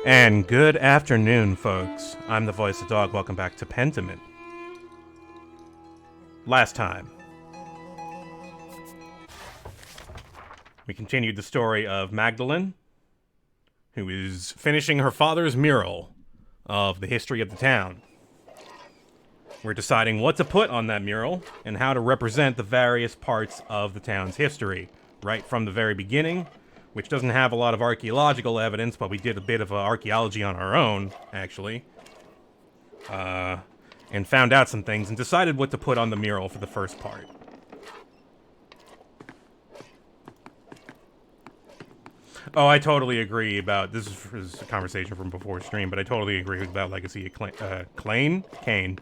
And good afternoon, folks. I'm the voice of dog. Welcome back to Pentiment. Last time, we continued the story of Magdalene, who is finishing her father's mural of the history of the town. We're deciding what to put on that mural and how to represent the various parts of the town's history, right from the very beginning, which doesn't have a lot of archaeological evidence, but we did a bit of archaeology on our own, actually. And found out some things and decided what to put on the mural for the first part. Oh, I totally agree about, this is a conversation from before stream, but I totally agree about Legacy of Kane.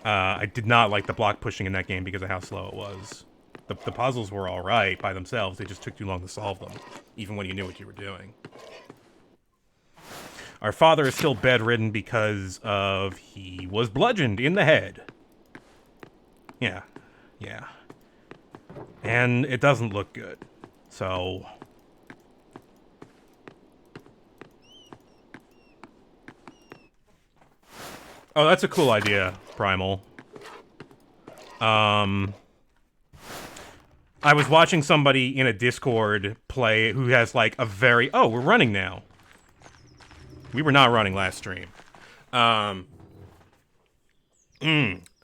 I did not like the block pushing in that game because of how slow it was. The puzzles were alright by themselves, they just took too long to solve them, even when you knew what you were doing. Our father is still bedridden because of he was bludgeoned in the head. Yeah. And it doesn't look good. So... Oh, that's a cool idea, Primal. I was watching somebody in a Discord play who has like a very... Oh, we're running now. We were not running last stream. Who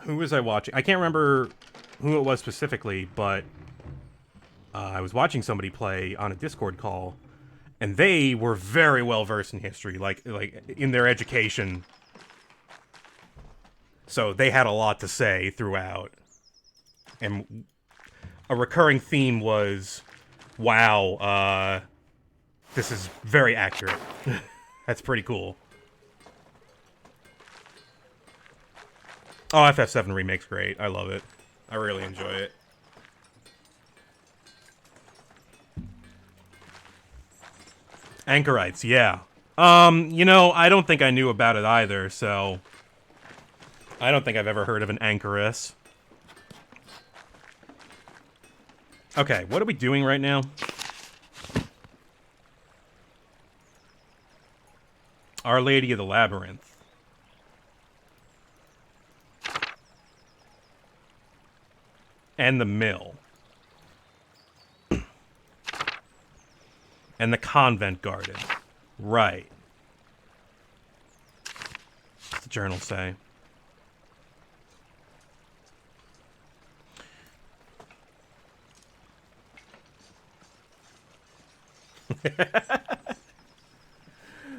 was I watching? I can't remember who it was specifically, but I was watching somebody play on a Discord call, and they were very well versed in history, like in their education. So they had a lot to say throughout. And a recurring theme was, wow, this is very accurate. That's pretty cool. Oh, FF7 Remake's great. I love it. I really enjoy it. Anchorites, yeah. You know, I don't think I knew about it either, so... I don't think I've ever heard of an Anchoress. Okay, what are we doing right now? Our Lady of the Labyrinth. And the mill. And the convent garden. Right. What's the journal say?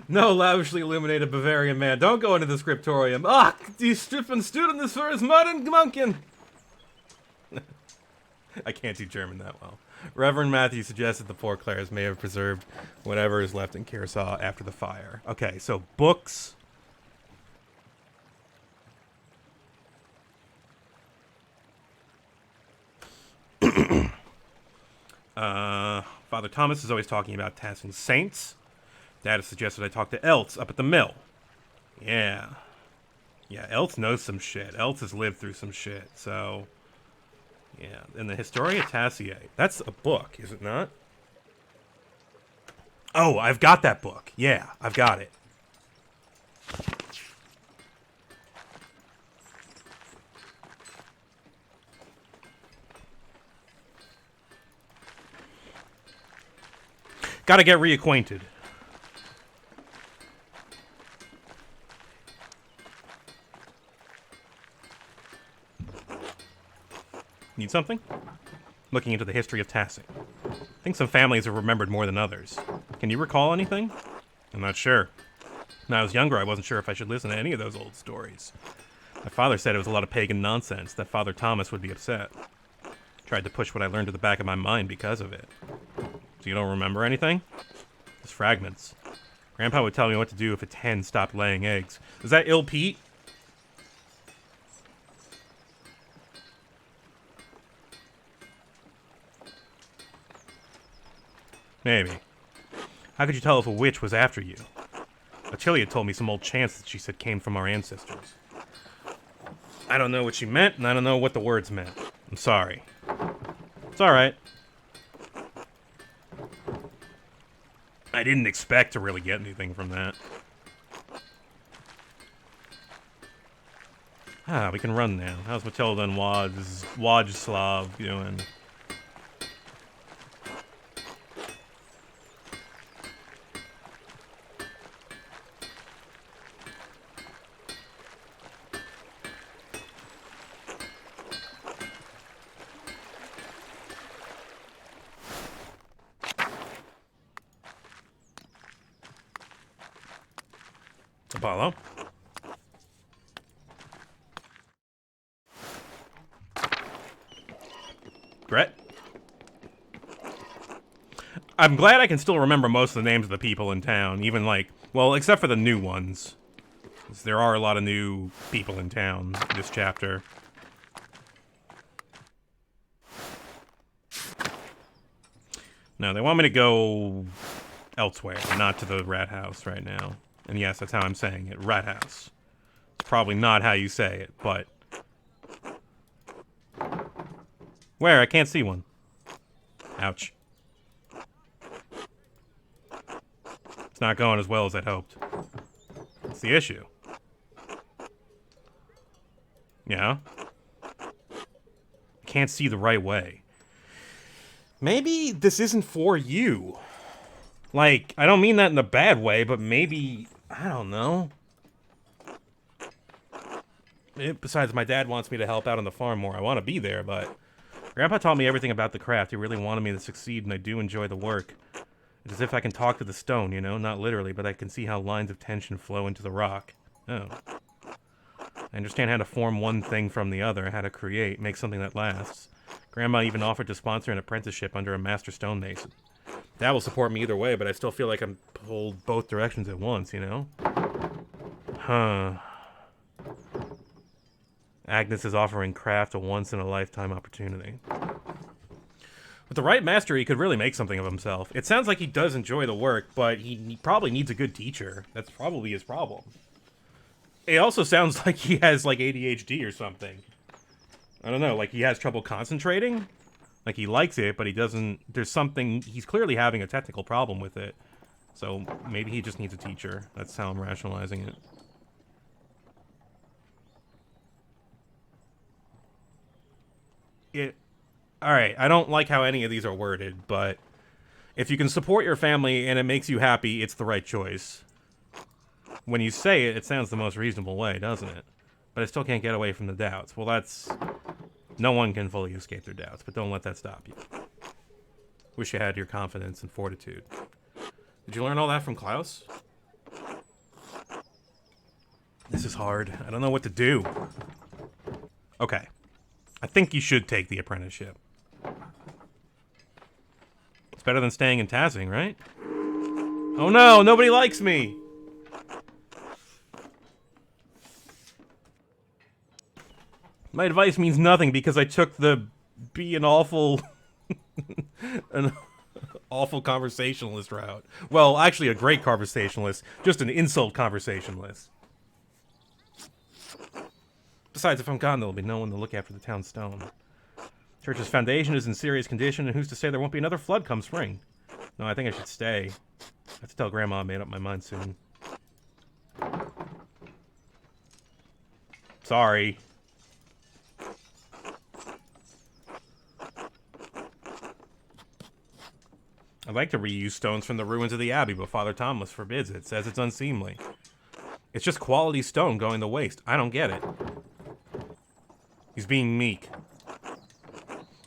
No lavishly illuminated Bavarian man. Don't go into the scriptorium. Ah, die strippen student is for his modern Gmunkin. I can't do German that well. Reverend Matthew suggested the poor Clares may have preserved whatever is left in Kearsarge after the fire. Okay, so books. Father Thomas is always talking about tasking saints. Dad has suggested I talk to Eltz up at the mill. Yeah, Eltz knows some shit. Eltz has lived through some shit, so... Yeah, and the Historia Tassiae. That's a book, is it not? Oh, I've got that book. Yeah, I've got it. Gotta get reacquainted. Need something? Looking into the history of Tassie. I think some families are remembered more than others. Can you recall anything? I'm not sure. When I was younger, I wasn't sure if I should listen to any of those old stories. My father said it was a lot of pagan nonsense, that Father Thomas would be upset. Tried to push what I learned to the back of my mind because of it. So you don't remember anything? Just fragments. Grandpa would tell me what to do if its hen stopped laying eggs. Is that ill Pete? Maybe. How could you tell if a witch was after you? Achille told me some old chants that she said came from our ancestors. I don't know what she meant, and I don't know what the words meant. I'm sorry. It's alright. I didn't expect to really get anything from that. We can run now. How's Matilda and Wojslav doing? Apollo? Gret? I'm glad I can still remember most of the names of the people in town, even like, well, except for the new ones. 'Cause there are a lot of new people in town this chapter. No, they want me to go elsewhere, not to the rat house right now. And yes, that's how I'm saying it, rat house. It's probably not how you say it, but... Where? I can't see one. Ouch. It's not going as well as I'd hoped. What's the issue? Yeah? I can't see the right way. Maybe this isn't for you. Like, I don't mean that in a bad way, but maybe... I don't know. Besides, my dad wants me to help out on the farm more. I want to be there, but... Grandpa taught me everything about the craft. He really wanted me to succeed, and I do enjoy the work. It's as if I can talk to the stone, you know? Not literally, but I can see how lines of tension flow into the rock. Oh. I understand how to form one thing from the other, how to create, make something that lasts. Grandma even offered to sponsor an apprenticeship under a master stonemason. That will support me either way, but I still feel like I'm pulled both directions at once, you know? Huh. Agnes is offering craft a once-in-a-lifetime opportunity. With the right master, he could really make something of himself. It sounds like he does enjoy the work, but he probably needs a good teacher. That's probably his problem. It also sounds like he has, like, ADHD or something. I don't know, like he has trouble concentrating? Like he likes it, but he doesn't... There's something... He's clearly having a technical problem with it. So maybe he just needs a teacher. That's how I'm rationalizing it. Alright, I don't like how any of these are worded, but if you can support your family and it makes you happy, it's the right choice. When you say it, it sounds the most reasonable way, doesn't it? But I still can't get away from the doubts. Well, that's... No one can fully escape their doubts, but don't let that stop you. Wish you had your confidence and fortitude. Did you learn all that from Klaus? This is hard. I don't know what to do. Okay. I think you should take the apprenticeship. It's better than staying in Tassing, right? Oh no, nobody likes me! My advice means nothing because I took the be an awful conversationalist route. Well, actually a great conversationalist, just an insult conversationalist. Besides, if I'm gone, there'll be no one to look after the town stone. Church's foundation is in serious condition, and who's to say there won't be another flood come spring? No, I think I should stay. I have to tell Grandma I made up my mind soon. Sorry. I'd like to reuse stones from the ruins of the Abbey, but Father Thomas forbids it, says it's unseemly. It's just quality stone going to waste. I don't get it. He's being meek.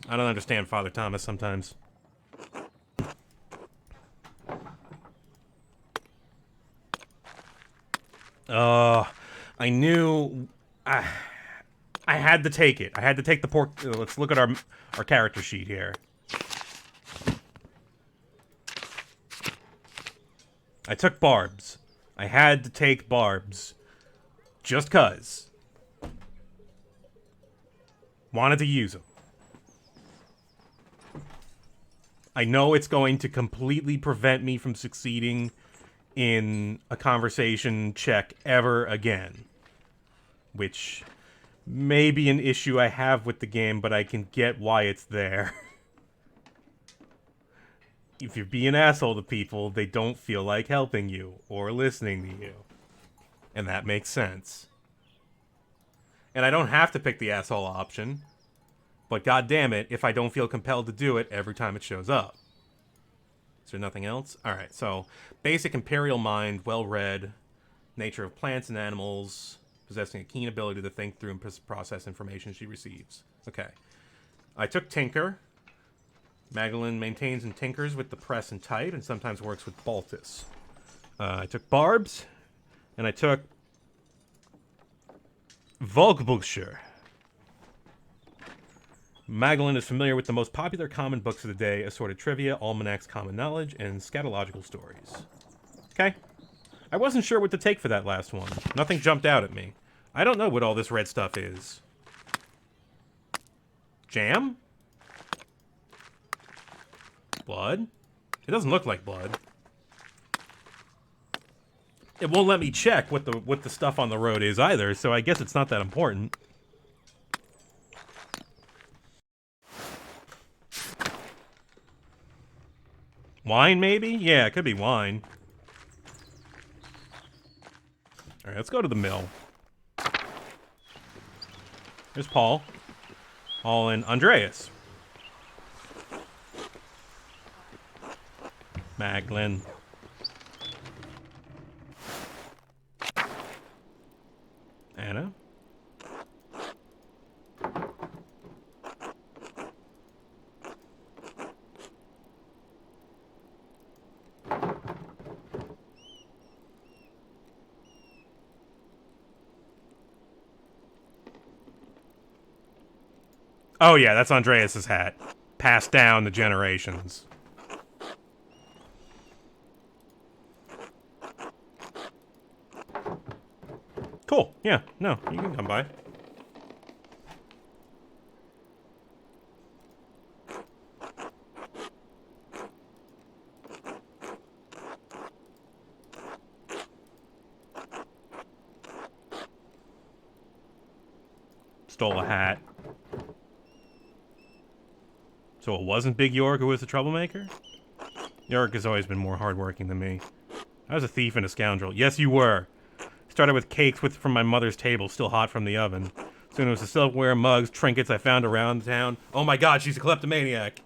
I don't understand Father Thomas sometimes. I knew... I had to take it. I had to take the pork... Let's look at our character sheet here. I took barbs. I had to take barbs. Just 'cause. Wanted to use them. I know it's going to completely prevent me from succeeding in a conversation check ever again. Which may be an issue I have with the game, but I can get why it's there. If you're being an asshole to people, they don't feel like helping you or listening to you. And that makes sense. And I don't have to pick the asshole option. But god damn it, if I don't feel compelled to do it every time it shows up. Is there nothing else? Alright, so basic imperial mind, well-read, nature of plants and animals, possessing a keen ability to think through and process information she receives. Okay. I took Tinker. Magdalene maintains and tinkers with the press and type, and sometimes works with Baltus. I took Barbs, and I took Volkbücher. Magdalene is familiar with the most popular common books of the day, assorted trivia, almanacs, common knowledge, and scatological stories. Okay. I wasn't sure what to take for that last one. Nothing jumped out at me. I don't know what all this red stuff is. Jam? Blood? It doesn't look like blood. It won't let me check what the stuff on the road is either, so I guess it's not that important. Wine, maybe? Yeah, it could be wine. Alright, let's go to the mill. There's Paul. Paul and Andreas. Magdalene. Anna. Oh yeah, that's Andreas's hat. Passed down the generations. Cool. Yeah, no, you can come by. Stole a hat. So it wasn't Big York who was the troublemaker? York has always been more hardworking than me. I was a thief and a scoundrel. Yes, you were. Started with cakes from my mother's table, still hot from the oven. Soon it was the silverware, mugs, trinkets I found around town. Oh my god, she's a kleptomaniac.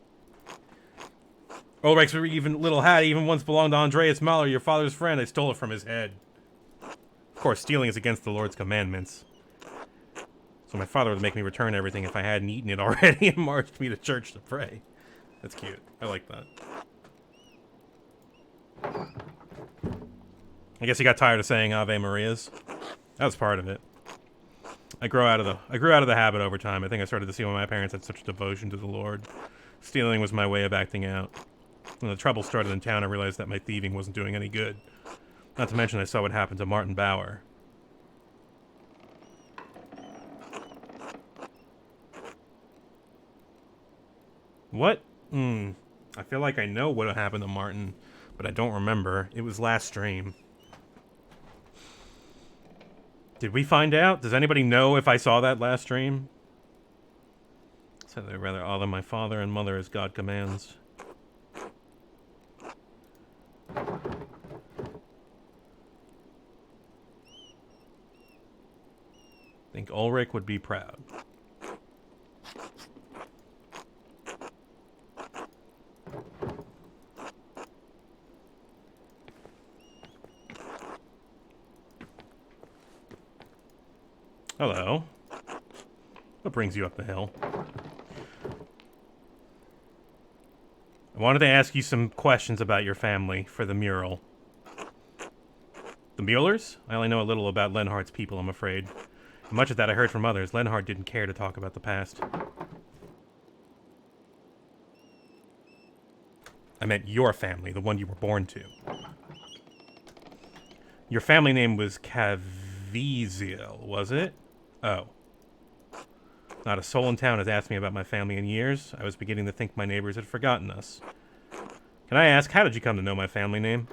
Ulrich's little hat even once belonged to Andreas Mahler, your father's friend. I stole it from his head. Of course, stealing is against the Lord's commandments. So my father would make me return everything if I hadn't eaten it already and marched me to church to pray. That's cute. I like that. I guess he got tired of saying Ave Marias. That was part of it. I grew out of the habit over time. I think I started to see why my parents had such devotion to the Lord. Stealing was my way of acting out. When the trouble started in town, I realized that my thieving wasn't doing any good. Not to mention I saw what happened to Martin Bauer. What? I feel like I know what happened to Martin, but I don't remember. It was last stream. Did we find out? Does anybody know if I saw that last stream? Said I'd rather honor my father and mother as God commands. Think Ulrich would be proud. Hello. What brings you up the hill? I wanted to ask you some questions about your family for the mural. The Muellers? I only know a little about Lenhardt's people, I'm afraid. Much of that I heard from others. Lenhardt didn't care to talk about the past. I meant your family, the one you were born to. Your family name was Caviezel, was it? Oh. Not a soul in town has asked me about my family in years. I was beginning to think my neighbors had forgotten us. Can I ask, how did you come to know my family name?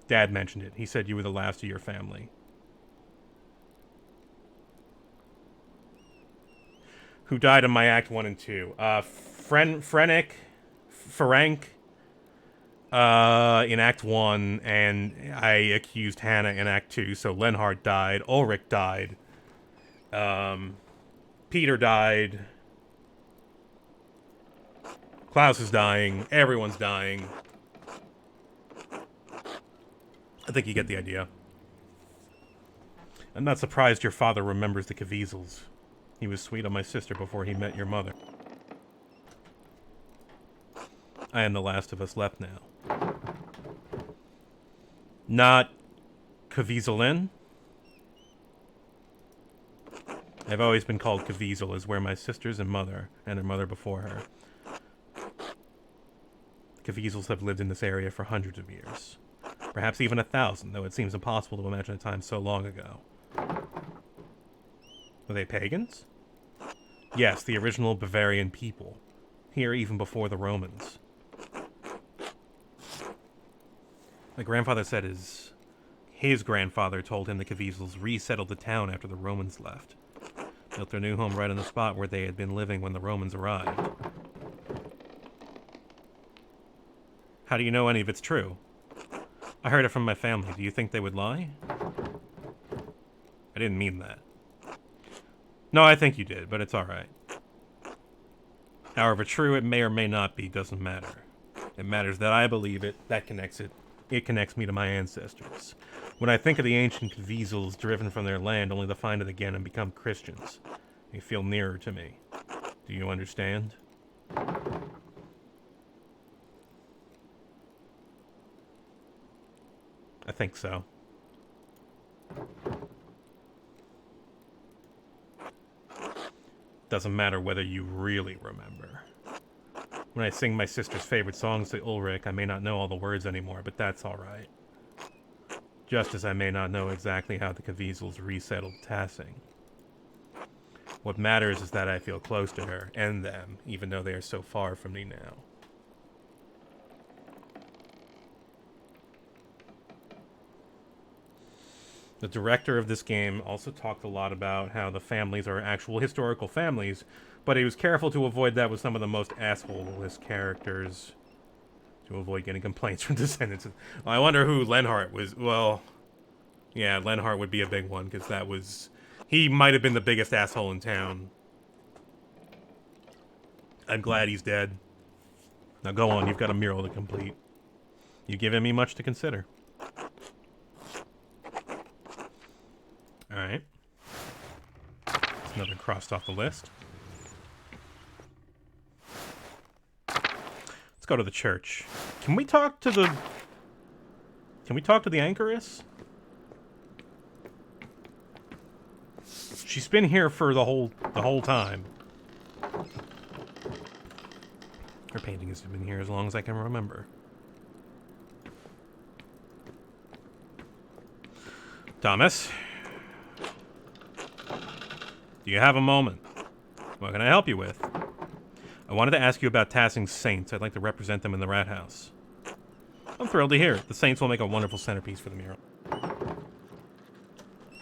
Dad mentioned it. He said you were the last of your family. Who died in my Act 1 and 2? Ferenc in Act 1, and I accused Hannah in Act 2, so Lenhardt died, Ulrich died. Peter died. Klaus is dying. Everyone's dying. I think you get the idea. I'm not surprised your father remembers the Caviezel's. He was sweet on my sister before he met your mother. I am the last of us left now. Not Caviezelin? I've always been called Caviezel, as where my sisters and her mother before her. Caviezels have lived in this area for hundreds of years. Perhaps even 1,000, though it seems impossible to imagine a time so long ago. Were they pagans? Yes, the original Bavarian people. Here even before the Romans. My grandfather said his grandfather told him the Caviezel's resettled the town after the Romans left. Built their new home right on the spot where they had been living when the Romans arrived. How do you know any of it's true? I heard it from my family. Do you think they would lie? I didn't mean that. No, I think you did, but it's alright. However true it may or may not be doesn't matter. It matters that I believe it. That connects it. It connects me to my ancestors. When I think of the ancient Caviezel's driven from their land only to find it again and become Christians, they feel nearer to me. Do you understand? I think so. Doesn't matter whether you really remember. When I sing my sister's favorite songs to Ulrich, I may not know all the words anymore, but that's alright. Just as I may not know exactly how the Caviezel's resettled Tassing. What matters is that I feel close to her, and them, even though they are so far from me now. The director of this game also talked a lot about how the families are actual historical families, but he was careful to avoid that with some of the most asshole-less characters to avoid getting complaints from descendants. I wonder who Lenhart was. Well, yeah, Lenhart would be a big one, because that was... He might have been the biggest asshole in town. I'm glad he's dead. Now go on, you've got a mural to complete. You've given me much to consider. Alright. Another crossed off the list. Let's go to the church. Can we talk to the anchoress? She's been here for the whole time. Her painting has been here as long as I can remember. Thomas? Do you have a moment? What can I help you with? I wanted to ask you about Tassing's saints. I'd like to represent them in the rat house. I'm thrilled to hear it. The saints will make a wonderful centerpiece for the mural.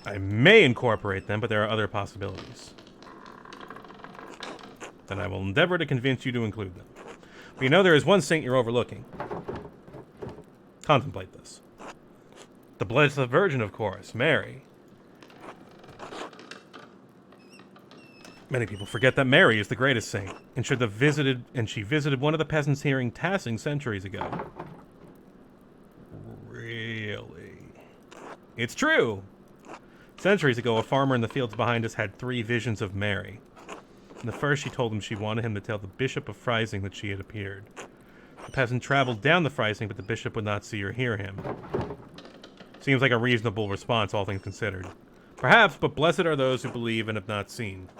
I may incorporate them, but there are other possibilities. Then I will endeavor to convince you to include them. But you know there is one saint you're overlooking. Contemplate this. The Blessed Virgin, of course, Mary. Many people forget that Mary is the greatest saint, and she visited one of the peasants here in Tassing centuries ago. Really? It's true! Centuries ago, a farmer in the fields behind us had 3 visions of Mary. In the first, she told him she wanted him to tell the Bishop of Freising that she had appeared. The peasant traveled down the Freising, but the bishop would not see or hear him. Seems like a reasonable response, all things considered. Perhaps, but blessed are those who believe and have not seen.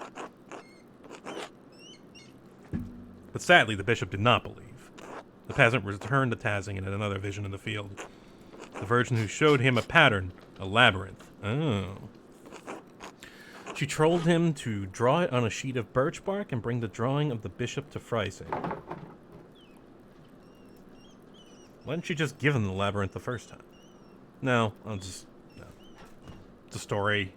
But sadly, the bishop did not believe. The peasant returned to Tassing and had another vision in the field. The virgin who showed him a pattern, a labyrinth. Oh. She told him to draw it on a sheet of birch bark and bring the drawing of the bishop to Freising. Why didn't she just give him the labyrinth the first time? No, no. It's a story.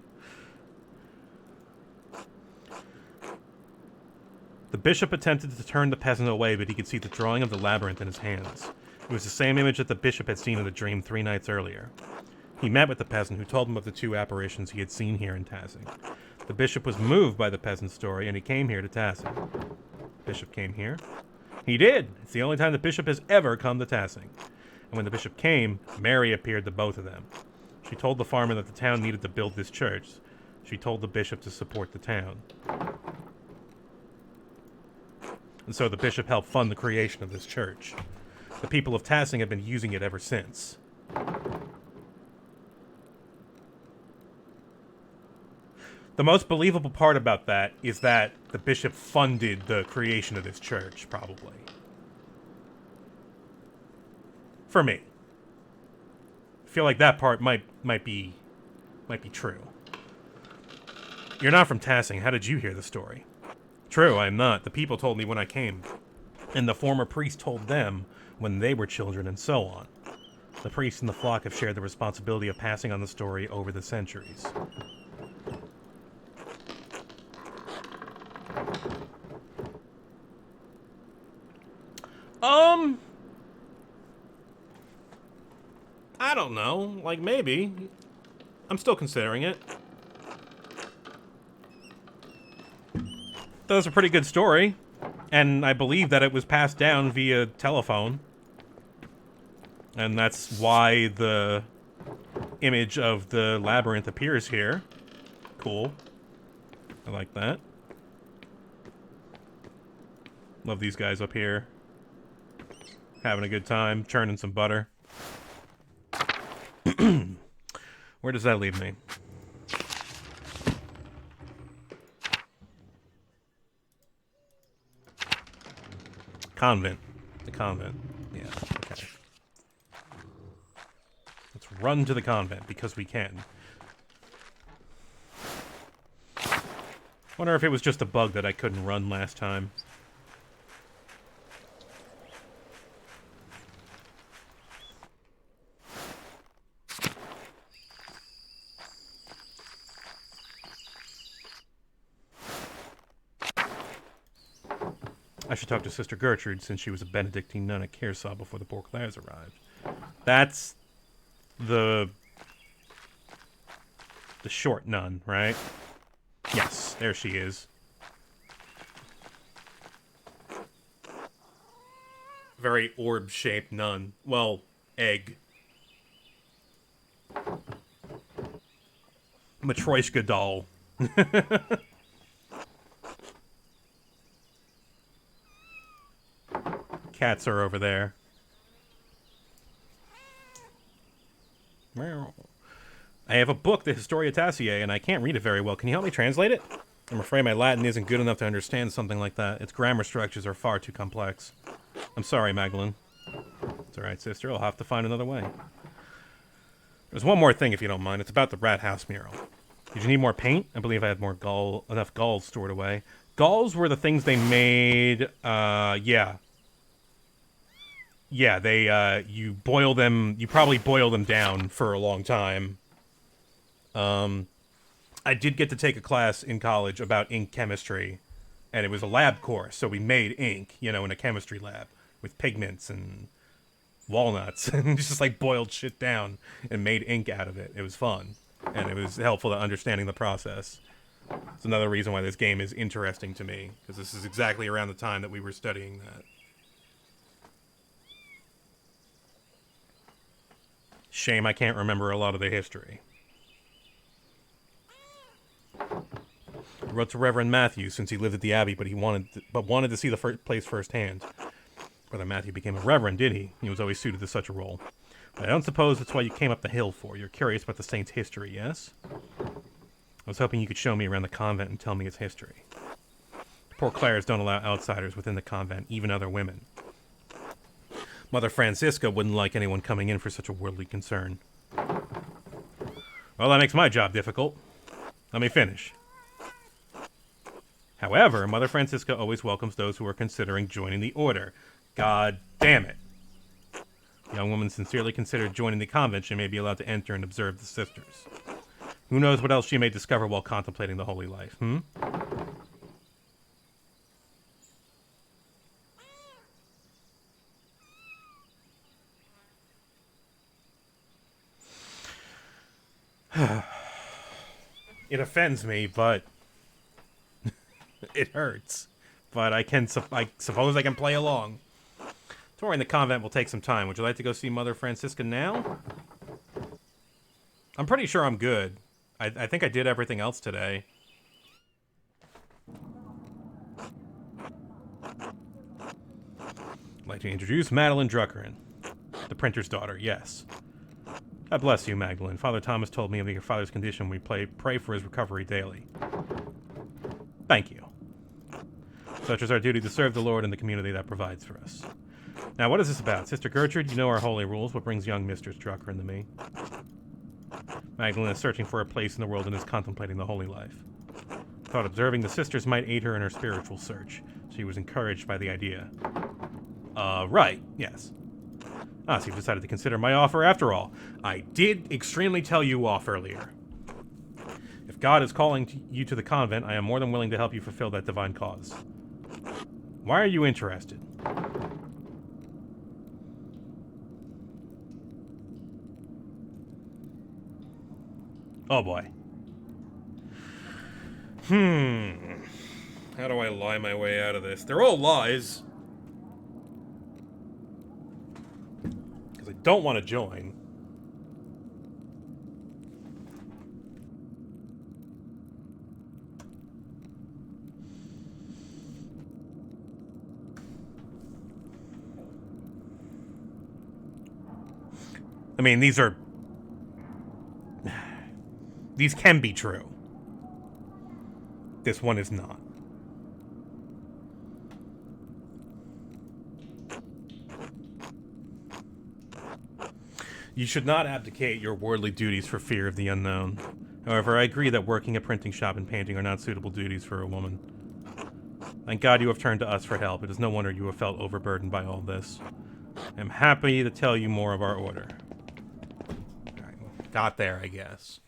The bishop attempted to turn the peasant away, but he could see the drawing of the labyrinth in his hands. It was the same image that the bishop had seen in the dream 3 nights earlier. He met with the peasant, who told him of the 2 apparitions he had seen here in Tassing. The bishop was moved by the peasant's story, and he came here to Tassing. Bishop came here? He did! It's the only time the bishop has ever come to Tassing. And when the bishop came, Mary appeared to both of them. She told the farmer that the town needed to build this church. She told the bishop to support the town. And so the bishop helped fund the creation of this church. The people of Tassing have been using it ever since. The most believable part about that is that the bishop funded the creation of this church, probably. For me. I feel like that part might be true. You're not from Tassing. How did you hear the story? True, I am not. The people told me when I came. And the former priest told them when they were children, and so on. The priest and the flock have shared the responsibility of passing on the story over the centuries. I don't know. Like, maybe. I'm still considering it. That was a pretty good story. And I believe that it was passed down via telephone. And that's why the image of the labyrinth appears here. Cool. I like that. Love these guys up here. Having a good time, churning some butter. Where does that leave me? Convent. The convent. Yeah, okay. Let's run to the convent, because we can. Wonder if it was just a bug that I couldn't run last time. I should talk to Sister Gertrude, since she was a Benedictine nun at Kearsarge before the Beauclercs arrived. That's the short nun, right? Yes, there she is. Very orb-shaped nun. Well, egg. Matryoshka doll. Cats are over there. I have a book, the Historia Tassiae, and I can't read it very well. Can you help me translate it? I'm afraid my Latin isn't good enough to understand something like that. Its grammar structures are far too complex. I'm sorry, Magdalene. It's alright, sister. I'll have to find another way. There's one more thing, if you don't mind. It's about the rat house mural. Did you need more paint? I believe I had more enough galls stored away. Galls were the things they made, yeah. Yeah, they, you boil them, you probably boil them down for a long time. I did get to take a class in college about ink chemistry, and it was a lab course, so we made ink, you know, in a chemistry lab, with pigments and walnuts, and just, like, boiled shit down and made ink out of it. It was fun, and it was helpful to understanding the process. It's another reason why this game is interesting to me, because this is exactly around the time that we were studying that. Shame I can't remember a lot of the history. I wrote to Reverend Matthew since he lived at the Abbey, but wanted to see the place firsthand. Brother Matthew became a reverend, did he? He was always suited to such a role. But I don't suppose that's why you came up the hill for. You're curious about the saint's history, yes? I was hoping you could show me around the convent and tell me its history. The poor Clares don't allow outsiders within the convent, even other women. Mother Francisca wouldn't like anyone coming in for such a worldly concern. Well, that makes my job difficult. Let me finish. However, Mother Francisca always welcomes those who are considering joining the order. God damn it. The young woman sincerely considered joining the convent. She may be allowed to enter and observe the sisters. Who knows what else she may discover while contemplating the holy life, It offends me, but It hurts. But I suppose I can play along. Touring the convent will take some time. Would you like to go see Mother Francisca now? I'm pretty sure I'm good. I think I did everything else today. I'd like to introduce Madeline Druckerin, the printer's daughter, yes. God bless you, Magdalene. Father Thomas told me of your father's condition. We pray for his recovery daily. Thank you. Such is our duty to serve the Lord and the community that provides for us. Now, what is this about? Sister Gertrude, you know our holy rules. What brings young Mistress Druckerin to me? Magdalene is searching for a place in the world and is contemplating the holy life. Thought observing the sisters might aid her in her spiritual search. She was encouraged by the idea. Right, yes. Ah, so you've decided to consider my offer after all. I did extremely tell you off earlier. If God is calling you to the convent, I am more than willing to help you fulfill that divine cause. Why are you interested? Oh boy. How do I lie my way out of this? They're all lies. Because I don't want to join. I mean, these can be true. This one is not. You should not abdicate your worldly duties for fear of the unknown. However, I agree that working a printing shop and painting are not suitable duties for a woman. Thank God you have turned to us for help. It is no wonder you have felt overburdened by all this. I am happy to tell you more of our order. Alright, well, got there, I guess.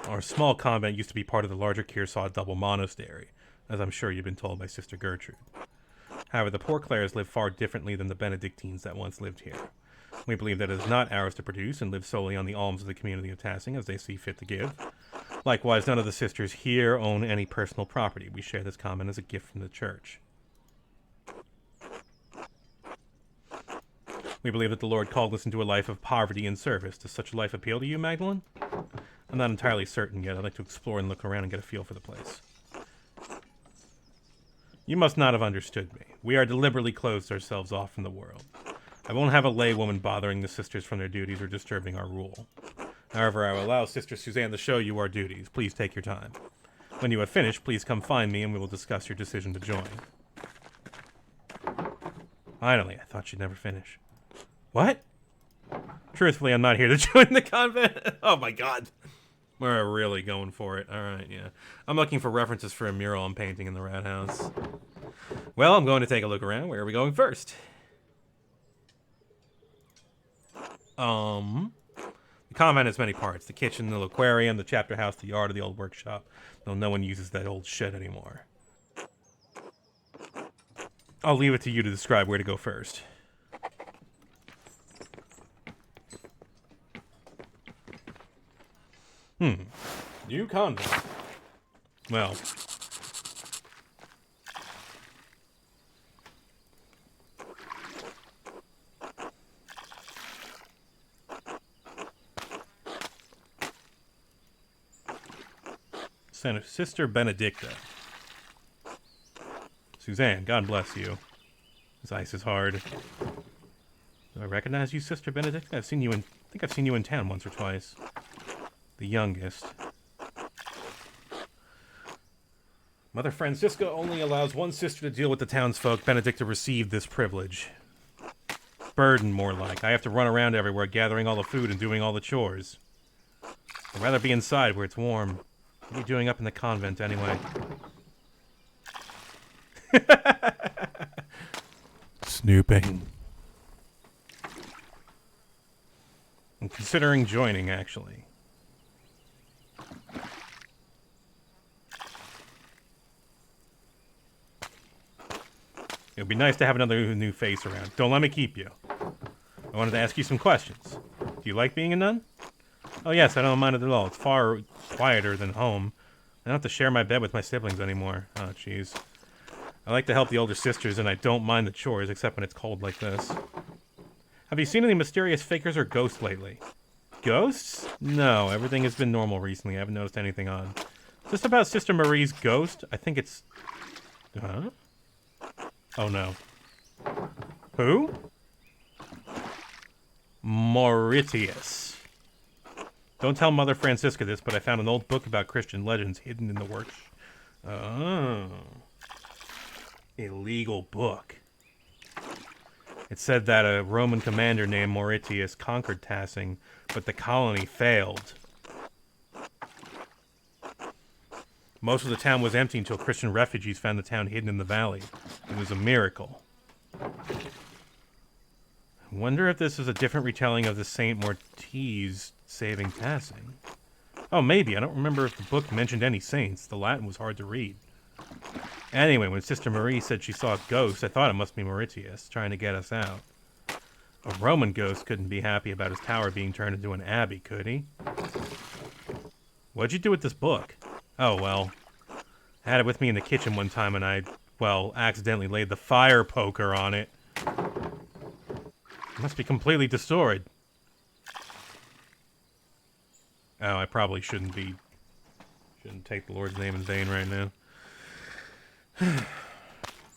Our small convent used to be part of the larger Kearsarge double monastery, as I'm sure you've been told by Sister Gertrude. However, the poor Clares live far differently than the Benedictines that once lived here. We believe that it is not ours to produce and live solely on the alms of the community of Tassing as they see fit to give. Likewise, none of the sisters here own any personal property. We share this convent as a gift from the church. We believe that the Lord called us into a life of poverty and service. Does such a life appeal to you, Magdalene? I'm not entirely certain yet. I'd like to explore and look around and get a feel for the place. You must not have understood me. We are deliberately closed ourselves off from the world. I won't have a lay woman bothering the sisters from their duties or disturbing our rule. However, I will allow Sister Suzanne to show you our duties. Please take your time. When you have finished, please come find me and we will discuss your decision to join. Finally, I thought she'd never finish. What? Truthfully, I'm not here to join the convent. Oh my god. We're really going for it. Alright, yeah. I'm looking for references for a mural I'm painting in the rat house. Well, I'm going to take a look around. Where are we going first? The convent has many parts. The kitchen, the aquarium, the chapter house, the yard, the old workshop. Though no one uses that old shed anymore. I'll leave it to you to describe where to go first. New convent. Well. Sister Benedicta. Suzanne, God bless you. This ice is hard. Do I recognize you, Sister Benedicta? I think I've seen you in town once or twice. The youngest. Mother Francisca only allows one sister to deal with the townsfolk. Benedicta received this privilege. Burden, more like. I have to run around everywhere, gathering all the food and doing all the chores. I'd rather be inside where it's warm. What are you doing up in the convent, anyway? Snooping. I'm considering joining, actually. It would be nice to have another new face around. Don't let me keep you. I wanted to ask you some questions. Do you like being a nun? Oh yes, I don't mind it at all. It's far quieter than home. I don't have to share my bed with my siblings anymore. Oh, jeez. I like to help the older sisters, and I don't mind the chores, except when it's cold like this. Have you seen any mysterious fakers or ghosts lately? Ghosts? No, everything has been normal recently. I haven't noticed anything odd. Is this about Sister Marie's ghost? I think it's... Huh? Oh, no. Who? Mauritius. Don't tell Mother Francisca this, but I found an old book about Christian legends hidden in the works. Oh. Illegal book. It said that a Roman commander named Mauritius conquered Tassing, but the colony failed. Most of the town was empty until Christian refugees found the town hidden in the valley. It was a miracle. I wonder if this is a different retelling of the Saint Mortiz saving Tassing. Oh, maybe. I don't remember if the book mentioned any saints. The Latin was hard to read. Anyway, when Sister Marie said she saw a ghost, I thought it must be Mauritius, trying to get us out. A Roman ghost couldn't be happy about his tower being turned into an abbey, could he? What'd you do with this book? Oh, well. I had it with me in the kitchen one time and I, well, accidentally laid the fire poker on it. It must be completely destroyed. Oh, I probably shouldn't take the Lord's name in vain right now.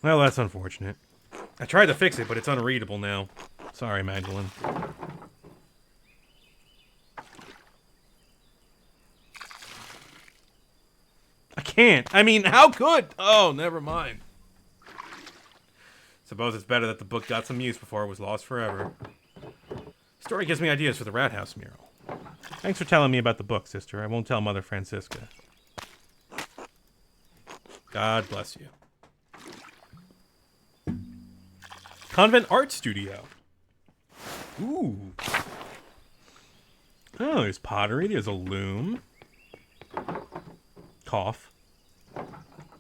Well, that's unfortunate. I tried to fix it, but it's unreadable now. Sorry, Magdalene. I can't. I mean, how could? Oh, never mind. Suppose it's better that the book got some use before it was lost forever. Story gives me ideas for the Rat House mural. Thanks for telling me about the book, sister. I won't tell Mother Francisca. God bless you. Convent Art Studio. Ooh. Oh, there's pottery. There's a loom. Cough.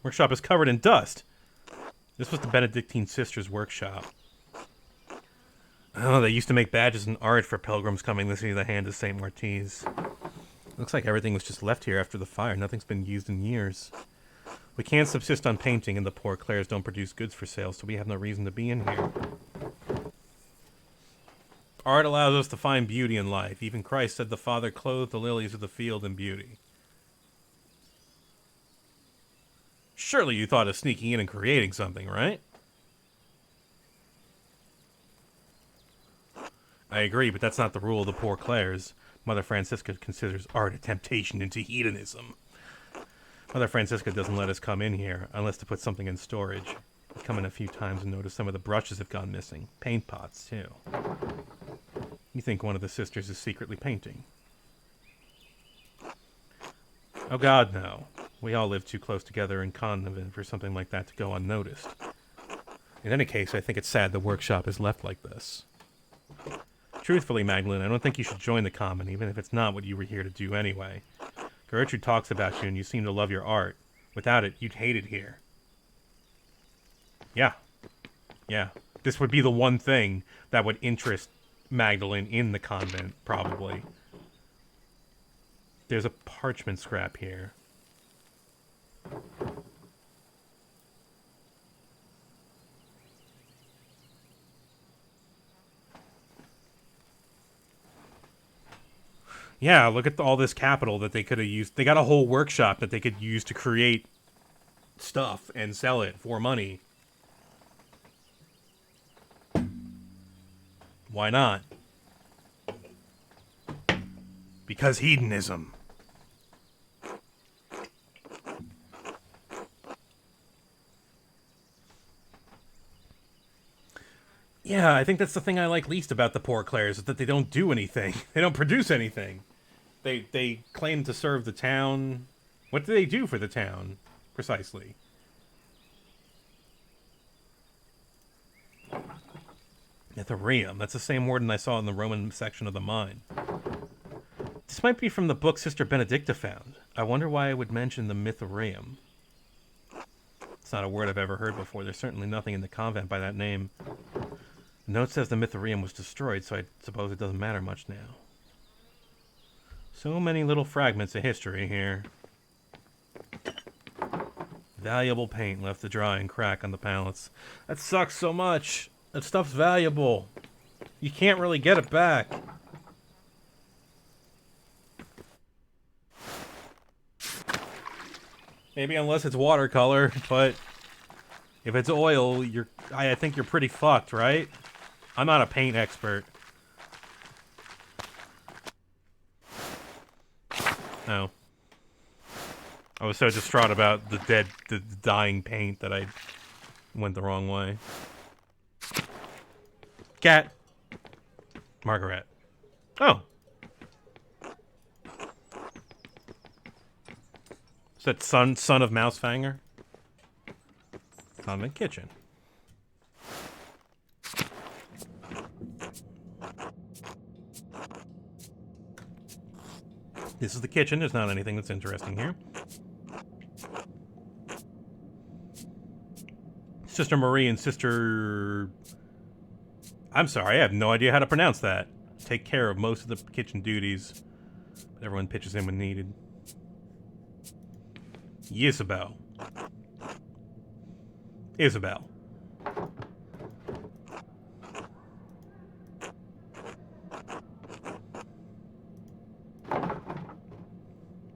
Workshop is covered in dust. This was the Benedictine sisters' workshop. Oh, they used to make badges and art for pilgrims coming to see the hand of St. Mortiz. Looks like everything was just left here after the fire. Nothing's been used in years. We can't subsist on painting, and the poor Clares don't produce goods for sale, so we have no reason to be in here. Art allows us to find beauty in life. Even Christ said the Father clothed the lilies of the field in beauty. Surely you thought of sneaking in and creating something, right? I agree, but that's not the rule of the poor Clares. Mother Francisca considers art a temptation into hedonism. Mother Francisca doesn't let us come in here, unless to put something in storage. I've come in a few times and noticed some of the brushes have gone missing. Paint pots, too. You think one of the sisters is secretly painting? Oh God, no. We all live too close together in convent for something like that to go unnoticed. In any case, I think it's sad the workshop is left like this. Truthfully, Magdalene, I don't think you should join the convent, even if it's not what you were here to do anyway. Gertrude talks about you, and you seem to love your art. Without it, you'd hate it here. Yeah. Yeah. This would be the one thing that would interest Magdalene in the convent, probably. There's a parchment scrap here. Yeah, look at all this capital that they could have used. They got a whole workshop that they could use to create stuff and sell it for money. Why not? Because hedonism. Yeah, I think that's the thing I like least about the poor Clares, is that they don't do anything. They don't produce anything. They claim to serve the town. What do they do for the town, precisely? Mytherium. That's the same word I saw in the Roman section of the mine. This might be from the book Sister Benedicta found. I wonder why I would mention the Mytherium. It's not a word I've ever heard before. There's certainly nothing in the convent by that name. The note says the Mytherium was destroyed, so I suppose it doesn't matter much now. So many little fragments of history here. Valuable paint left to dry and crack on the pallets. That sucks so much. That stuff's valuable. You can't really get it back. Maybe unless it's watercolor, but if it's oil, I think you're pretty fucked, right? I'm not a paint expert. No. I was so distraught about the dying paint that I went the wrong way. Cat. Margaret. Oh. Is that son of Mousefanger? Convent kitchen. This is the kitchen. There's not anything that's interesting here. Sister Marie and Sister... I'm sorry, I have no idea how to pronounce that. Take care of most of the kitchen duties. But everyone pitches in when needed. Isabel. Isabel.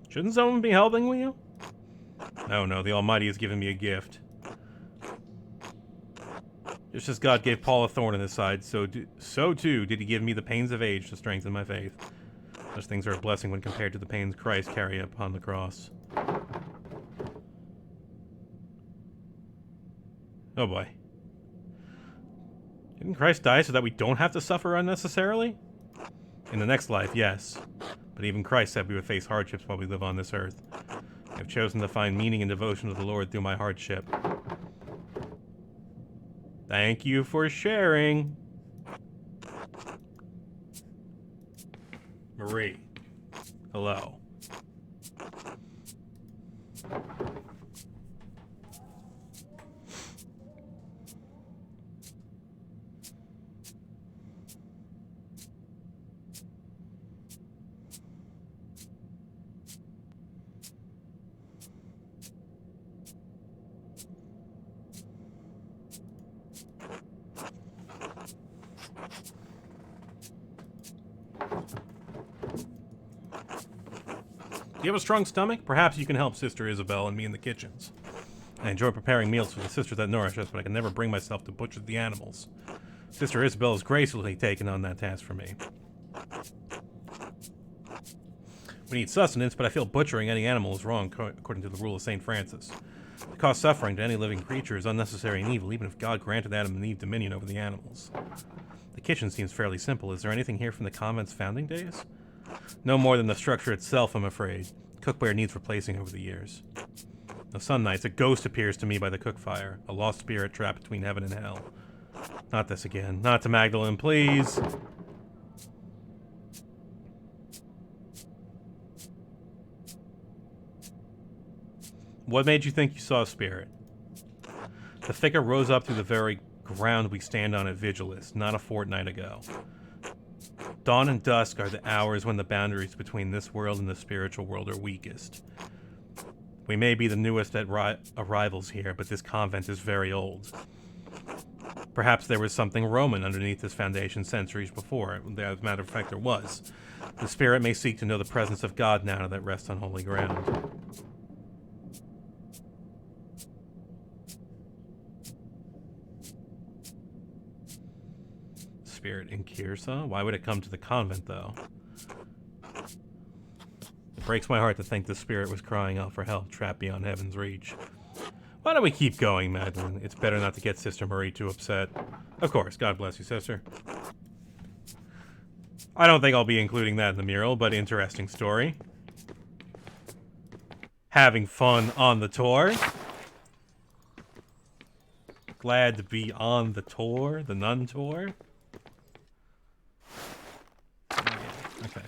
Shouldn't someone be helping you? Oh no, the Almighty has given me a gift. Just as God gave Paul a thorn in his side, so too did he give me the pains of age to strengthen my faith. Such things are a blessing when compared to the pains Christ carried upon the cross. Oh boy. Didn't Christ die so that we don't have to suffer unnecessarily? In the next life, yes. But even Christ said we would face hardships while we live on this earth. I have chosen to find meaning and devotion to the Lord through my hardship. Thank you for sharing. Marie. Hello. Do you have a strong stomach? Perhaps you can help Sister Isabel and me in the kitchens. I enjoy preparing meals for the sisters that nourish us, but I can never bring myself to butcher the animals. Sister Isabel has gracefully taken on that task for me. We need sustenance, but I feel butchering any animal is wrong, according to the rule of St. Francis. To cause suffering to any living creature is unnecessary and evil, even if God granted Adam and Eve dominion over the animals. The kitchen seems fairly simple. Is there anything here from the convent's founding days? No more than the structure itself, I'm afraid. Cookware needs replacing over the years. On some nights, a ghost appears to me by the cook fire, a lost spirit trapped between heaven and hell. Not this again. Not to Magdalene, please. What made you think you saw a spirit? The figure rose up through the very ground we stand on at Vigilis, not a fortnight ago. Dawn and dusk are the hours when the boundaries between this world and the spiritual world are weakest. We may be the newest arrivals here, but this convent is very old. Perhaps there was something Roman underneath this foundation centuries before. As a matter of fact, there was. The spirit may seek to know the presence of God now that rests on holy ground. Spirit in Kyrsa? Why would it come to the convent, though? It breaks my heart to think the spirit was crying out for help, trapped beyond heaven's reach. Why don't we keep going, Magdalene? It's better not to get Sister Marie too upset. Of course, God bless you, sister. I don't think I'll be including that in the mural, but interesting story. Having fun on the tour. Glad to be on the tour, the nun tour. Okay.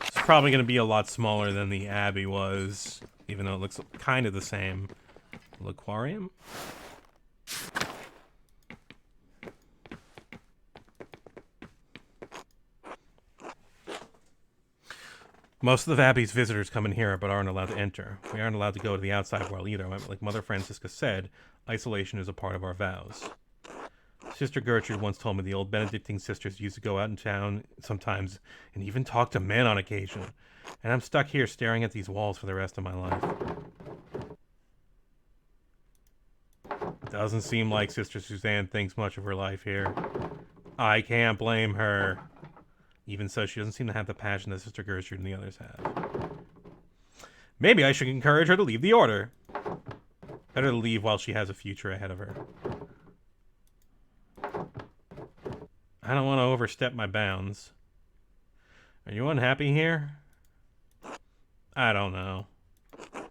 It's probably going to be a lot smaller than the Abbey was, even though it looks kind of the same. L'Aquarium? Most of the Abbey's visitors come in here but aren't allowed to enter. We aren't allowed to go to the outside world either. Like Mother Francisca said, isolation is a part of our vows. Sister Gertrude once told me the old Benedictine sisters used to go out in town sometimes and even talk to men on occasion. And I'm stuck here staring at these walls for the rest of my life. Doesn't seem like Sister Suzanne thinks much of her life here. I can't blame her. Even so, she doesn't seem to have the passion that Sister Gertrude and the others have. Maybe I should encourage her to leave the order. Better to leave while she has a future ahead of her. I don't want to overstep my bounds. Are you unhappy here? I don't know.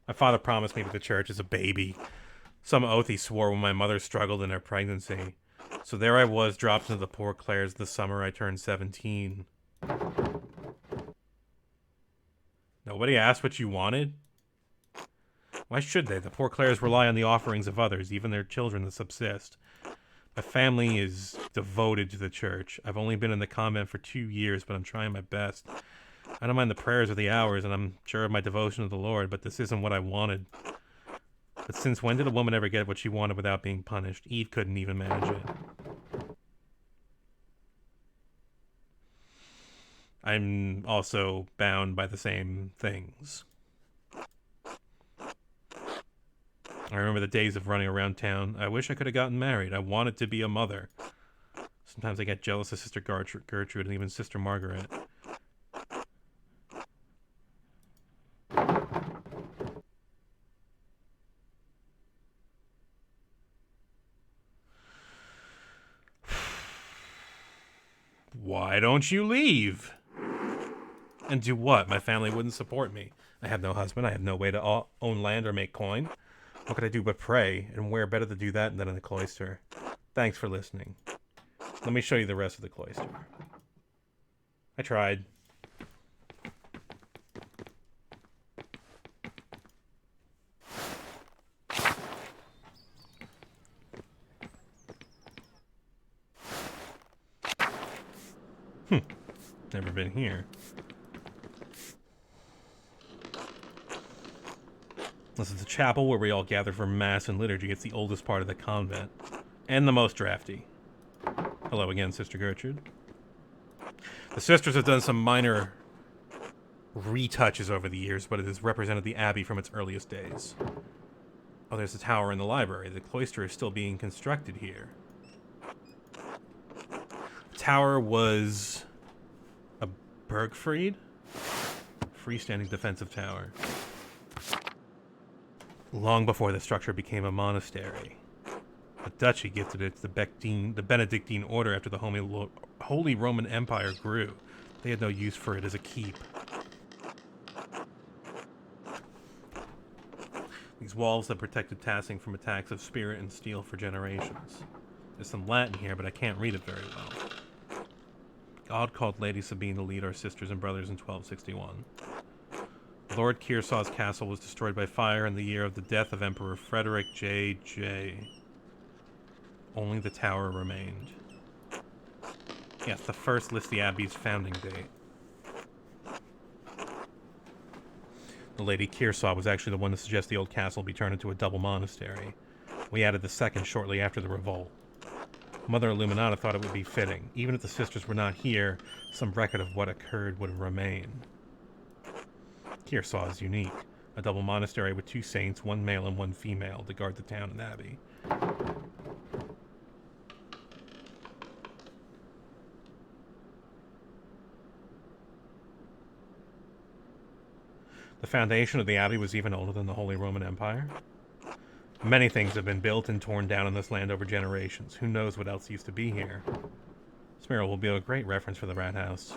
My father promised me to the church as a baby. Some oath he swore when my mother struggled in her pregnancy. So there I was, dropped into the poor Clares the summer I turned 17. Nobody asked what you wanted? Why should they? The poor Clares rely on the offerings of others, even their children that subsist. My family is devoted to the church. I've only been in the convent for 2 years, but I'm trying my best. I don't mind the prayers or the hours, and I'm sure of my devotion to the Lord, but this isn't what I wanted. But since when did a woman ever get what she wanted without being punished? Eve couldn't even manage it. I'm also bound by the same things. I remember the days of running around town. I wish I could have gotten married. I wanted to be a mother. Sometimes I get jealous of Sister Gertrude and even Sister Margaret. Why don't you leave? And do what? My family wouldn't support me. I have no husband. I have no way to own land or make coin. What could I do but pray? And where better to do that than in the cloister? Thanks for listening. Let me show you the rest of the cloister. I tried. Never been here. This is the chapel where we all gather for mass and liturgy. It's the oldest part of the convent. And the most drafty. Hello again, Sister Gertrude. The sisters have done some minor retouches over the years, but it has represented the abbey from its earliest days. Oh, there's the tower in the library. The cloister is still being constructed here. The tower was a Bergfried? Freestanding defensive tower. Long before the structure became a monastery. The duchy gifted it to the Benedictine order after the Holy Roman Empire grew. They had no use for it as a keep. These walls that protected Tassing from attacks of spirit and steel for generations. There's some Latin here, but I can't read it very well. God called Lady Sabine to lead our sisters and brothers in 1261. Lord Kearsaw's castle was destroyed by fire in the year of the death of Emperor Frederick J.J. Only the tower remained. Yes, the first lists the abbey's founding date. The Lady Kearsaw was actually the one to suggest the old castle be turned into a double monastery. We added the second shortly after the revolt. Mother Illuminata thought it would be fitting. Even if the sisters were not here, some record of what occurred would remain. Kearsaw is unique. A double monastery with 2 saints, 1 male and 1 female, to guard the town and abbey. The foundation of the abbey was even older than the Holy Roman Empire. Many things have been built and torn down in this land over generations. Who knows what else used to be here? This mural will be a great reference for the rat house.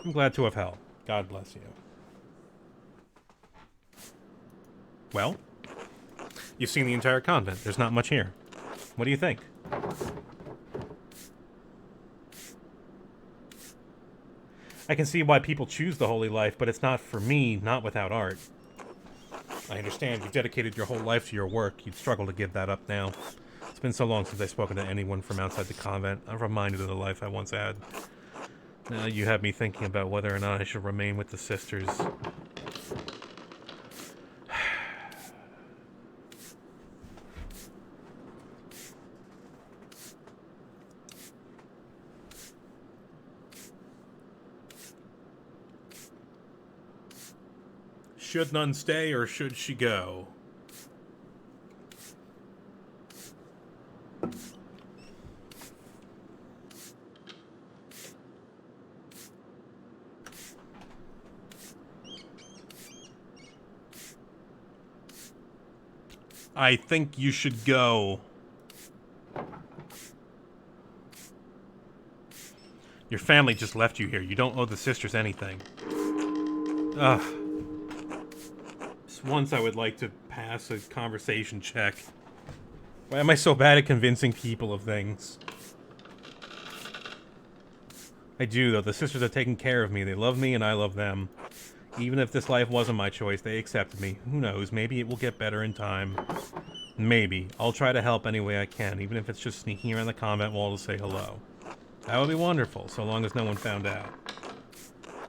I'm glad to have helped. God bless you. Well, you've seen the entire convent. There's not much here. What do you think? I can see why people choose the holy life, but it's not for me, not without art. I understand you've dedicated your whole life to your work. You'd struggle to give that up now. It's been so long since I've spoken to anyone from outside the convent. I'm reminded of the life I once had. Now you have me thinking about whether or not I should remain with the sisters. Should none stay, or should she go? I think you should go. Your family just left you here. You don't owe the sisters anything. Ugh. Just once I would like to pass a conversation check. Why am I so bad at convincing people of things? I do, though. The sisters are taking care of me. They love me and I love them. Even if this life wasn't my choice, they accepted me. Who knows? Maybe it will get better in time. Maybe. I'll try to help any way I can, even if it's just sneaking around the convent wall to say hello. That would be wonderful, so long as no one found out.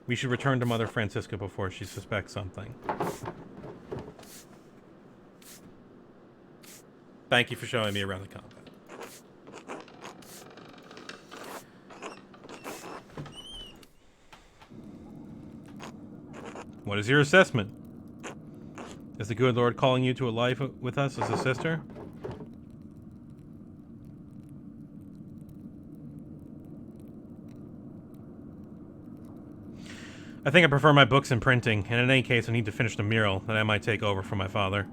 We should return to Mother Francisca before she suspects something. Thank you for showing me around the convent. What is your assessment? Is the good Lord calling you to a life with us as a sister? I think I prefer my books and printing, and in any case I need to finish the mural that I might take over from my father.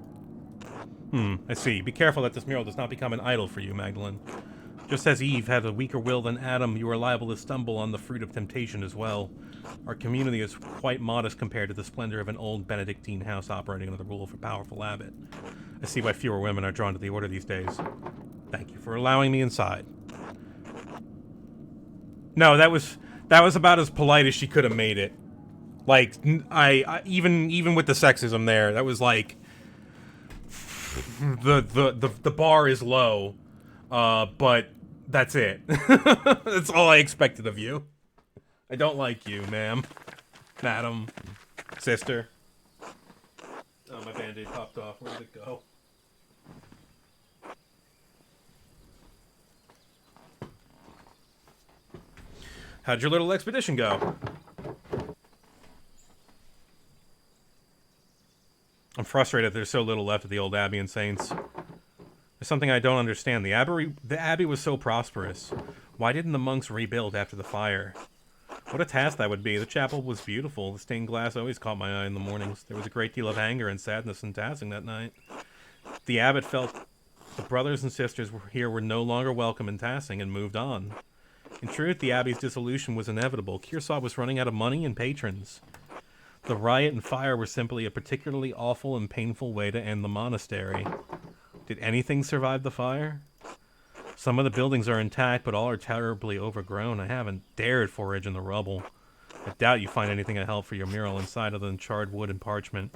I see. Be careful that this mural does not become an idol for you, Magdalene. Just as Eve had a weaker will than Adam, you are liable to stumble on the fruit of temptation as well. Our community is quite modest compared to the splendor of an old Benedictine house operating under the rule of a powerful abbot. I see why fewer women are drawn to the order these days. Thank you for allowing me inside. No, that was about as polite as she could have made it. Like, I even with the sexism there, that was like the bar is low, but that's it. That's all I expected of you. I don't like you, ma'am, madam, sister. Oh, my band-aid popped off. Where did it go? How'd your little expedition go? I'm frustrated there's so little left of the old Abbey and Saints. There's something I don't understand. The Abbey was so prosperous. Why didn't the monks rebuild after the fire? What a task that would be. The chapel was beautiful. The stained glass always caught my eye in the mornings. There was a great deal of anger and sadness in Tassing that night. The abbot felt the brothers and sisters here were no longer welcome in Tassing and moved on. In truth, the Abbey's dissolution was inevitable. Kearsarge was running out of money and patrons. The riot and fire were simply a particularly awful and painful way to end the monastery. Did anything survive the fire? Some of the buildings are intact, but all are terribly overgrown. I haven't dared forage in the rubble. I doubt you find anything of help for your mural inside other than charred wood and parchment.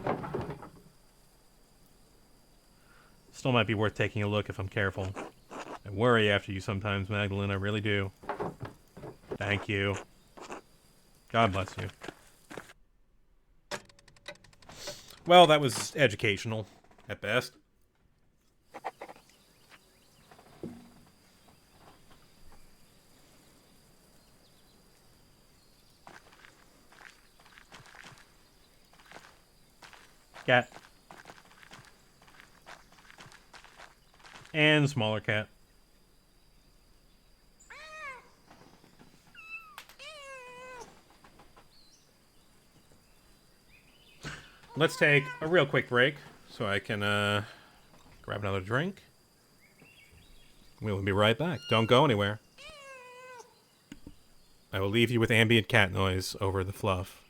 Still might be worth taking a look if I'm careful. I worry after you sometimes, Magdalene. I really do. Thank you. God bless you. Well, that was educational, at best. Cat. And smaller cat. Let's take a real quick break so I can grab another drink. We'll be right back. Don't go anywhere. I will leave you with ambient cat noise over the fluff.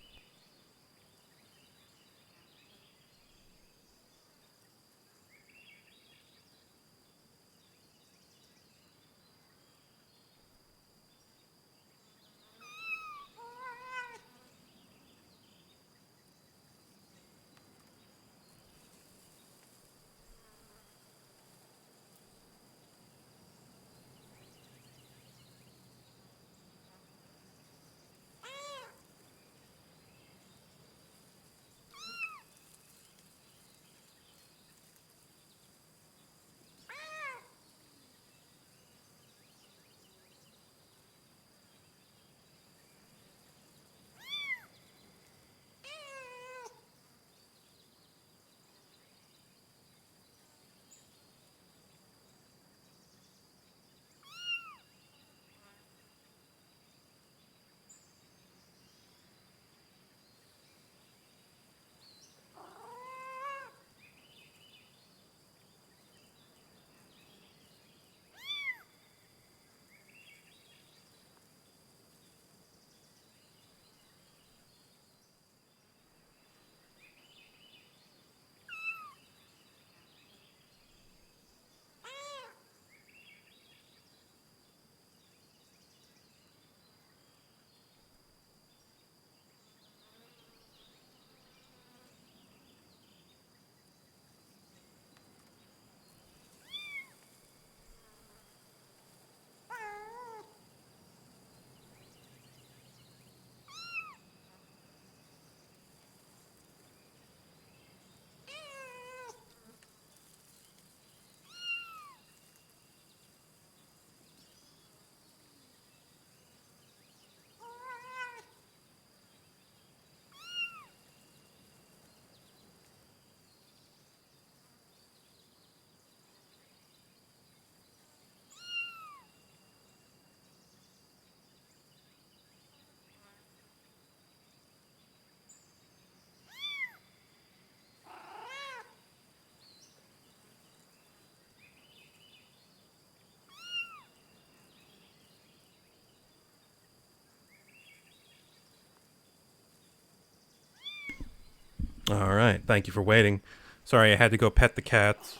All right. Thank you for waiting. Sorry, I had to go pet the cats.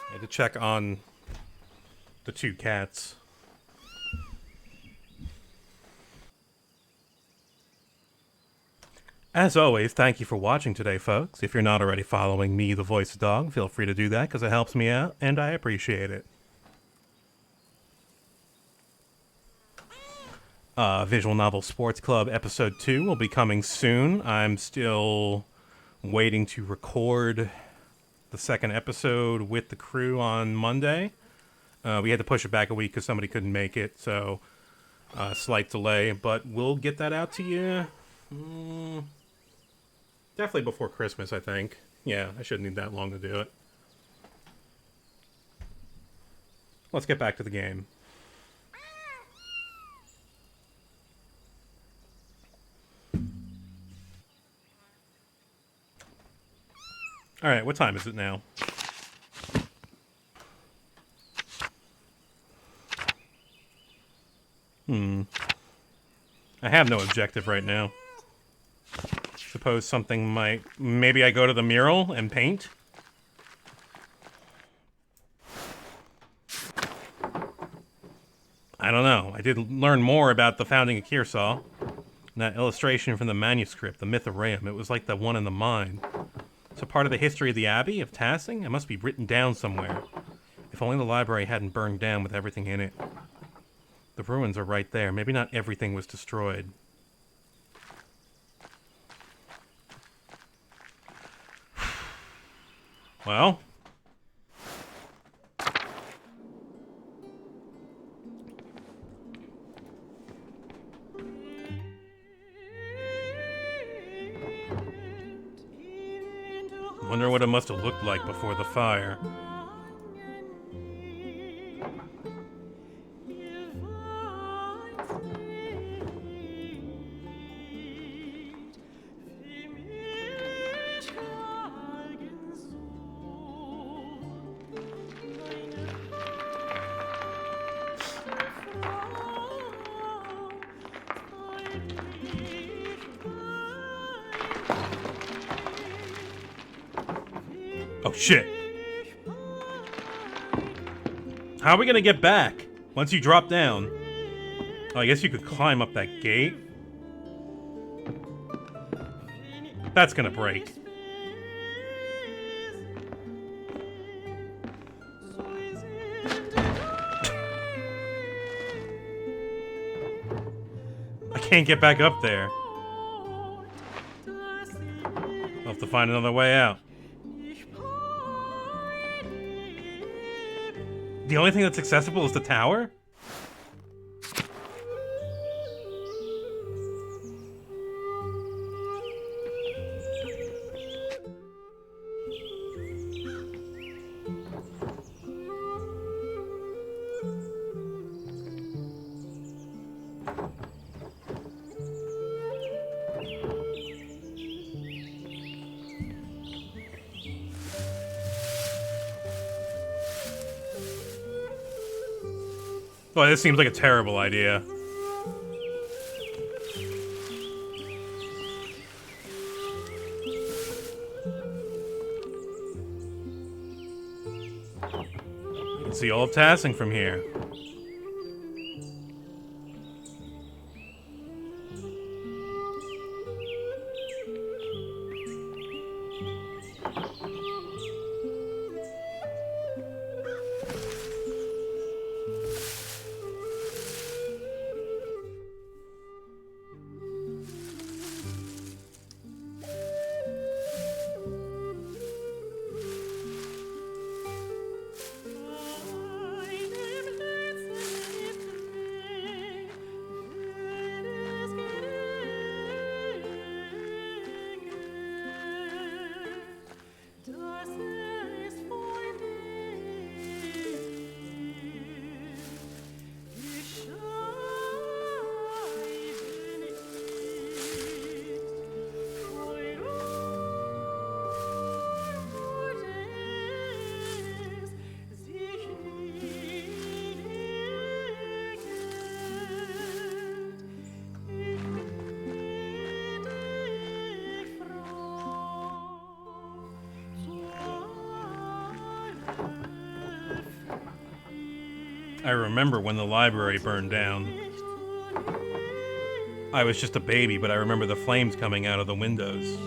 I had to check on the two cats. As always, thank you for watching today, folks. If you're not already following me, the voice dog, feel free to do that because it helps me out, and I appreciate it. Visual Novel Sports Club Episode 2 will be coming soon. I'm still waiting to record the second episode with the crew on Monday. We had to push it back a week because somebody couldn't make it, so slight delay. But we'll get that out to you definitely before Christmas, I think. Yeah, I shouldn't need that long to do it. Let's get back to the game. Alright, what time is it now? I have no objective right now. Suppose something might... Maybe I go to the mural and paint? I don't know. I did learn more about the founding of Kearsarge. And that illustration from the manuscript, the Myth of Rayum, it was like the one in the mine. So part of the history of the Abbey of Tassing? It must be written down somewhere. If only the library hadn't burned down with everything in it. The ruins are right there. Maybe not everything was destroyed. Well... Wonder what it must have looked like before the fire. Oh, shit. How are we gonna get back once you drop down? Oh, I guess you could climb up that gate. That's gonna break. I can't get back up there. I'll have to find another way out. The only thing that's accessible is the tower? Well, this seems like a terrible idea. You can see all of Tassing from here. I remember when the library burned down. I was just a baby, but I remember the flames coming out of the windows.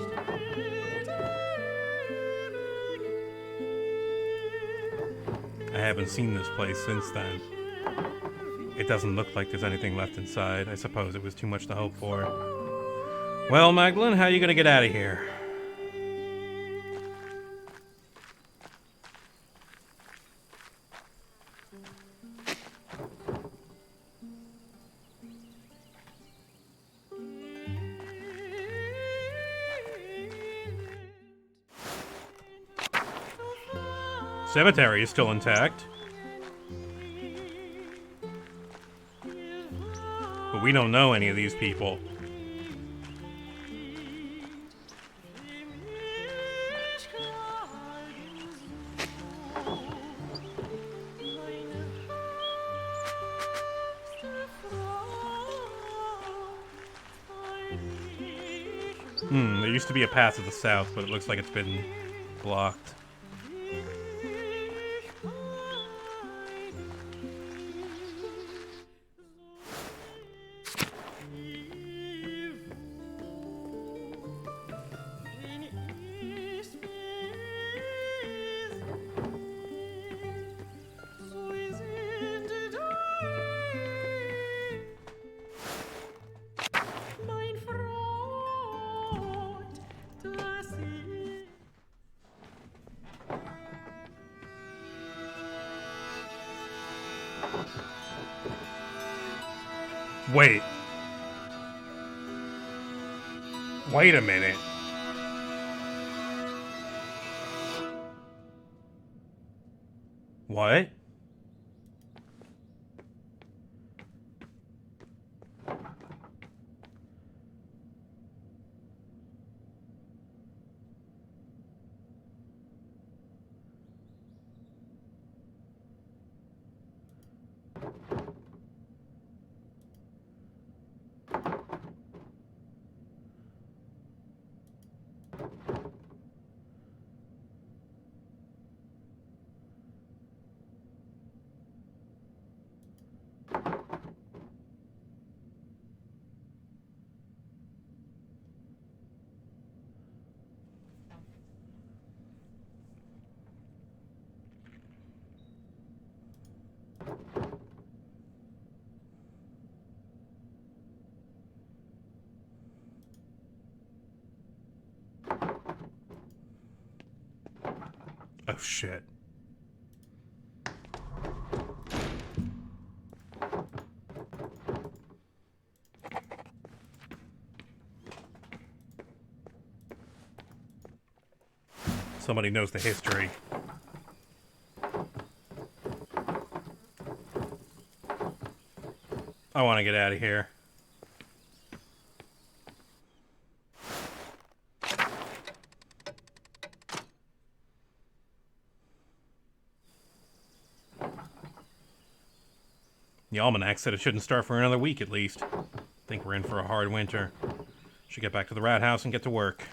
I haven't seen this place since then. It doesn't look like there's anything left inside. I suppose it was too much to hope for. Well, Magdalene, how are you gonna get out of here? Cemetery is still intact. But we don't know any of these people. There used to be a path to the south, but it looks like it's been blocked. Wait. Wait a minute. What? Oh, shit. Somebody knows the history. I want to get out of here. The almanac said it shouldn't start for another week at least. Think we're in for a hard winter. Should get back to the rat house and get to work.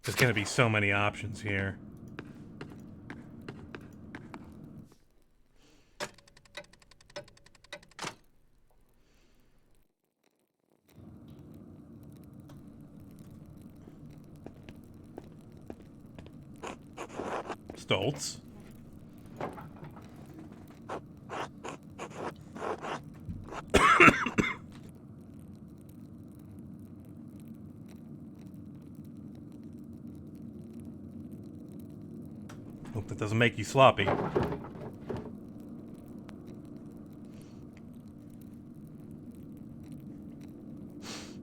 There's gonna be so many options here. Stoltz. Hope that doesn't make you sloppy.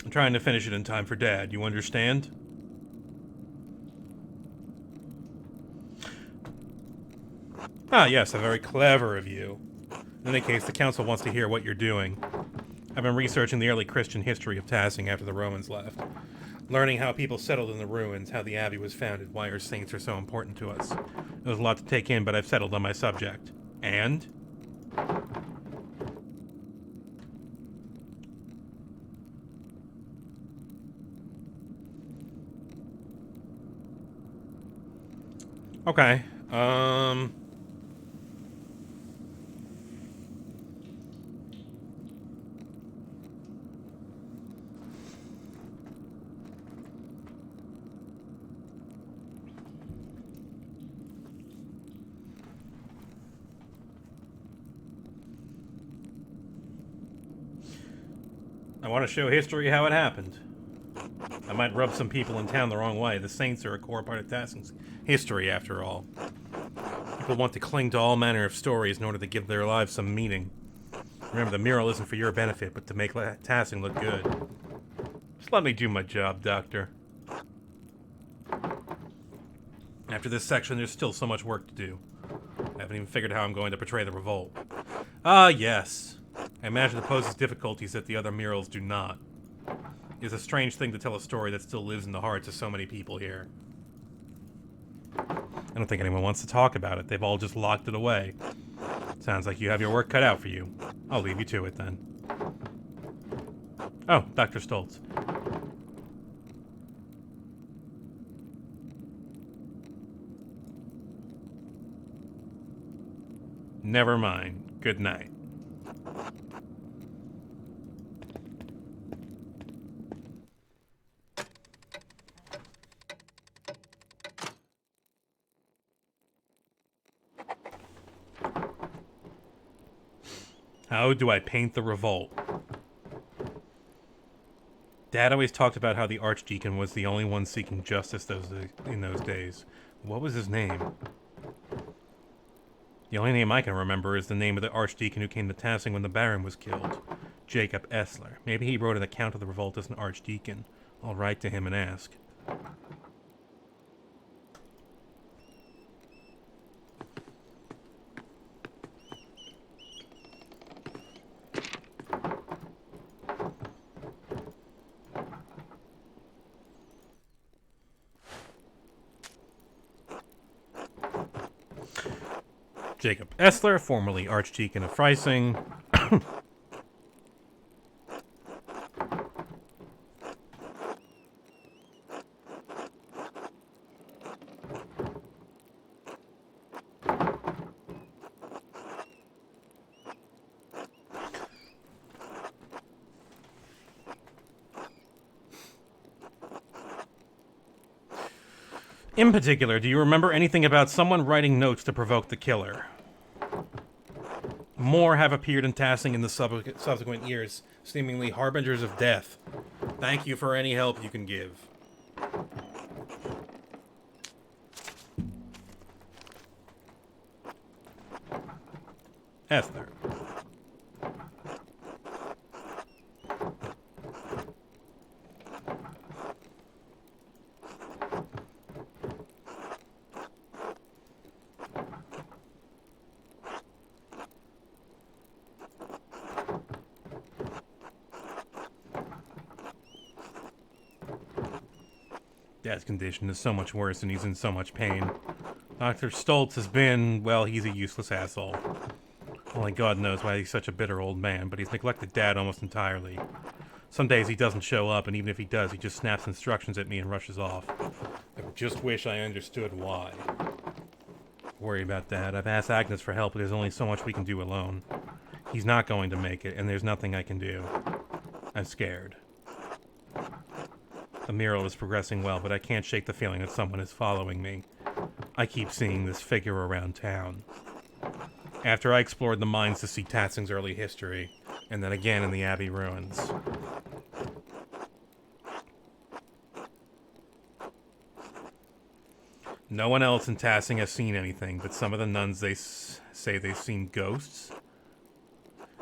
I'm trying to finish it in time for Dad, you understand? Ah, yes, how very clever of you. In any case, the council wants to hear what you're doing. I've been researching the early Christian history of Tassing after the Romans left. Learning how people settled in the ruins, how the abbey was founded, why our saints are so important to us. It was a lot to take in, but I've settled on my subject. And? Okay. I want to show history how it happened. I might rub some people in town the wrong way. The saints are a core part of Tassing's history, after all. People want to cling to all manner of stories in order to give their lives some meaning. Remember, the mural isn't for your benefit, but to make Tassing look good. Just let me do my job, Doctor. After this section, there's still so much work to do. I haven't even figured how I'm going to portray the revolt. Ah, yes. I imagine it poses difficulties that the other murals do not. It's a strange thing to tell a story that still lives in the hearts of so many people here. I don't think anyone wants to talk about it. They've all just locked it away. Sounds like you have your work cut out for you. I'll leave you to it then. Oh, Dr. Stoltz. Never mind. Good night. How do I paint the revolt? Dad always talked about how the Archdeacon was the only one seeking justice in those days. What was his name? The only name I can remember is the name of the Archdeacon who came to Tassing when the Baron was killed. Jacob Essler. Maybe he wrote an account of the revolt as an Archdeacon. I'll write to him and ask. Jacob Essler, formerly Archdeacon of Freising. In particular, do you remember anything about someone writing notes to provoke the killer? More have appeared in Tassing in the subsequent years, seemingly harbingers of death. Thank you for any help you can give. Esther. Dad's condition is so much worse and he's in so much pain. Dr. Stoltz has been, well, he's a useless asshole. Only God knows why he's such a bitter old man, but he's neglected Dad almost entirely. Some days he doesn't show up, and even if he does, he just snaps instructions at me and rushes off. I just wish I understood why. Worry about Dad. I've asked Agnes for help, but there's only so much we can do alone. He's not going to make it, and there's nothing I can do. I'm scared. The mural is progressing well, but I can't shake the feeling that someone is following me. I keep seeing this figure around town. After I explored the mines to see Tassing's early history, and then again in the Abbey ruins. No one else in Tassing has seen anything, but some of the nuns, they say they've seen ghosts.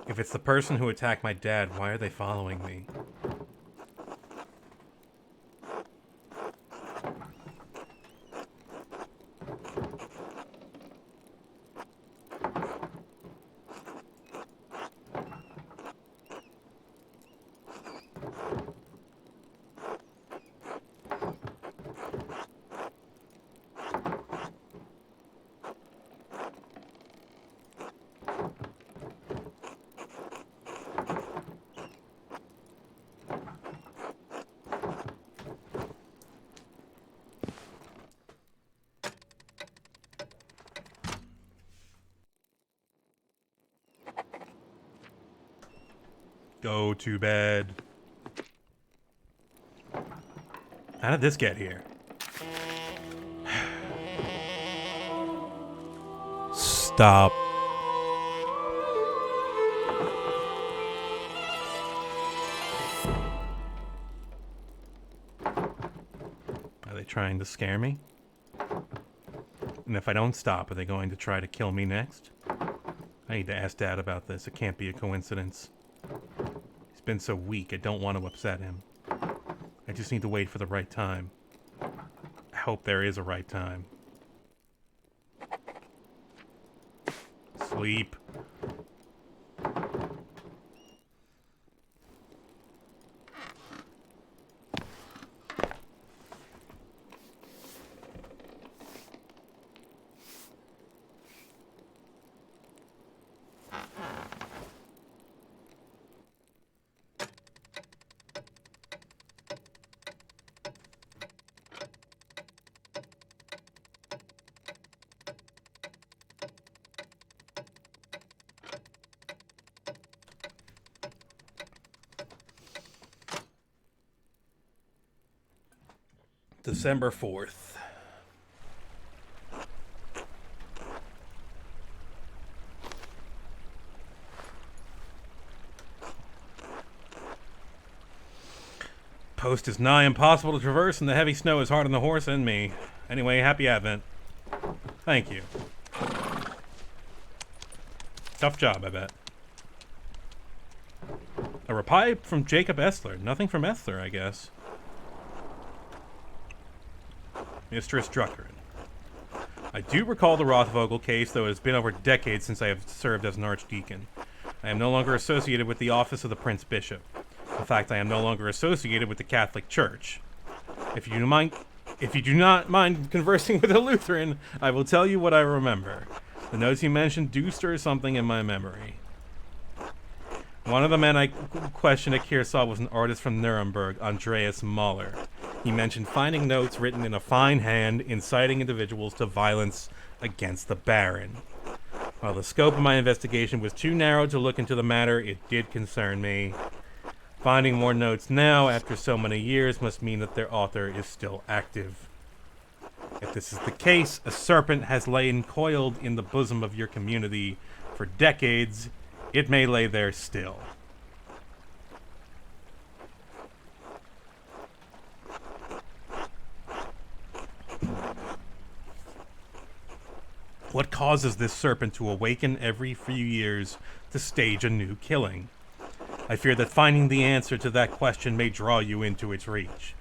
If it's the person who attacked my dad, why are they following me? Go to bed. How did this get here? Stop. Are they trying to scare me? And if I don't stop, are they going to try to kill me next? I need to ask Dad about this. It can't be a coincidence. He's been so weak, I don't want to upset him. I just need to wait for the right time. I hope there is a right time. Sleep. December 4th. Post is nigh impossible to traverse, and the heavy snow is hard on the horse and me. Anyway, happy Advent. Thank you. Tough job, I bet. A reply from Jacob Essler. Nothing from Essler, I guess. Mistress Druckern. I do recall the Rothvogel case, though it has been over decades since I have served as an archdeacon. I am no longer associated with the office of the Prince Bishop. In fact, I am no longer associated with the Catholic Church. If you do not mind conversing with a Lutheran, I will tell you what I remember. The notes you mentioned do stir something in my memory. One of the men I questioned at Kearsarge was an artist from Nuremberg, Andreas Mahler. He mentioned finding notes written in a fine hand inciting individuals to violence against the Baron. While the scope of my investigation was too narrow to look into the matter, it did concern me. Finding more notes now, after so many years, must mean that their author is still active. If this is the case, a serpent has lain coiled in the bosom of your community for decades. It may lay there still. What causes this serpent to awaken every few years to stage a new killing? I fear that finding the answer to that question may draw you into its reach.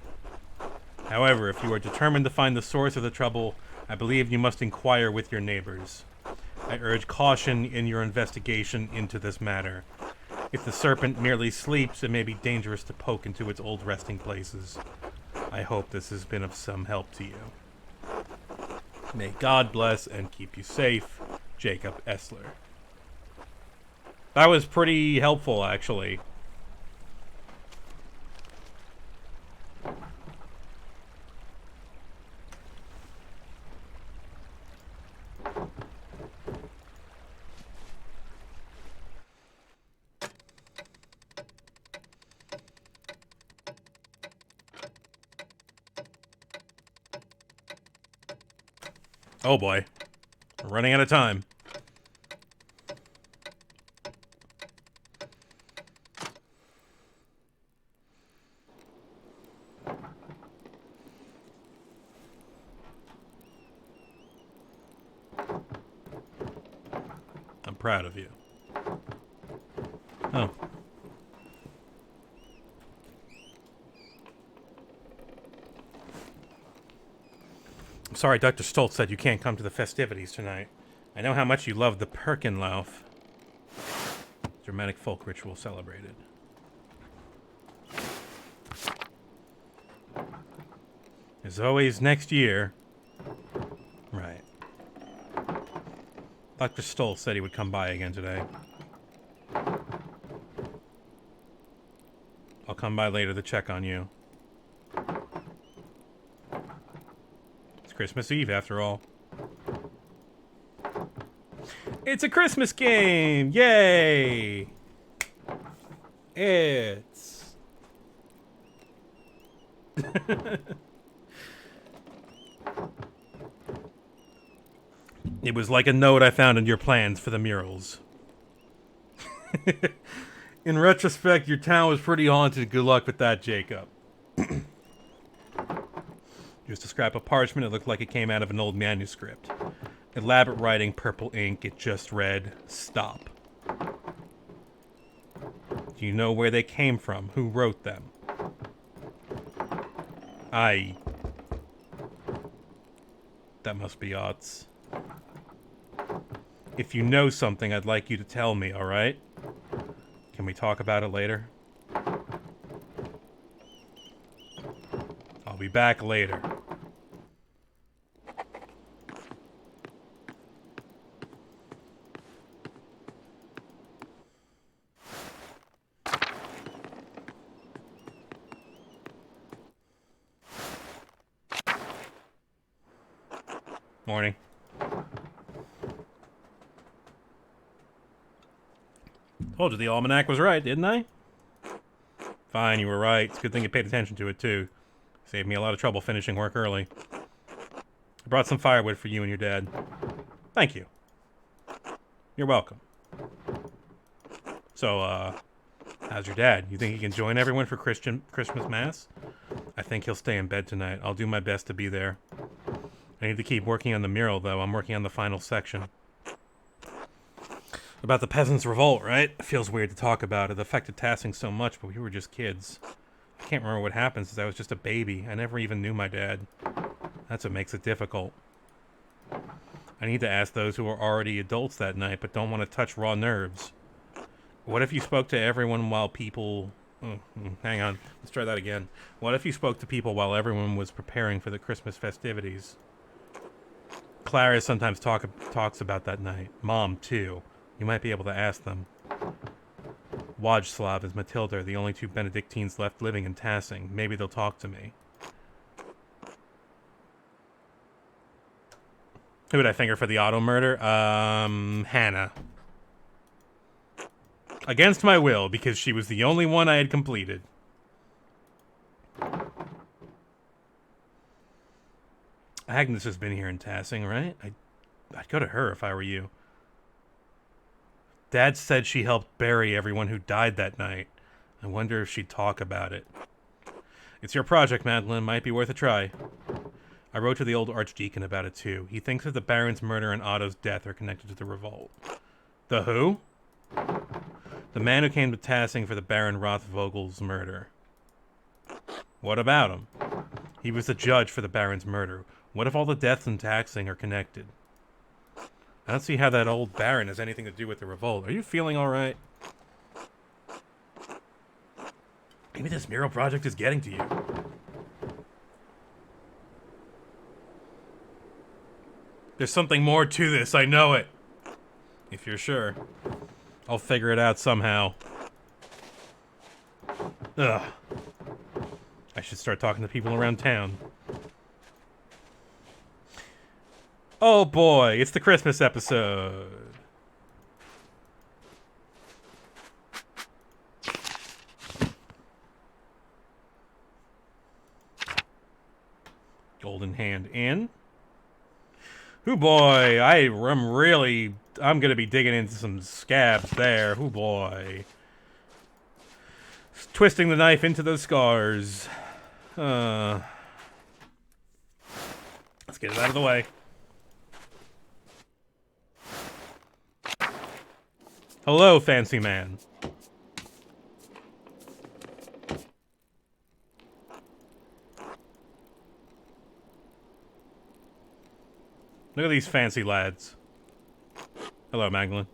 However, if you are determined to find the source of the trouble, I believe you must inquire with your neighbors. I urge caution in your investigation into this matter. If the serpent merely sleeps, it may be dangerous to poke into its old resting places. I hope this has been of some help to you. May God bless and keep you safe, Jacob Essler. That was pretty helpful, actually. Oh boy. We're running out of time. I'm proud of you. Oh. I'm sorry, Dr. Stoltz said you can't come to the festivities tonight. I know how much you love the Perkenlauf. Germanic folk ritual celebrated. As always, next year. Right. Dr. Stoltz said he would come by again today. I'll come by later to check on you. It's Christmas Eve, after all. It's a Christmas game! Yay! It's... It was like a note I found in your plans for the murals. In retrospect, your town was pretty haunted. Good luck with that, Jacob. Just a scrap of parchment. It looked like it came out of an old manuscript. Elaborate writing, purple ink. It just read, "Stop." Do you know where they came from? Who wrote them? That must be odds. If you know something, I'd like you to tell me, alright? Can we talk about it later? I'll be back later. Morning. Told you the almanac was right, didn't I? Fine, you were right. It's a good thing you paid attention to it, too. Saved me a lot of trouble finishing work early. I brought some firewood for you and your dad. Thank you. You're welcome. So, how's your dad? You think he can join everyone for Christmas Mass? I think he'll stay in bed tonight. I'll do my best to be there. I need to keep working on the mural, though. I'm working on the final section. About the Peasants' Revolt, right? It feels weird to talk about. It affected Tassing so much, but we were just kids. I can't remember what happened since I was just a baby. I never even knew my dad. That's what makes it difficult. I need to ask those who are already adults that night, but don't want to touch raw nerves. What if you spoke to everyone while people... hang on. Let's try that again. What if you spoke to people while everyone was preparing for the Christmas festivities? Clara sometimes talks about that night. Mom, too. You might be able to ask them. Wojslav and Matilda are the only two Benedictines left living in Tassing. Maybe they'll talk to me. Who would I finger for the auto murder? Hannah. Against my will, because she was the only one I had completed. Agnes has been here in Tassing, right? I'd go to her if I were you. Dad said she helped bury everyone who died that night. I wonder if she'd talk about it. It's your project, Madeline. Might be worth a try. I wrote to the old Archdeacon about it, too. He thinks that the Baron's murder and Otto's death are connected to the revolt. The who? The man who came to Tassing for the Baron Rothvogel's murder. What about him? He was the judge for the Baron's murder. What if all the deaths in Tassing are connected? I don't see how that old Baron has anything to do with the revolt. Are you feeling alright? Maybe this mural project is getting to you. There's something more to this, I know it. If you're sure. I'll figure it out somehow. Ugh. I should start talking to people around town. Oh boy, it's the Christmas episode. Golden hand in. Hoo boy, I'm gonna be digging into some scabs there. Hoo boy. Twisting the knife into those scars. Let's get it out of the way. Hello, fancy man. Look at these fancy lads. Hello, Magdalene.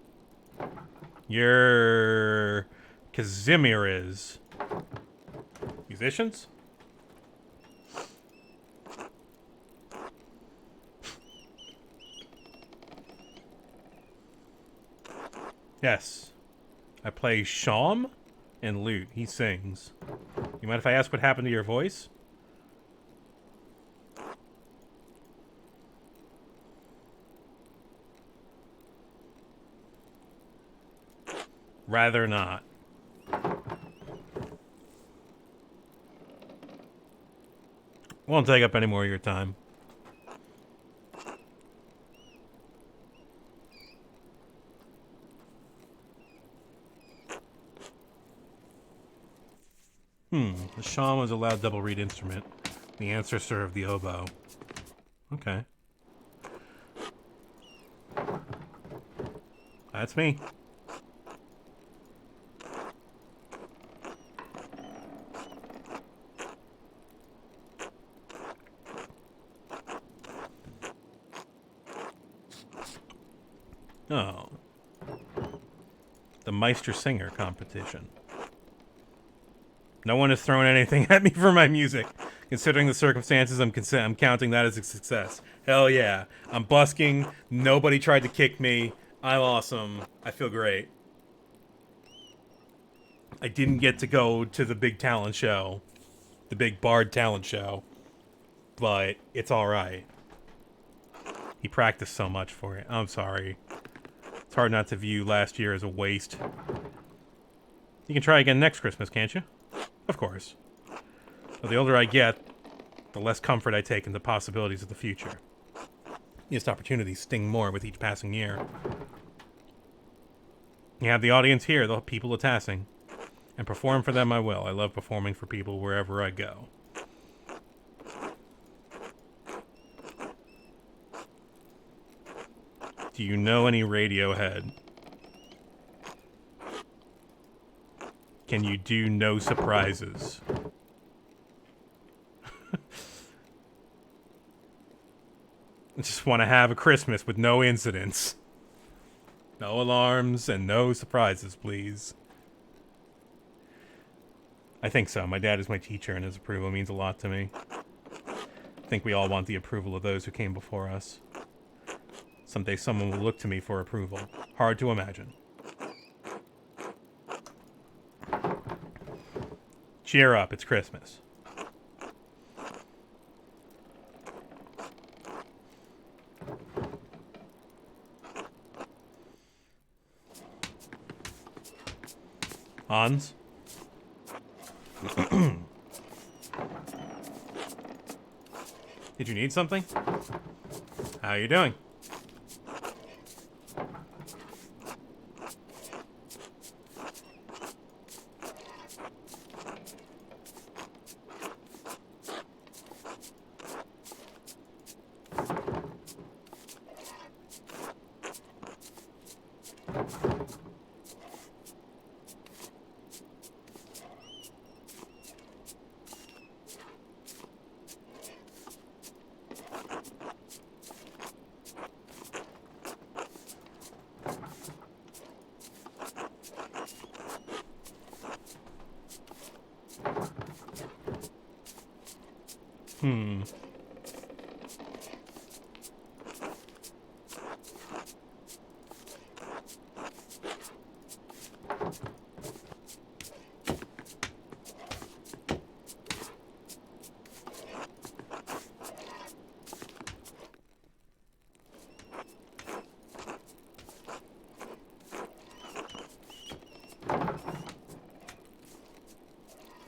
You're... Casimir is... Musicians? Yes. I play shawm and lute. He sings. You mind if I ask what happened to your voice? Rather not. Won't take up any more of your time. The Shaman was allowed double reed instrument. The ancestor of the oboe. Okay. That's me. Oh. The Meister Singer competition. No one has thrown anything at me for my music. Considering the circumstances, I'm counting that as a success. Hell yeah. I'm busking. Nobody tried to kick me. I'm awesome. I feel great. I didn't get to go to the big talent show. The big Bard talent show. But it's alright. He practiced so much for it. I'm sorry. It's hard not to view last year as a waste. You can try again next Christmas, can't you? Of course. But the older I get, the less comfort I take in the possibilities of the future. Missed opportunities sting more with each passing year. You have the audience here, the people of Tassing. And perform for them I will. I love performing for people wherever I go. Do you know any Radiohead? Can you do no surprises? I just want to have a Christmas with no incidents. No alarms and no surprises, please. I think so. My dad is my teacher and his approval means a lot to me. I think we all want the approval of those who came before us. Someday someone will look to me for approval. Hard to imagine. Cheer up, it's Christmas. Hans? Did you need something? How are you doing?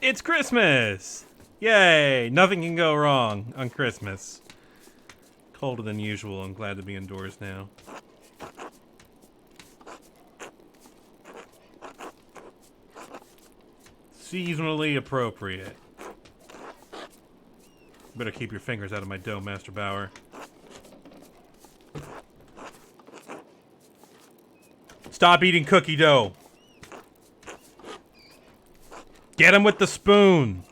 It's Christmas! Yay! Nothing can go wrong on Christmas. Colder than usual. I'm glad to be indoors now. Seasonally appropriate. Better keep your fingers out of my dough, Master Bauer. Stop eating cookie dough. Get him with the spoon.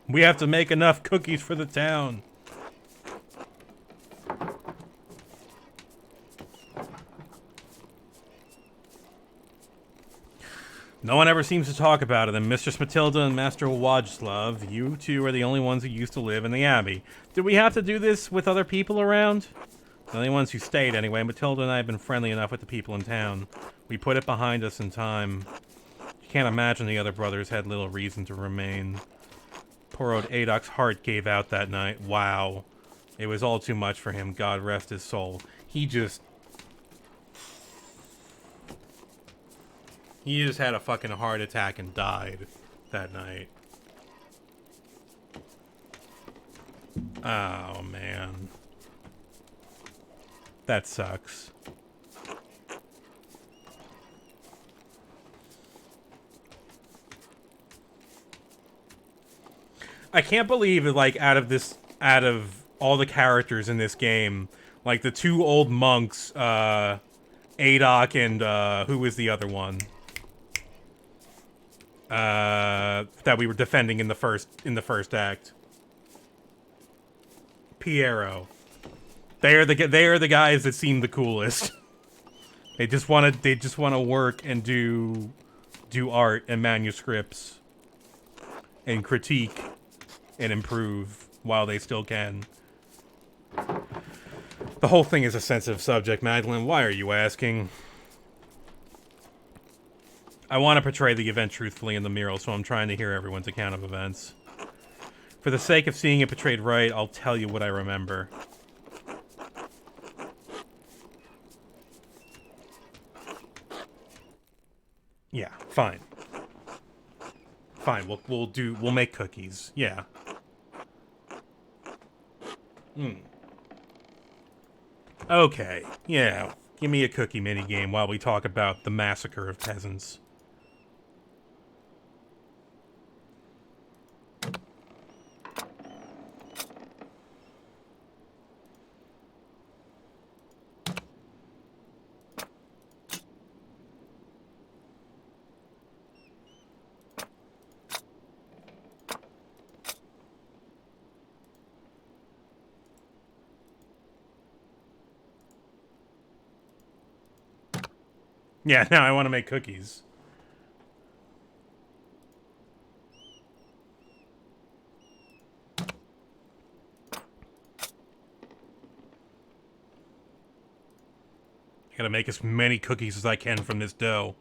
We have to make enough cookies for the town. No one ever seems to talk about it, and Mistress Matilda and Master Wajslav, you two are the only ones who used to live in the Abbey. Did we have to do this with other people around? The only ones who stayed, anyway. Matilda and I have been friendly enough with the people in town. We put it behind us in time. You can't imagine the other brothers had little reason to remain. Poor old Adok's heart gave out that night. Wow. It was all too much for him. God rest his soul. He just had a fucking heart attack and died. that night. Oh, man. That sucks. I can't believe that, like, out of all the characters in this game, like, the two old monks, Adok and, who was the other one? That we were defending in the first act. Piero. They are the guys that seem the coolest. They just want to work and do art and manuscripts and critique and improve while they still can. The whole thing is a sensitive subject, Magdalene. Why are you asking? I want to portray the event truthfully in the mural, so I'm trying to hear everyone's account of events. For the sake of seeing it portrayed right, I'll tell you what I remember. Yeah, fine. Fine, we'll make cookies. Yeah. Okay, yeah. Give me a cookie minigame while we talk about the massacre of peasants. Yeah, now I want to make cookies. I gotta make as many cookies as I can from this dough.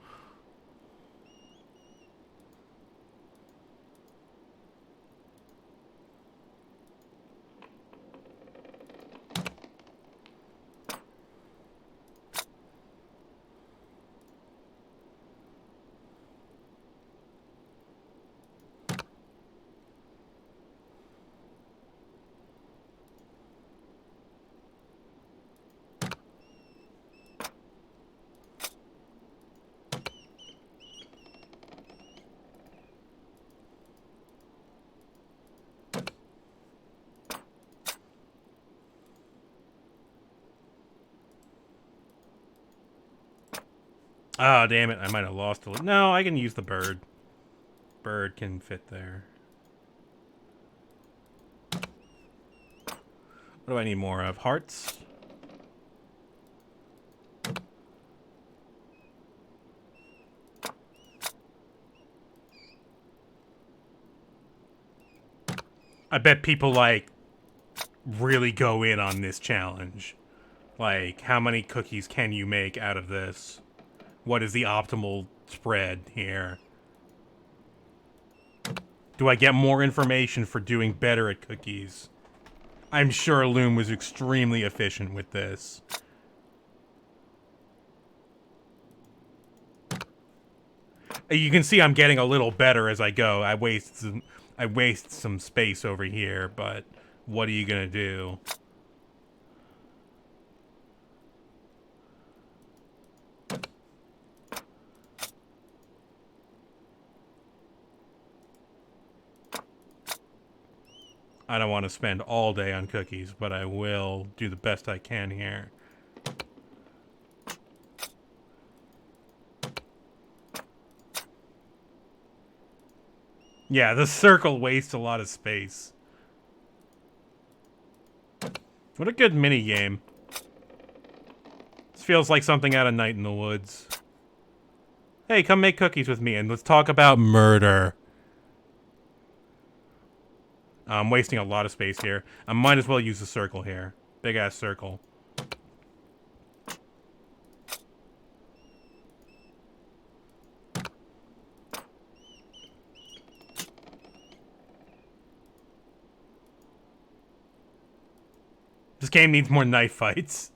Oh, damn it. I might have lost a little. No, I can use the bird. Bird can fit there. What do I need more of? Hearts? I bet people, like, really go in on this challenge. Like, how many cookies can you make out of this? What is the optimal spread here? Do I get more information for doing better at cookies? I'm sure Loom was extremely efficient with this. You can see I'm getting a little better as I go. I waste some space over here, but what are you gonna do? I don't want to spend all day on cookies, but I will do the best I can here. Yeah, the circle wastes a lot of space. What a good mini game. This feels like something out of Night in the Woods. Hey, come make cookies with me and let's talk about murder. I'm wasting a lot of space here. I might as well use the circle here. Big ass circle. This game needs more knife fights.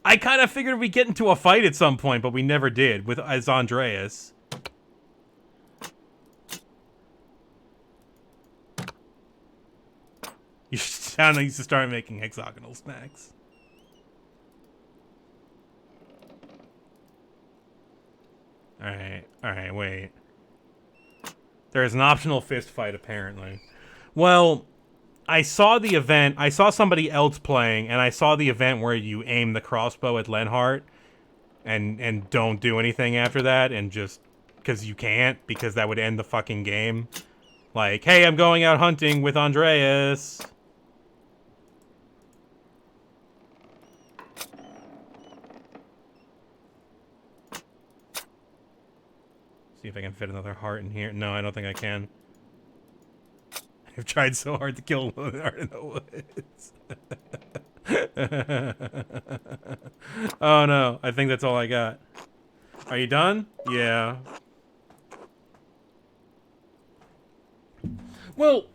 I kind of figured we'd get into a fight at some point, but we never did as Andreas. You sound needs to start making hexagonal snacks. Alright, wait. There's an optional fist fight, apparently. Well, I saw the event. I saw somebody else playing, and I saw the event where you aim the crossbow at Lenhart and don't do anything after that, and just... because you can't, because that would end the fucking game. Like, hey, I'm going out hunting with Andreas. See if I can fit another heart in here. No, I don't think I can. I've tried so hard to kill Lenhart in the woods. Oh no, I think that's all I got. Are you done? Yeah. Well,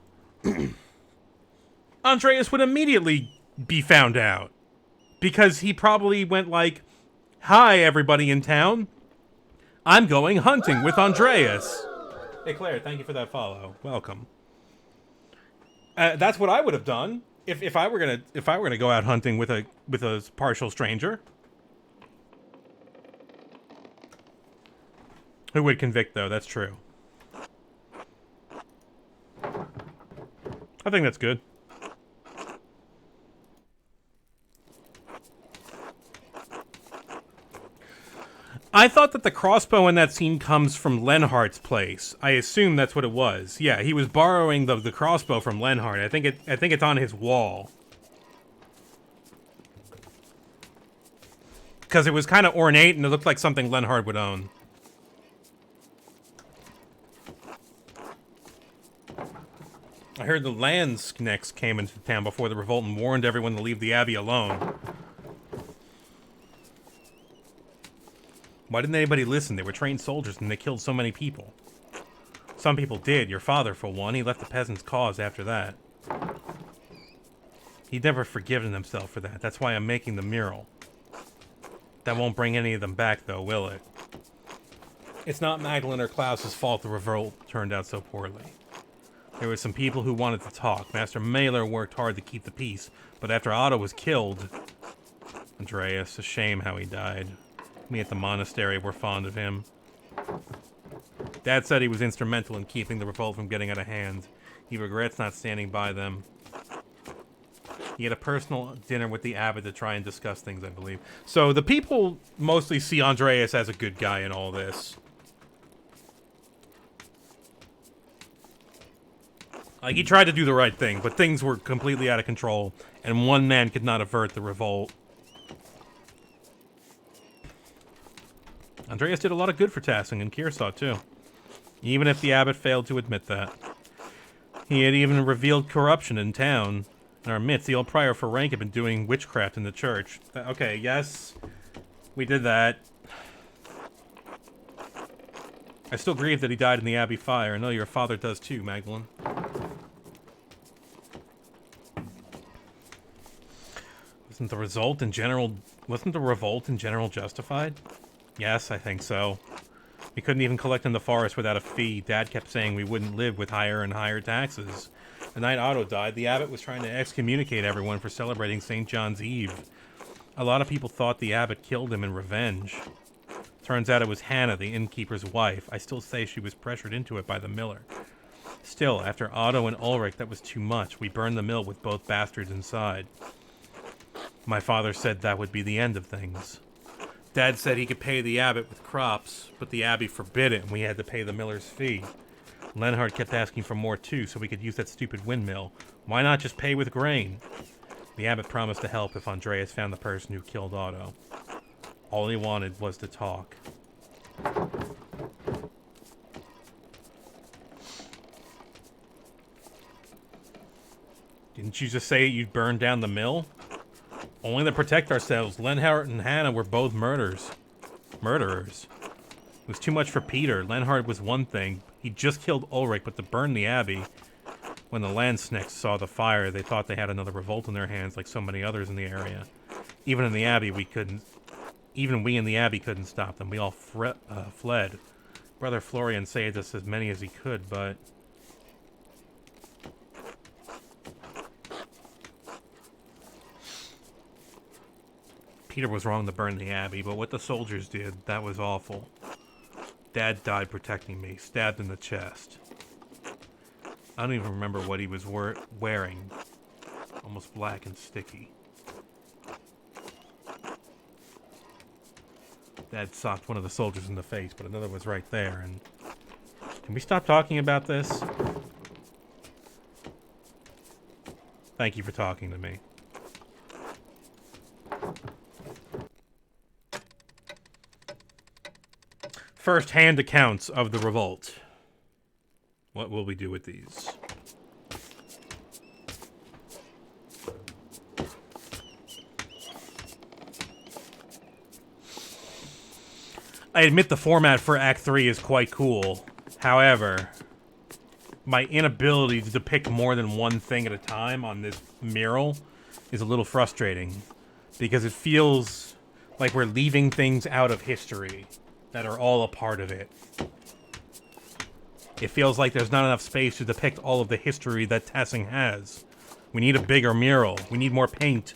Andreas would immediately be found out. Because he probably went like, hi, everybody in town. I'm going hunting with Andreas. Hey, Claire, thank you for that follow. Welcome. That's what I would have done if I were gonna go out hunting with a partial stranger. Who would convict, though? That's true. I think that's good. I thought that the crossbow in that scene comes from Lenhart's place. I assume that's what it was. Yeah, he was borrowing the crossbow from Lenhart. I think it's on his wall. Because it was kind of ornate and it looked like something Lenhart would own. I heard the Landsknechts came into town before the revolt and warned everyone to leave the Abbey alone. Why didn't anybody listen? They were trained soldiers and they killed so many people. Some people did. Your father, for one. He left the peasants' cause after that. He'd never forgiven himself for that. That's why I'm making the mural. That won't bring any of them back, though, will it? It's not Magdalene or Klaus's fault the revolt turned out so poorly. There were some people who wanted to talk. Master Mailer worked hard to keep the peace, but after Otto was killed... Andreas, a shame how he died. Me at the monastery were fond of him. Dad said he was instrumental in keeping the revolt from getting out of hand. He regrets not standing by them. He had a personal dinner with the abbot to try and discuss things, I believe. So the people mostly see Andreas as a good guy in all this. Like, he tried to do the right thing, but things were completely out of control, and one man could not avert the revolt. Andreas did a lot of good for Tassing and Kearsarge, too. Even if the abbot failed to admit that. He had even revealed corruption in town. In our midst, the old prior for rank had been doing witchcraft in the church. Okay, yes, we did that. I still grieve that he died in the Abbey fire. I know your father does too, Magdalene. Wasn't the revolt in general justified? Yes, I think so. We couldn't even collect in the forest without a fee. Dad kept saying we wouldn't live with higher and higher taxes. The night Otto died, the abbot was trying to excommunicate everyone for celebrating St. John's Eve. A lot of people thought the abbot killed him in revenge. Turns out it was Hannah, the innkeeper's wife. I still say she was pressured into it by the miller. Still, after Otto and Ulrich, that was too much. We burned the mill with both bastards inside. My father said that would be the end of things. Dad said he could pay the abbot with crops, but the abbey forbid it and we had to pay the miller's fee. Lenhart kept asking for more too, so we could use that stupid windmill. Why not just pay with grain? The abbot promised to help if Andreas found the person who killed Otto. All he wanted was to talk. Didn't you just say you'd burn down the mill? Only to protect ourselves. Lenhart and Hannah were both murderers. It was too much for Peter. Lenhart was one thing. He just killed Ulrich, but to burn the abbey... When the Landsknechts saw the fire, they thought they had another revolt in their hands, like so many others in the area. Even in the abbey, Even we in the abbey couldn't stop them. We all fled. Brother Florian saved us as many as he could, but... Peter was wrong to burn the Abbey, but what the soldiers did, that was awful. Dad died protecting me, stabbed in the chest. I don't even remember what he was wearing. Almost black and sticky. Dad socked one of the soldiers in the face, but another was right there, and... Can we stop talking about this? Thank you for talking to me. First-hand accounts of the revolt. What will we do with these? I admit the format for Act 3 is quite cool. However, my inability to depict more than one thing at a time on this mural is a little frustrating. Because it feels like we're leaving things out of history that are all a part of it. It feels like there's not enough space to depict all of the history that Tassing has. We need a bigger mural. We need more paint.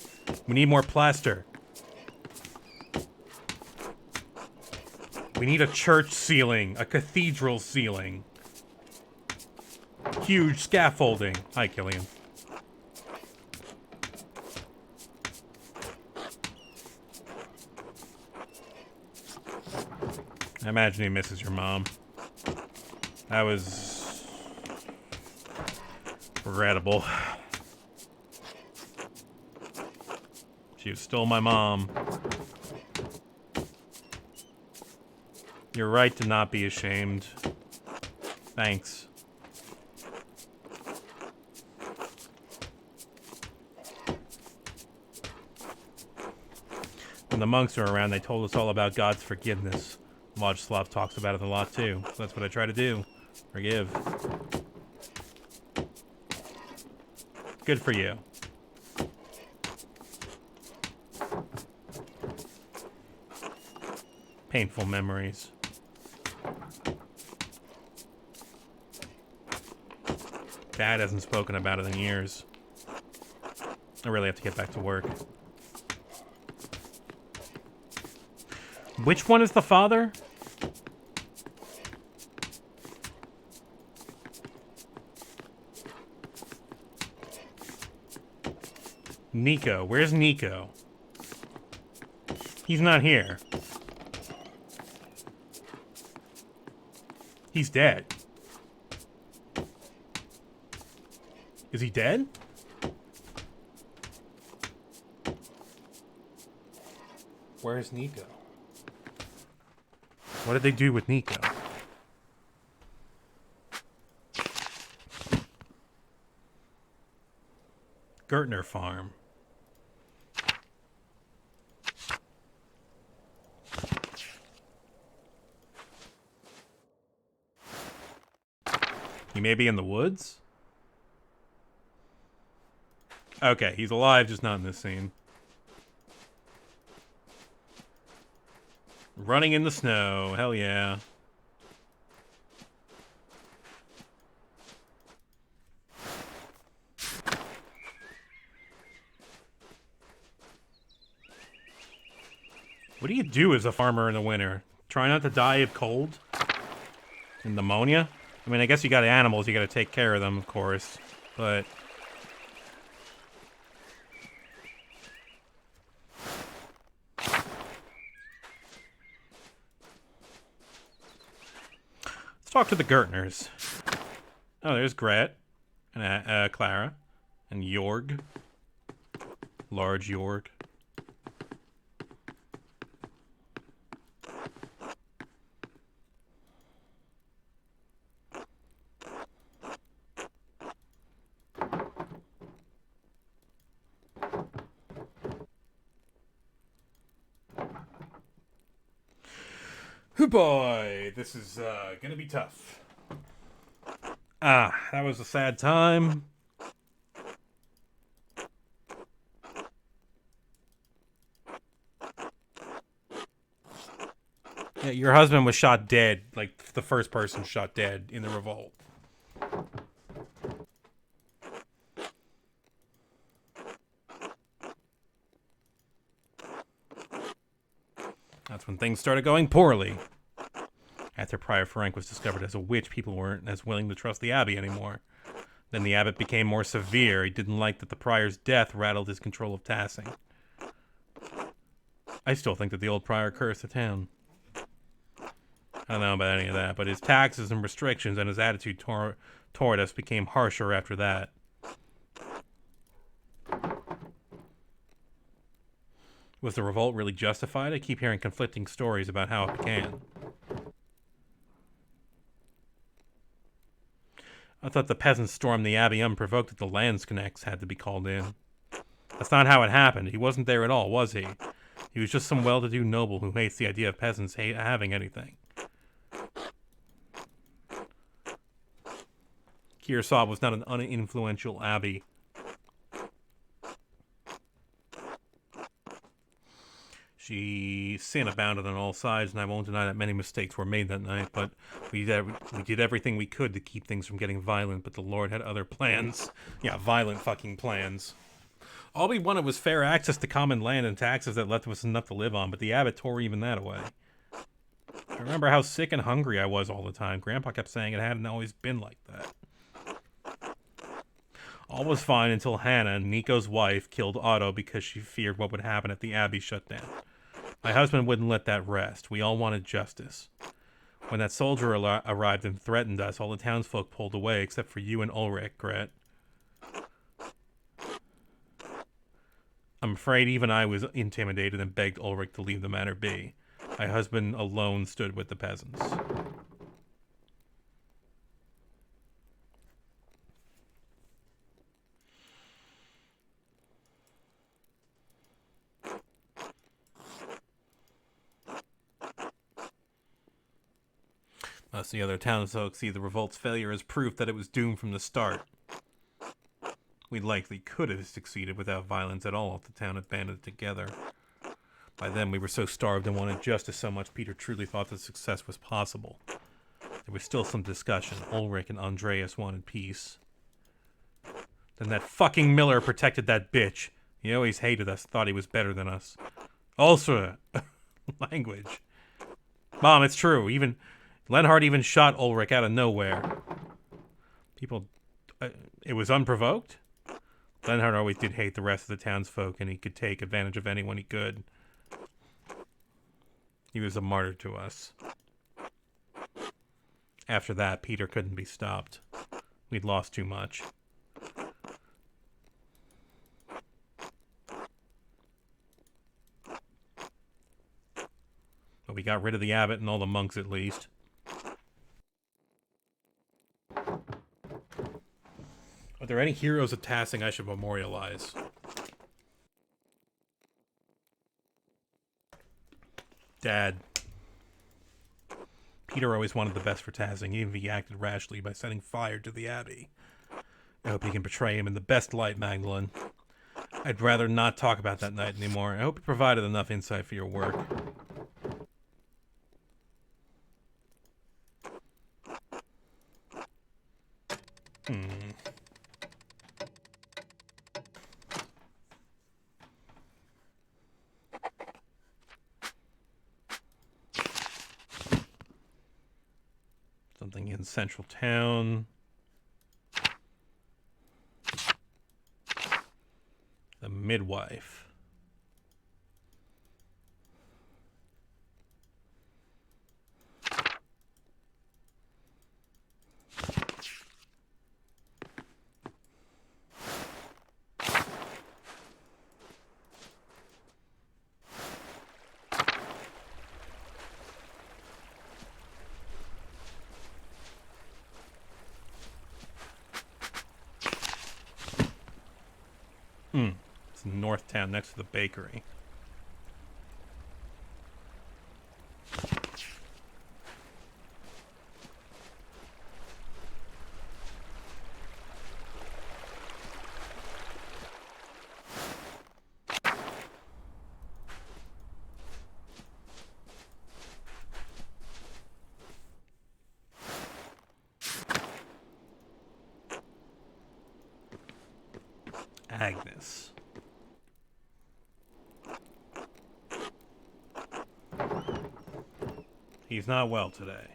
We need more plaster. We need a church ceiling, a cathedral ceiling. Huge scaffolding. Hi, Killian. I imagine he misses your mom. That was... regrettable. She stole my mom. You're right to not be ashamed. Thanks. When the monks were around, they told us all about God's forgiveness. Lodgeslav talks about it a lot too. That's what I try to do. Forgive. Good for you. Painful memories. Dad hasn't spoken about it in years. I really have to get back to work. Which one is the father? Nico. Where's Nico? He's not here. He's dead. Is he dead? Where's Nico? What did they do with Nico? Gertner Farm. He may be in the woods? Okay, he's alive, just not in this scene. Running in the snow, hell yeah. What do you do as a farmer in the winter? Try not to die of cold? And pneumonia? I mean, I guess you got animals, you gotta take care of them, of course. But... let's talk to the Gertners. Oh, there's Gret. And Clara. And Jorg. Large Jorg. Hoo boy, this is gonna be tough. Ah, that was a sad time. Yeah, your husband was shot dead, like the first person shot dead in the revolt. That's when things started going poorly. After Prior Frank was discovered as a witch, people weren't as willing to trust the abbey anymore. Then the abbot became more severe. He didn't like that the prior's death rattled his control of Tassing. I still think that the old prior cursed the town. I don't know about any of that, but his taxes and restrictions and his attitude toward us became harsher after that. Was the revolt really justified? I keep hearing conflicting stories about how it began. I thought the peasants stormed the abbey unprovoked, that the landsconnects had to be called in. That's not how it happened. He wasn't there at all, was he? He was just some well-to-do noble who hates the idea of peasants having anything. Kearsarge was not an uninfluential abbey. Sin abounded on all sides, and I won't deny that many mistakes were made that night, but we did everything we could to keep things from getting violent, but the Lord had other plans. Yeah, violent fucking plans. All we wanted was fair access to common land and taxes that left us enough to live on, but the abbot tore even that away. I remember how sick and hungry I was all the time. Grandpa kept saying it hadn't always been like that. All was fine until Hannah, Nico's wife, killed Otto because she feared what would happen if the abbey shut down. My husband wouldn't let that rest. We all wanted justice. When that soldier arrived and threatened us, all the townsfolk pulled away, except for you and Ulrich, Gret. I'm afraid even I was intimidated and begged Ulrich to leave the matter be. My husband alone stood with the peasants. Thus, the other townsfolk see the revolt's failure as proof that it was doomed from the start. We likely could have succeeded without violence at all if the town had banded together. By then, we were so starved and wanted justice so much, Peter truly thought that success was possible. There was still some discussion. Ulrich and Andreas wanted peace. Then that fucking Miller protected that bitch. He always hated us, thought he was better than us. Also, language. Mom, it's true. Lenhart even shot Ulrich out of nowhere. It was unprovoked? Lenhart always did hate the rest of the townsfolk, and he could take advantage of anyone he could. He was a martyr to us. After that, Peter couldn't be stopped. We'd lost too much. But we got rid of the abbot and all the monks at least. Are there any heroes of Tassing I should memorialize? Dad. Peter always wanted the best for Tassing, even if he acted rashly by setting fire to the abbey. I hope you can portray him in the best light, Magdalene. I'd rather not talk about that night anymore. I hope you provided enough insight for your work. Something in Central Town. The midwife. It's in North Town next to the bakery. Agnes. He's not well today.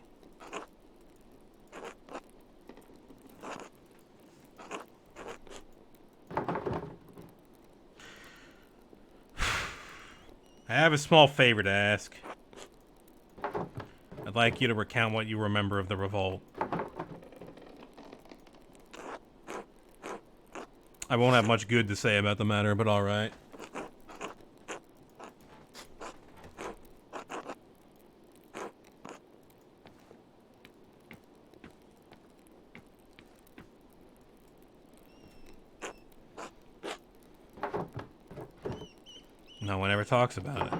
I have a small favor to ask. I'd like you to recount what you remember of the revolt. I won't have much good to say about the matter, but alright. No one ever talks about it.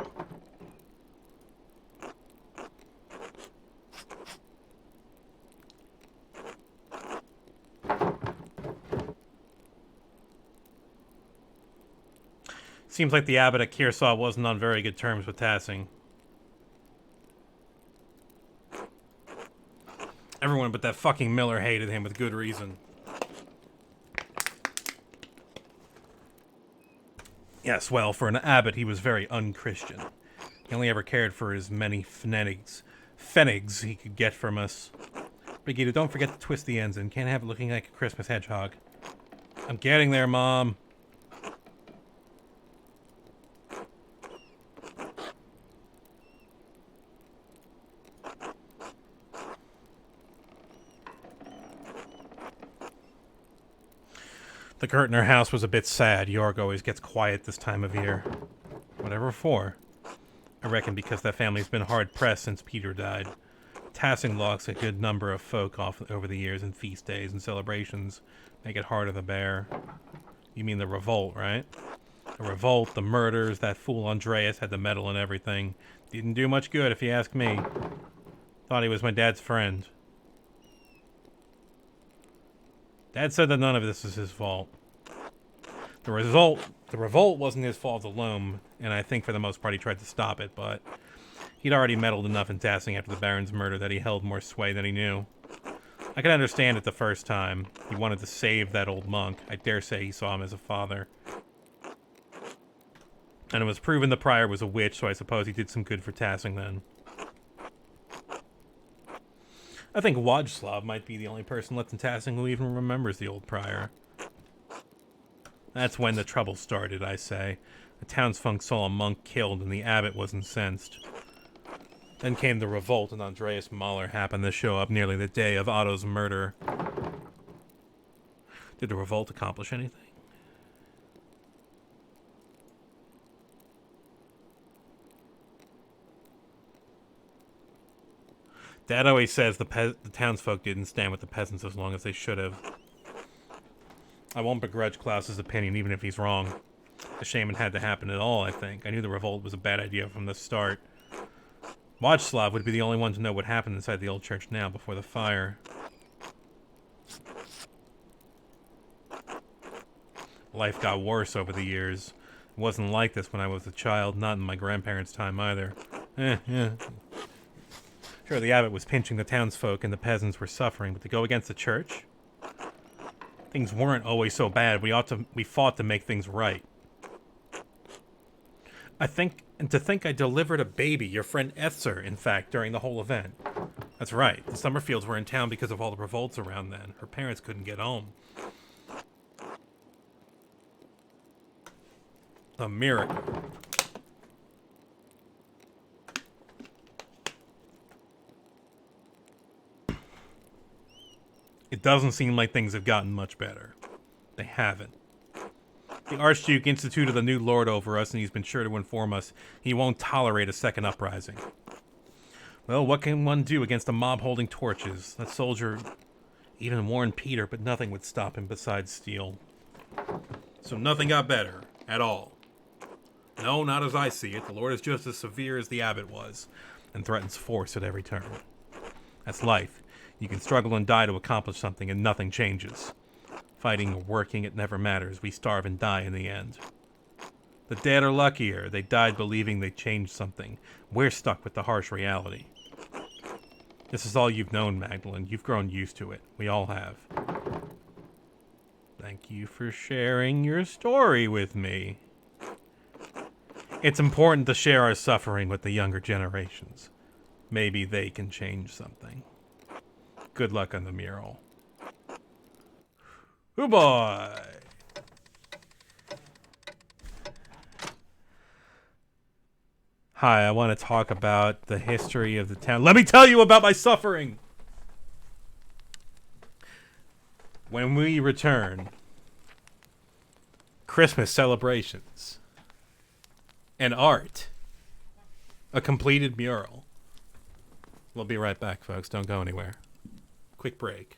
Seems like the abbot at Kearsaw wasn't on very good terms with Tassing. Everyone but that fucking Miller hated him with good reason. Yes, well, for an abbot, he was very unchristian. He only ever cared for as many pfennigs he could get from us. Brigitte, don't forget to twist the ends and can't have it looking like a Christmas hedgehog. I'm getting there, Mom. The Gertner house was a bit sad. Jorg always gets quiet this time of year. Whatever for. I reckon because that family's been hard-pressed since Peter died. Tassing lost a good number of folk off over the years, and feast days and celebrations make it harder to bear. You mean the revolt, right? The revolt, the murders, that fool Andreas had the medal and everything. Didn't do much good, if you ask me. Thought he was my dad's friend. Dad said that none of this is his fault. The revolt wasn't his fault alone, and I think for the most part he tried to stop it, but he'd already meddled enough in Tassing after the Baron's murder that he held more sway than he knew. I can understand it the first time. He wanted to save that old monk. I dare say he saw him as a father. And it was proven the prior was a witch, so I suppose he did some good for Tassing then. I think Wojslav might be the only person left in Tassing who even remembers the old prior. That's when the trouble started, I say. The townsfolk saw a monk killed and the abbot was incensed. Then came the revolt and Andreas Mahler happened to show up nearly the day of Otto's murder. Did the revolt accomplish anything? Dad always says the townsfolk didn't stand with the peasants as long as they should have. I won't begrudge Klaus's opinion, even if he's wrong. A shame it had to happen at all, I think. I knew the revolt was a bad idea from the start. Wojslav would be the only one to know what happened inside the old church now, before the fire. Life got worse over the years. It wasn't like this when I was a child, not in my grandparents' time either. Yeah. Sure, the abbot was pinching the townsfolk and the peasants were suffering, but to go against the church? Things weren't always so bad. We fought to make things right. To think I delivered a baby, your friend Etzer, in fact, during the whole event. That's right. The Summerfields were in town because of all the revolts around then. Her parents couldn't get home. A miracle. It doesn't seem like things have gotten much better. They haven't. The Archduke instituted a new lord over us, and he's been sure to inform us he won't tolerate a second uprising. Well, what can one do against a mob holding torches? That soldier even warned Peter, but nothing would stop him besides steel. So nothing got better, at all. No, not as I see it. The Lord is just as severe as the abbot was, and threatens force at every turn. That's life. You can struggle and die to accomplish something, and nothing changes. Fighting or working, it never matters. We starve and die in the end. The dead are luckier. They died believing they changed something. We're stuck with the harsh reality. This is all you've known, Magdalene. You've grown used to it. We all have. Thank you for sharing your story with me. It's important to share our suffering with the younger generations. Maybe they can change something. Good luck on the mural. Oh boy! Hi, I want to talk about the history of the town. Let me tell you about my suffering! When we return, Christmas celebrations, and art, a completed mural. We'll be right back, folks. Don't go anywhere. Quick break.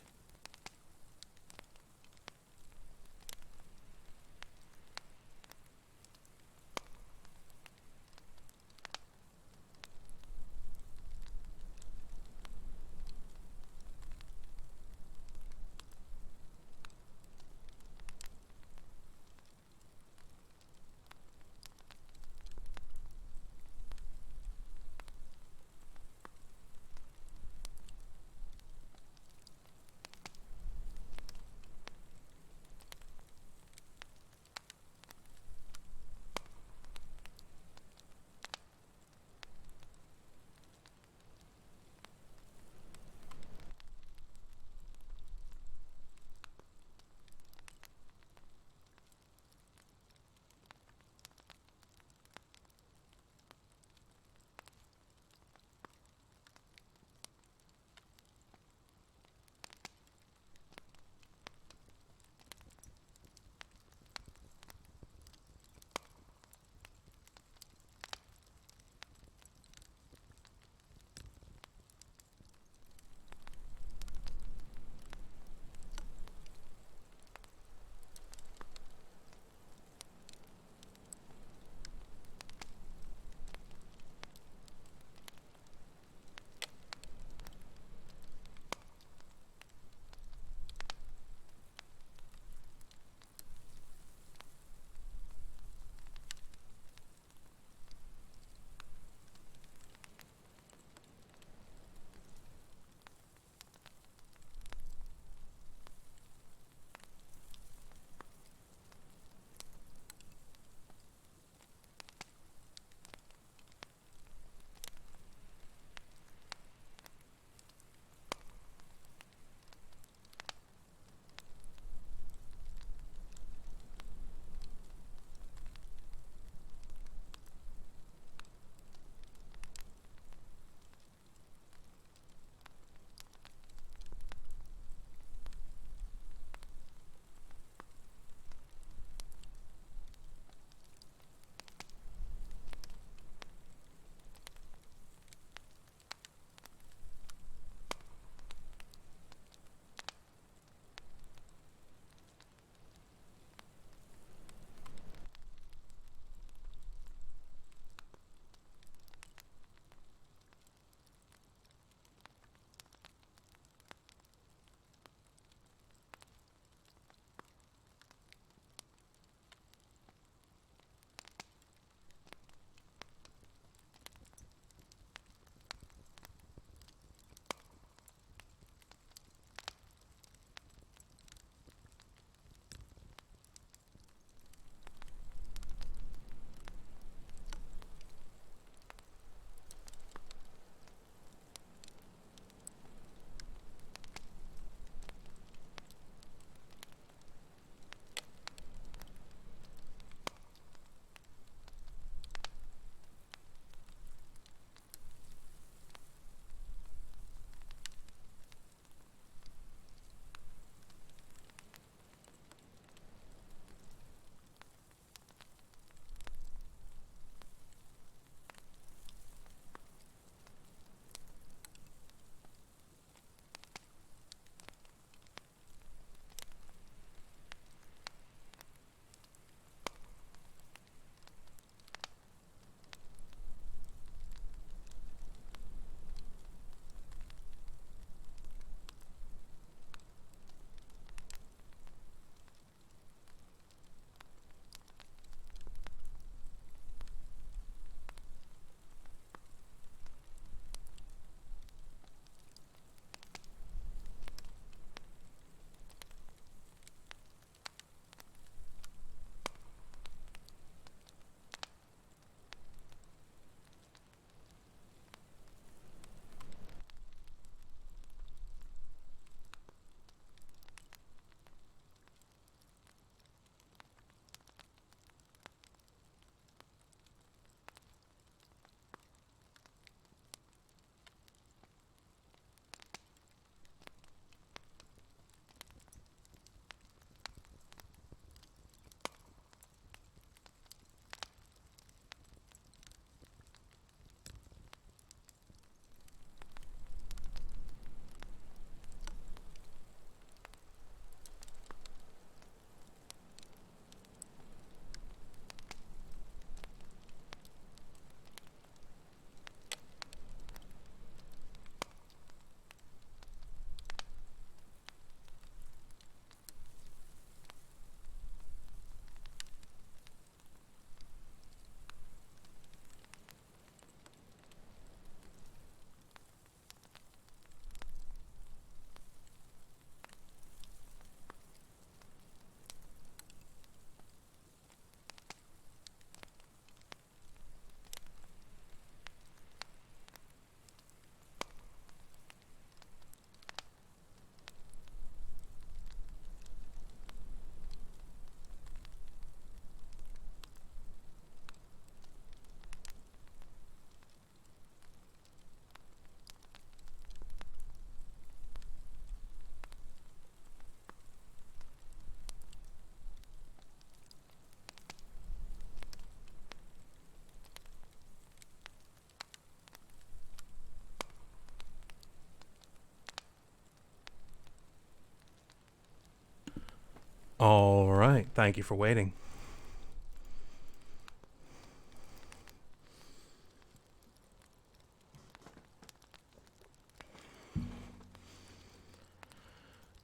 All right. Thank you for waiting.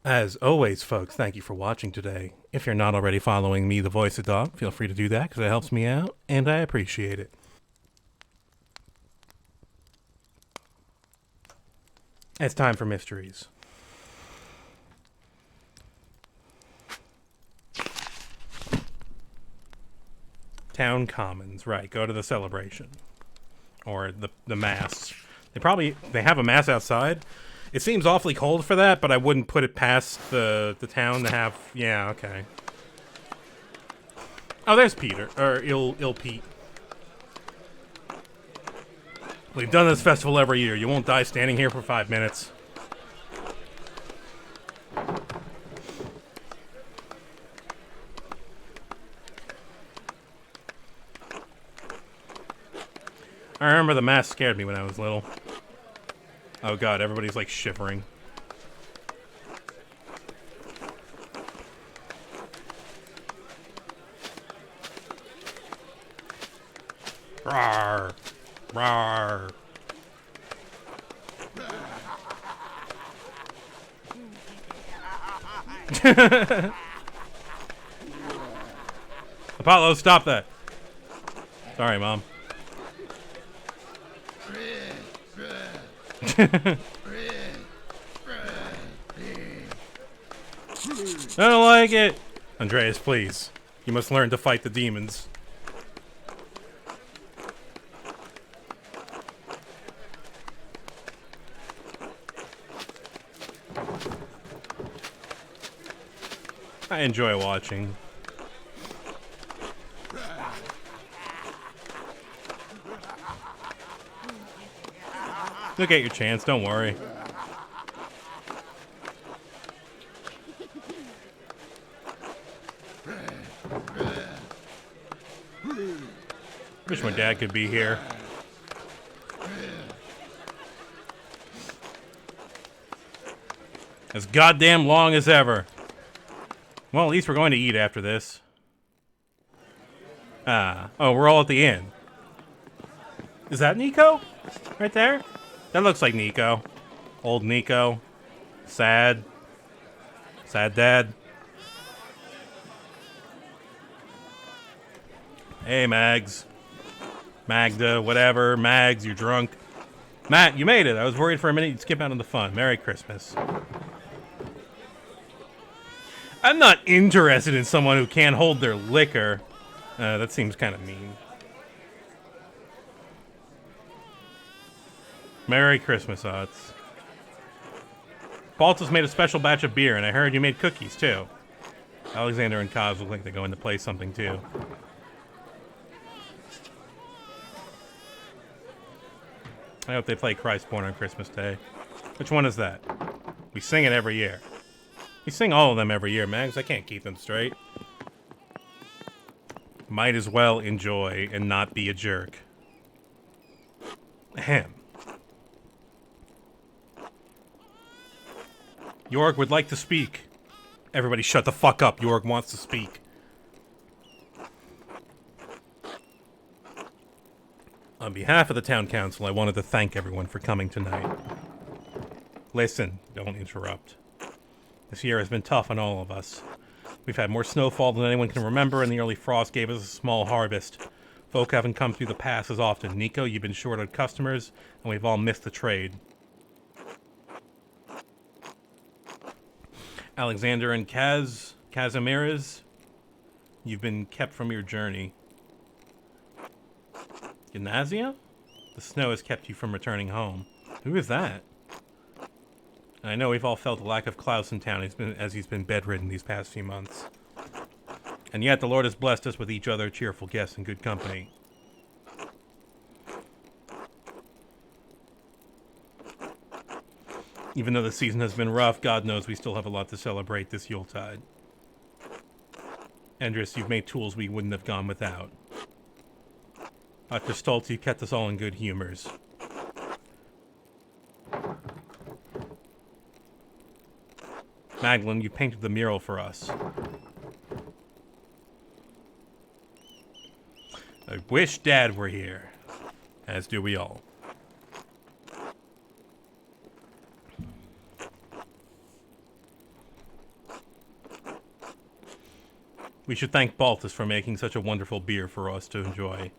As always, folks, thank you for watching today. If you're not already following me, the Voice of Dog, feel free to do that because it helps me out, and I appreciate it. It's time for mysteries. Town Commons, right. Go to the celebration. Or the mass. They have a mass outside. It seems awfully cold for that, but I wouldn't put it past the town to have... Yeah, okay. Oh, there's Peter. Or Il Pete. We've done this festival every year. You won't die standing here for 5 minutes. I remember the mask scared me when I was little. Oh god, everybody's like shivering. Rawr! Rawr! Apollo, stop that! Sorry, Mom. I don't like it! Andreas, please. You must learn to fight the demons. I enjoy watching. You'll get your chance, don't worry. Wish my dad could be here. As goddamn long as ever. Well, at least we're going to eat after this. Oh, we're all at the inn. Is that Nico? Right there? That looks like Nico. Old Nico. Sad. Sad dad. Hey, Mags. Magda, whatever. Mags, you're drunk. Matt, you made it. I was worried for a minute you'd skip out on the fun. Merry Christmas. I'm not interested in someone who can't hold their liquor. That seems kind of mean. Merry Christmas, Odds. Baltus made a special batch of beer, and I heard you made cookies, too. Alexander and Kaz look like they're going to play something, too. I hope they play Christborn on Christmas Day. Which one is that? We sing it every year. We sing all of them every year, Mags. I can't keep them straight. Might as well enjoy and not be a jerk. Ahem. York would like to speak. Everybody shut the fuck up. York wants to speak. On behalf of the town council, I wanted to thank everyone for coming tonight. Listen, don't interrupt. This year has been tough on all of us. We've had more snowfall than anyone can remember, and the early frost gave us a small harvest. Folk haven't come through the pass as often. Nico, you've been short on customers, and we've all missed the trade. Alexander and Kazimierz, you've been kept from your journey. Gymnasia? The snow has kept you from returning home. Who is that? I know we've all felt the lack of Klaus in town as he's been bedridden these past few months. And yet the Lord has blessed us with each other, cheerful guests, and good company. Even though the season has been rough, God knows we still have a lot to celebrate this Yuletide. Andres, you've made tools we wouldn't have gone without. Dr. Stoltz, you kept us all in good humors. Magdalene, you painted the mural for us. Wish Dad were here. As do we all. We should thank Baltus for making such a wonderful beer for us to enjoy.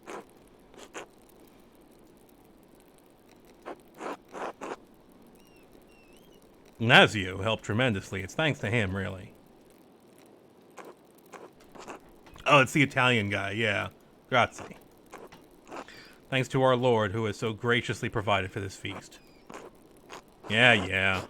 Nazio helped tremendously. It's thanks to him, really. Oh, it's the Italian guy, yeah. Grazie. Thanks to our Lord, who has so graciously provided for this feast. Yeah, yeah.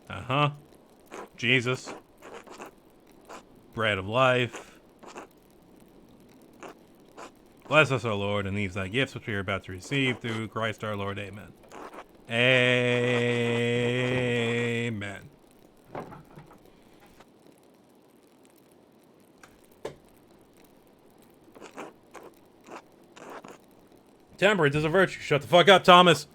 Uh-huh. Jesus. Bread of life. Bless us, O Lord, and these thy gifts which we are about to receive through Christ our Lord. Amen. Amen. Temperance is a virtue. Shut the fuck up, Thomas.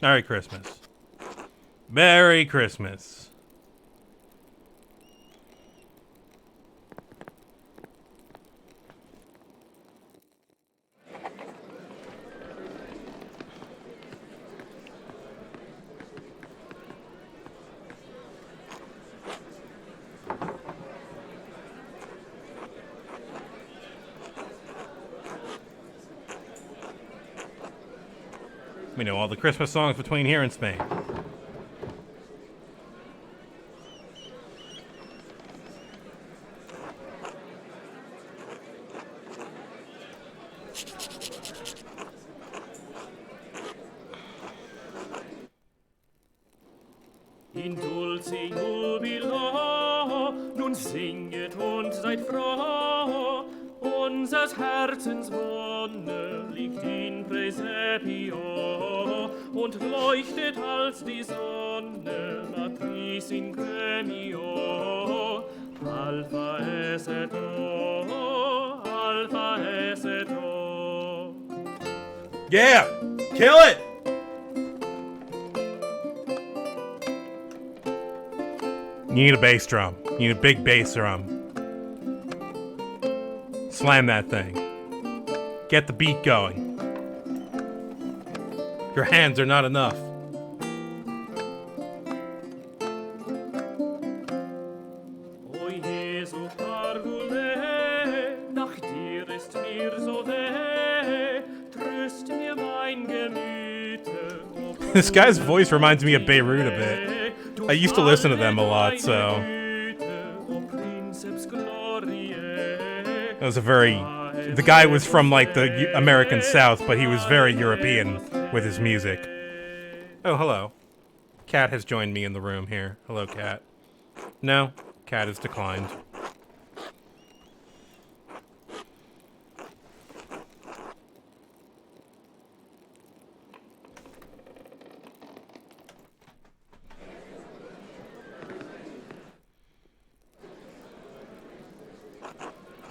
Merry Christmas. Merry Christmas. We know all the Christmas songs between here and Spain. In dulce jubilo, nun singet und seid froh, unsers Herzens Wonne liegt in Praesepio, und leuchtet als die Sonne, matris in gremio, Alpha es et O, Alpha es et O. Yeah! Kill it! You need a bass drum. You need a big bass drum. Slam that thing. Get the beat going. Your hands are not enough. O Jesu parvule, nach dir ist mir so weh, tröst mir mein Gemüte. This guy's voice reminds me of Beirut a bit. I used to listen to them a lot, so... That was a very... The guy was from, like, the American South, but he was very European with his music. Oh, hello. Cat has joined me in the room here. Hello, Cat. No, Cat has declined.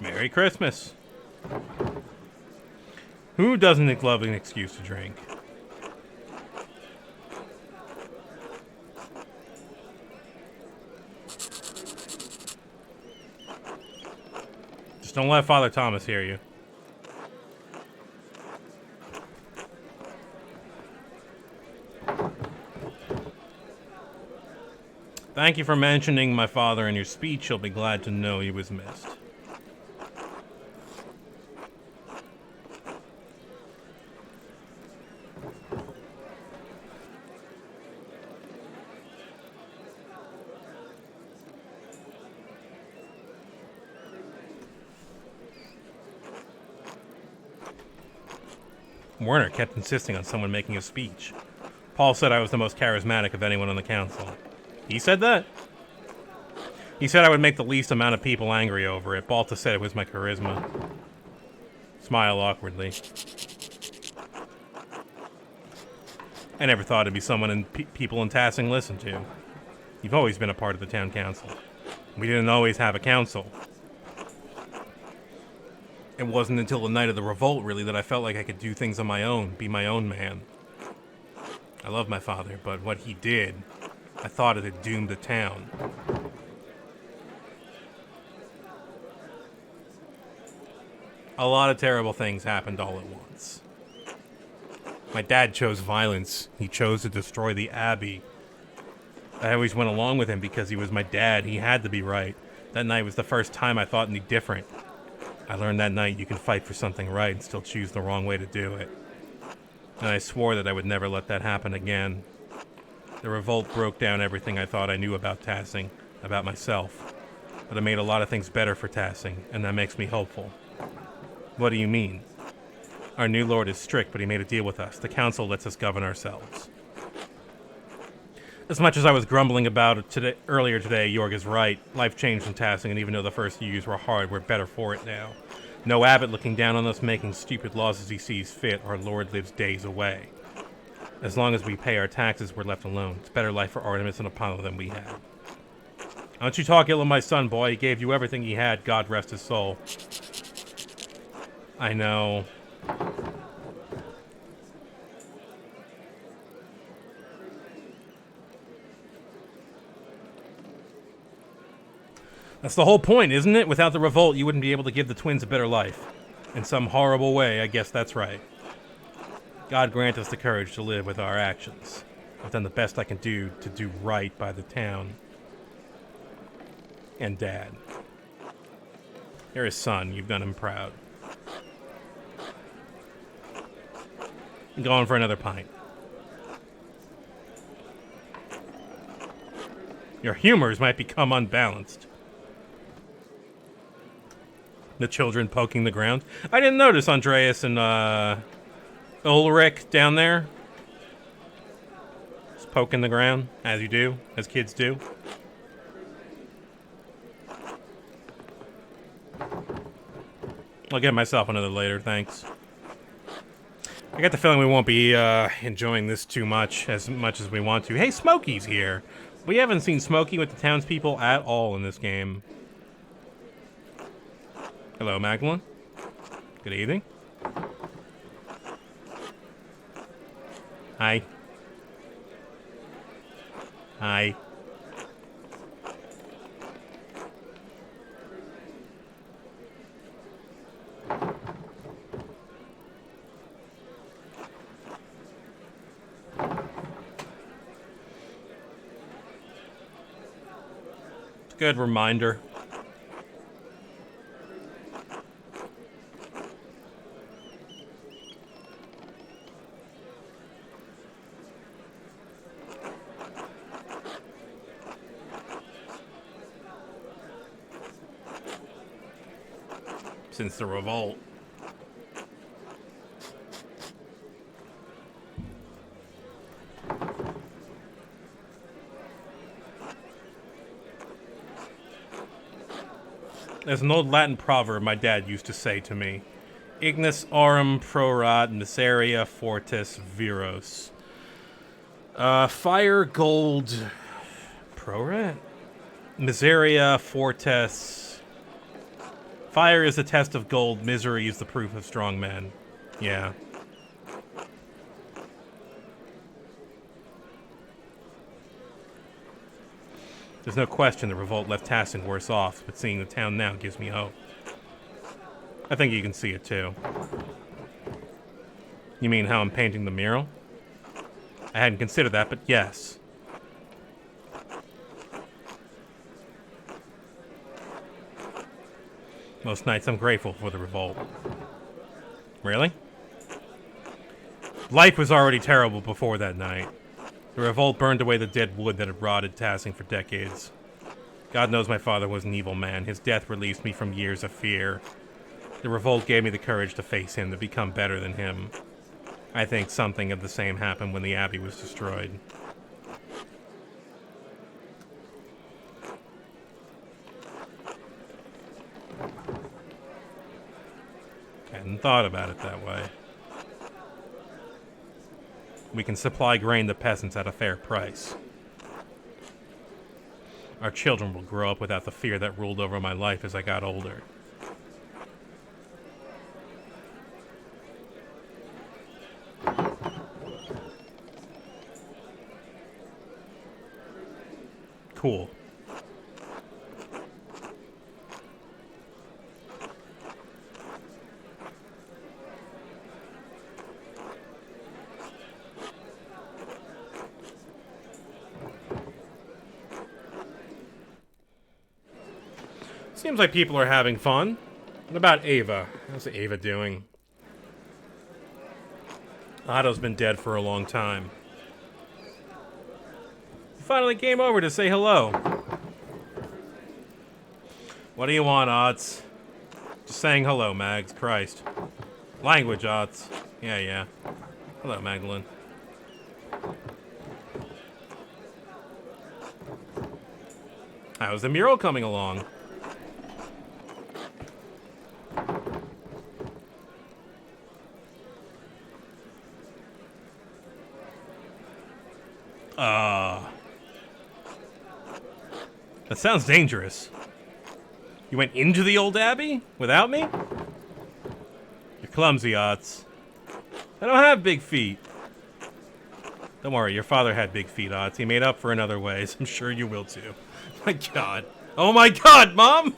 Merry Christmas. Who doesn't love an excuse to drink? Just don't let Father Thomas hear you. Thank you for mentioning my father in your speech. He'll be glad to know he was missed. Werner kept insisting on someone making a speech. Paul said I was the most charismatic of anyone on the council. He said that. He said I would make the least amount of people angry over it. Balta said it was my charisma. Smile awkwardly. I never thought it'd be someone people in Tassing listened to. You've always been a part of the town council. We didn't always have a council. It wasn't until the night of the revolt, really, that I felt like I could do things on my own, be my own man. I love my father, but what he did, I thought it had doomed the town. A lot of terrible things happened all at once. My dad chose violence. He chose to destroy the Abbey. I always went along with him because he was my dad. He had to be right. That night was the first time I thought any different. I learned that night you can fight for something right and still choose the wrong way to do it. And I swore that I would never let that happen again. The revolt broke down everything I thought I knew about Tassing, about myself. But it made a lot of things better for Tassing, and that makes me hopeful. What do you mean? Our new lord is strict, but he made a deal with us. The council lets us govern ourselves. As much as I was grumbling about it earlier today, Jorg is right. Life changed in Tassing, and even though the first few years were hard, we're better for it now. No abbot looking down on us, making stupid laws as he sees fit. Our lord lives days away. As long as we pay our taxes, we're left alone. It's a better life for Artemis and Apollo than we had. Don't you talk ill of my son, boy. He gave you everything he had. God rest his soul. I know. That's the whole point, isn't it? Without the revolt, you wouldn't be able to give the twins a better life. In some horrible way, I guess that's right. God grant us the courage to live with our actions. I've done the best I can do to do right by the town. And Dad. You're his son. You've done him proud. I'm going for another pint. Your humors might become unbalanced. The children poking the ground. I didn't notice Andreas and Ulrich down there. Just poking the ground, as you do, as kids do. I'll get myself another later, thanks. I got the feeling we won't be enjoying this too much as we want to. Hey, Smokey's here. We haven't seen Smokey with the townspeople at all in this game. Hello, Magdalene. Good evening. Hi. Hi. It's a good reminder. Since the revolt. There's an old Latin proverb my dad used to say to me. Ignis aurum prorat miseria fortis viros. Fire, gold... Prorat? Miseria fortis... Fire is the test of gold, misery is the proof of strong men. Yeah. There's no question the revolt left Tassing worse off, but seeing the town now gives me hope. I think you can see it too. You mean how I'm painting the mural? I hadn't considered that, but yes. Most nights I'm grateful for the revolt. Really? Life was already terrible before that night. The revolt burned away the dead wood that had rotted Tassing for decades. God knows my father was an evil man. His death released me from years of fear. The revolt gave me the courage to face him, to become better than him. I think something of the same happened when the Abbey was destroyed. Hadn't thought about it that way. We can supply grain to peasants at a fair price. Our children will grow up without the fear that ruled over my life as I got older. Cool. Seems like people are having fun. What about Ava? How's Ava doing? Otto's been dead for a long time. You finally came over to say hello. What do you want, Otts? Just saying hello, Mags. Christ. Language, Otts. Yeah. Hello, Magdalene. How's the mural coming along? That sounds dangerous. You went into the old abbey? Without me? You're clumsy, Otts. I don't have big feet. Don't worry, your father had big feet, Otts. He made up for in other ways. I'm sure you will too. My God. Oh my God, Mom!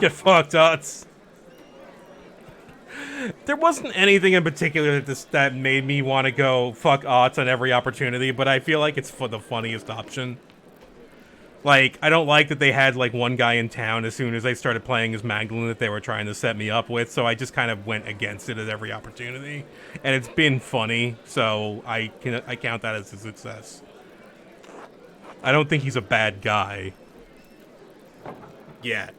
Get fucked, Otts. There wasn't anything in particular that made me want to go fuck Otts on every opportunity, but I feel like it's for the funniest option. Like, I don't like that they had, like, one guy in town as soon as they started playing as Magdalene that they were trying to set me up with, so I just kind of went against it at every opportunity. And it's been funny, so I count that as a success. I don't think he's a bad guy. Yet.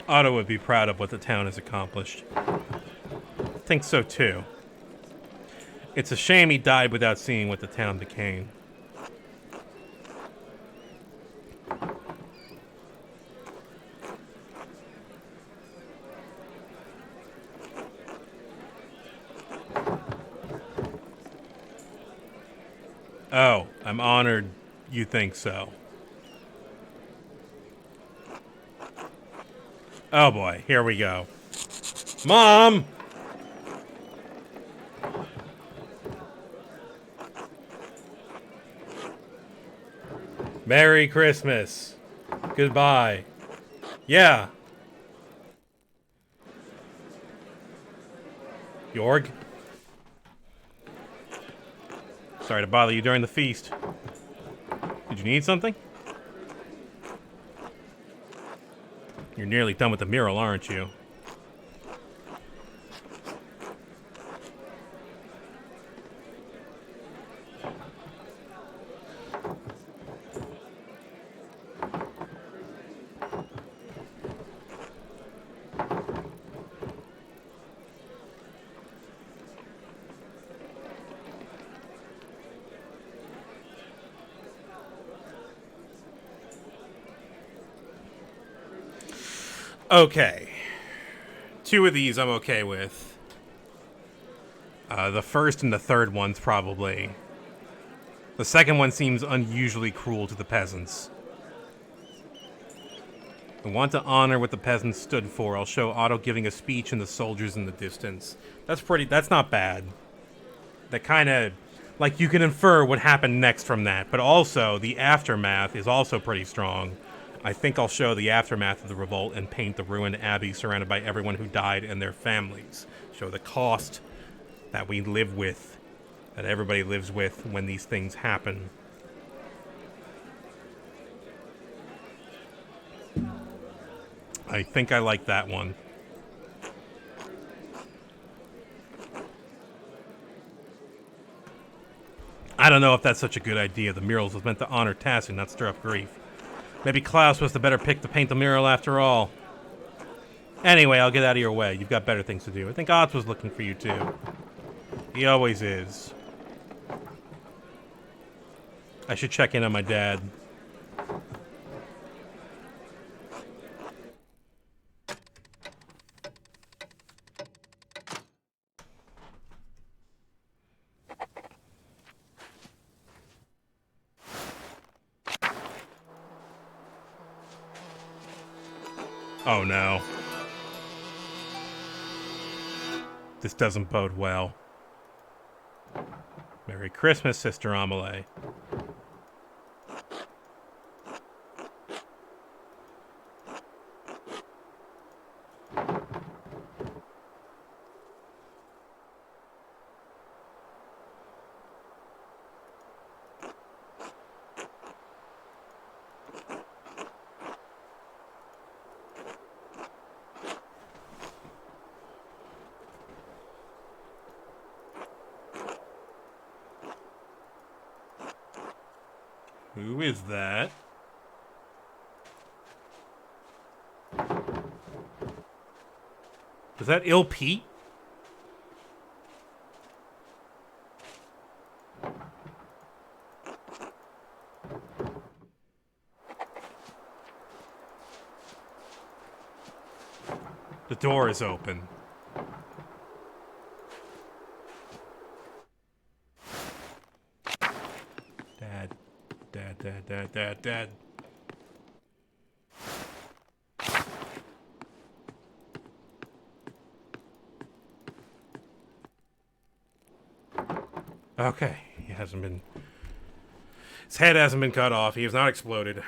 Otto would be proud of what the town has accomplished. I think so too. It's a shame he died without seeing what the town became. Oh, I'm honored you think so. Oh boy, here we go. Mom! Merry Christmas. Goodbye. Yeah. Jorg? Sorry to bother you during the feast. Did you need something? You're nearly done with the mural, aren't you? Okay. Two of these I'm okay with. The first and the third ones, probably. The second one seems unusually cruel to the peasants. I want to honor what the peasants stood for. I'll show Otto giving a speech and the soldiers in the distance. That's not bad. That kind of, like, you can infer what happened next from that, but also the aftermath is also pretty strong. I think I'll show the aftermath of the revolt and paint the ruined abbey surrounded by everyone who died and their families. Show the cost that we live with, that everybody lives with when these things happen. I think I like that one. I don't know if that's such a good idea. The murals was meant to honor Tassie, not stir up grief. Maybe Klaus was the better pick to paint the mural after all. Anyway, I'll get out of your way. You've got better things to do. I think Otz was looking for you, too. He always is. I should check in on my dad. Oh no. This doesn't bode well. Merry Christmas, Sister Amelie. Who is that? Is that Il Pete? The door is open. Dad. Okay, he hasn't been... His head hasn't been cut off. He has not exploded.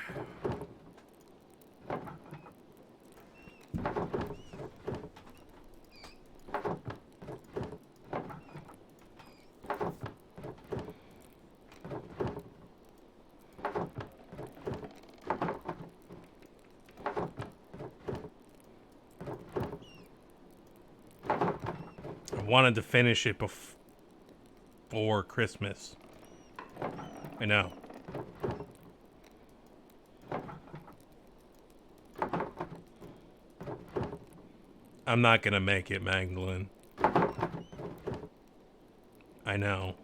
Wanted to finish it before Christmas. I know. I'm not gonna make it, Magdalene. I know.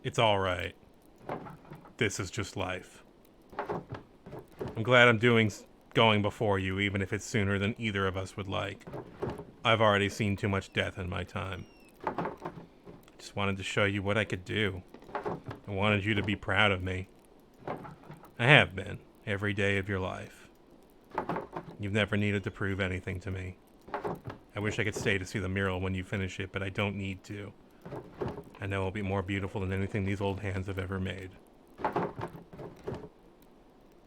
It's alright. This is just life. I'm glad I'm going before you, even if it's sooner than either of us would like. I've already seen too much death in my time. Just wanted to show you what I could do. I wanted you to be proud of me. I have been, every day of your life. You've never needed to prove anything to me. I wish I could stay to see the mural when you finish it, but I don't need to. I know it'll be more beautiful than anything these old hands have ever made.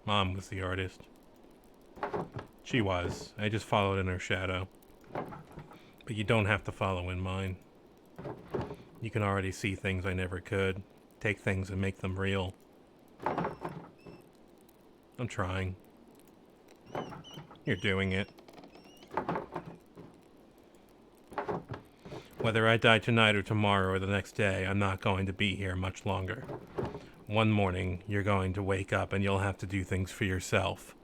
Mom was the artist. She was. I just followed in her shadow. But you don't have to follow in mine. You can already see things I never could. Take things and make them real. I'm trying. You're doing it. Whether I die tonight or tomorrow or the next day, I'm not going to be here much longer. One morning, you're going to wake up and you'll have to do things for yourself.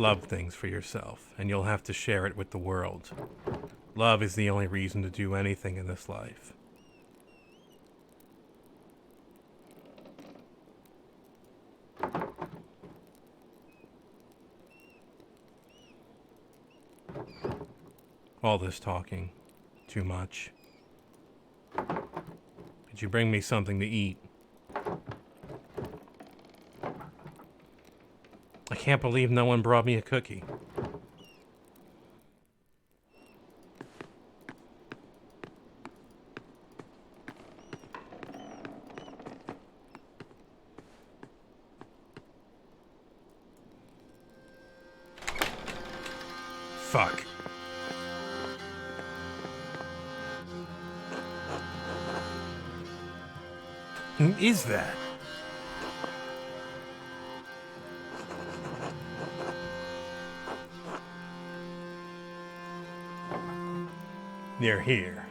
Love things for yourself, and you'll have to share it with the world. Love is the only reason to do anything in this life. All this talking. Too much. Could you bring me something to eat? I can't believe no one brought me a cookie. Fuck. Who is that? Near here.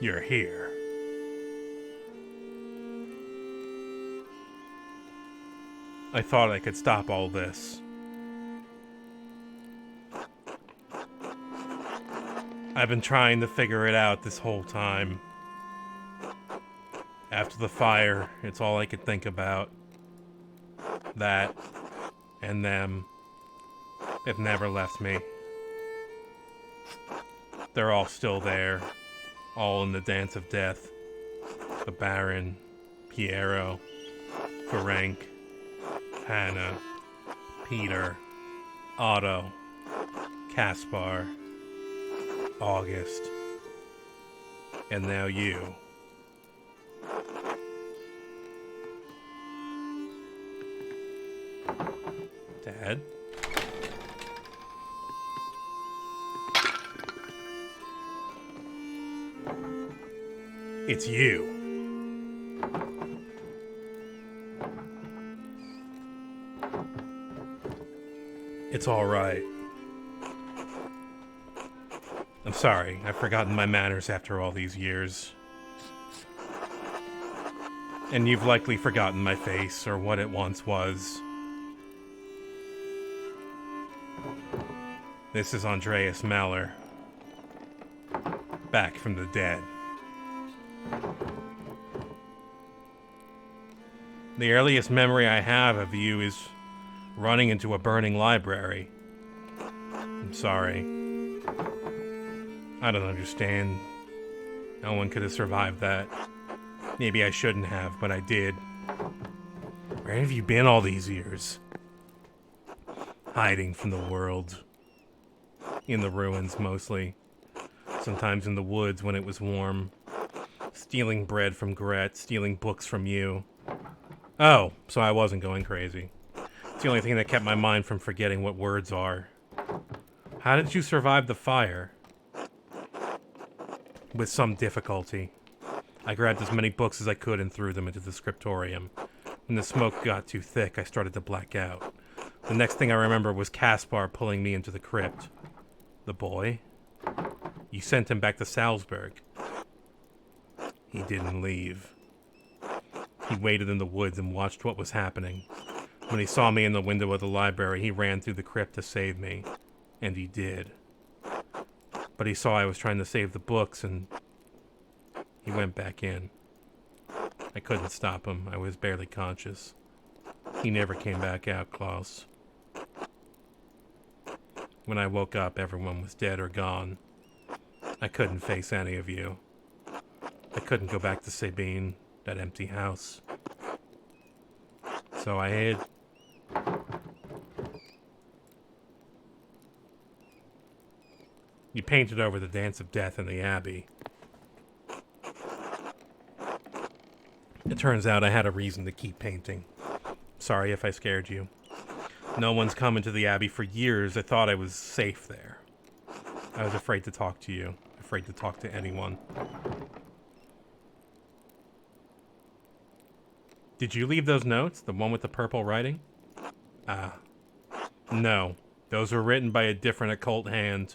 You're here. I thought I could stop all this. I've been trying to figure it out this whole time. After the fire, it's all I could think about. That and them. They've never left me. They're all still there. All in the dance of death. The Baron, Piero, Ferenc, Hannah, Peter, Otto, Caspar, August, and now you. Dad? It's you. It's all right. I'm sorry, I've forgotten my manners after all these years. And you've likely forgotten my face, or what it once was. This is Andreas Maller. Back from the dead. The earliest memory I have of you is running into a burning library. I'm sorry. I don't understand. No one could have survived that. Maybe I shouldn't have, but I did. Where have you been all these years? Hiding from the world. In the ruins, mostly. Sometimes in the woods when it was warm. Stealing bread from Gret, stealing books from you. Oh, so I wasn't going crazy. It's the only thing that kept my mind from forgetting what words are. How did you survive the fire? With some difficulty. I grabbed as many books as I could and threw them into the scriptorium. When the smoke got too thick, I started to black out. The next thing I remember was Caspar pulling me into the crypt. The boy? You sent him back to Salzburg. He didn't leave. He waited in the woods and watched what was happening. When he saw me in the window of the library, he ran through the crypt to save me. And he did. But he saw I was trying to save the books, and he went back in. I couldn't stop him. I was barely conscious. He never came back out, Klaus. When I woke up, everyone was dead or gone. I couldn't face any of you. I couldn't go back to Sabine, that empty house. So I hid. You painted over the Dance of Death in the Abbey. It turns out I had a reason to keep painting. Sorry if I scared you. No one's come into the Abbey for years. I thought I was safe there. I was afraid to talk to you. Afraid to talk to anyone. Did you leave those notes? The one with the purple writing? No. Those were written by a different occult hand.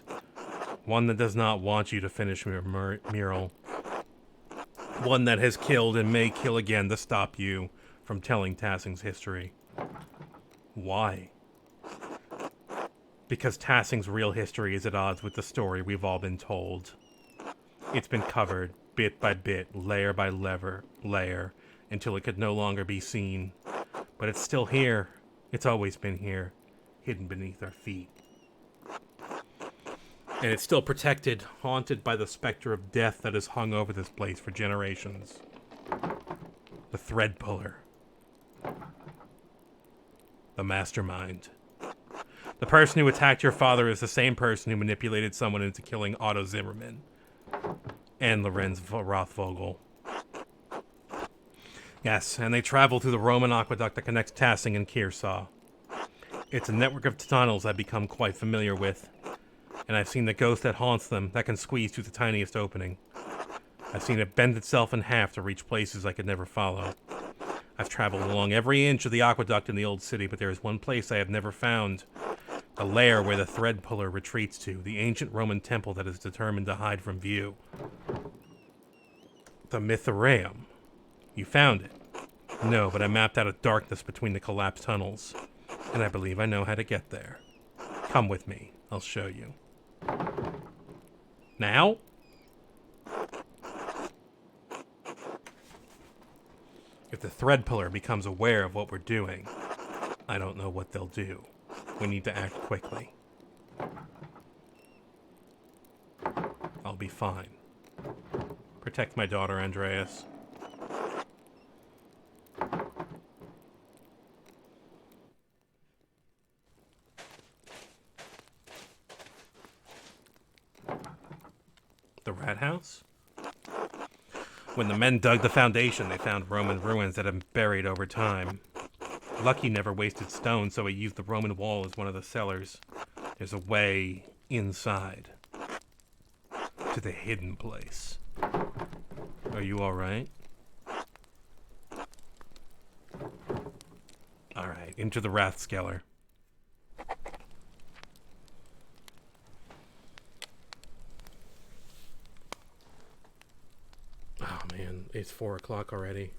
One that does not want you to finish your mural. One that has killed and may kill again to stop you from telling Tassing's history. Why? Because Tassing's real history is at odds with the story we've all been told. It's been covered, bit by bit, layer by layer, until it could no longer be seen. But it's still here. It's always been here, hidden beneath our feet. And it's still protected, haunted by the specter of death that has hung over this place for generations. The thread puller. The mastermind. The person who attacked your father is the same person who manipulated someone into killing Otto Zimmerman. And Lorenz Rothvogel. Yes, and they travel through the Roman aqueduct that connects Tassing and Kearsarge. It's a network of tunnels I've become quite familiar with. And I've seen the ghost that haunts them that can squeeze through the tiniest opening. I've seen it bend itself in half to reach places I could never follow. I've traveled along every inch of the aqueduct in the old city, but there is one place I have never found. The lair where the thread puller retreats to, the ancient Roman temple that is determined to hide from view. The Mithraeum. You found it. No, but I mapped out a darkness between the collapsed tunnels, and I believe I know how to get there. Come with me. I'll show you. Now? If the thread puller becomes aware of what we're doing, I don't know what they'll do. We need to act quickly. I'll be fine. Protect my daughter, Andreas. The rat house? When the men dug the foundation, they found Roman ruins that had been buried over time. Lucky never wasted stone, so he used the Roman wall as one of the cellars. There's a way inside to the hidden place. Are you alright? Alright, into the Rathskeller. Oh man, it's 4 o'clock already.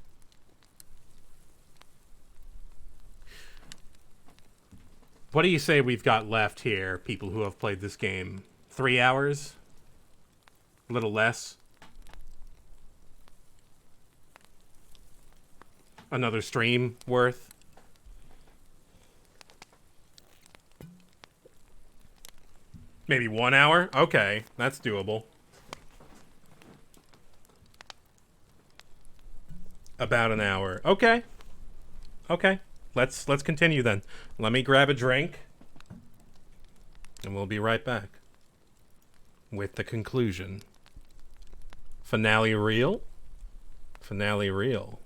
What do you say we've got left here, people who have played this game? 3 hours? A little less? Another stream worth? Maybe 1 hour? Okay, that's doable. About an hour. Okay. Okay. Let's continue then. Let me grab a drink. And we'll be right back. With the conclusion. Finale real? Finale real.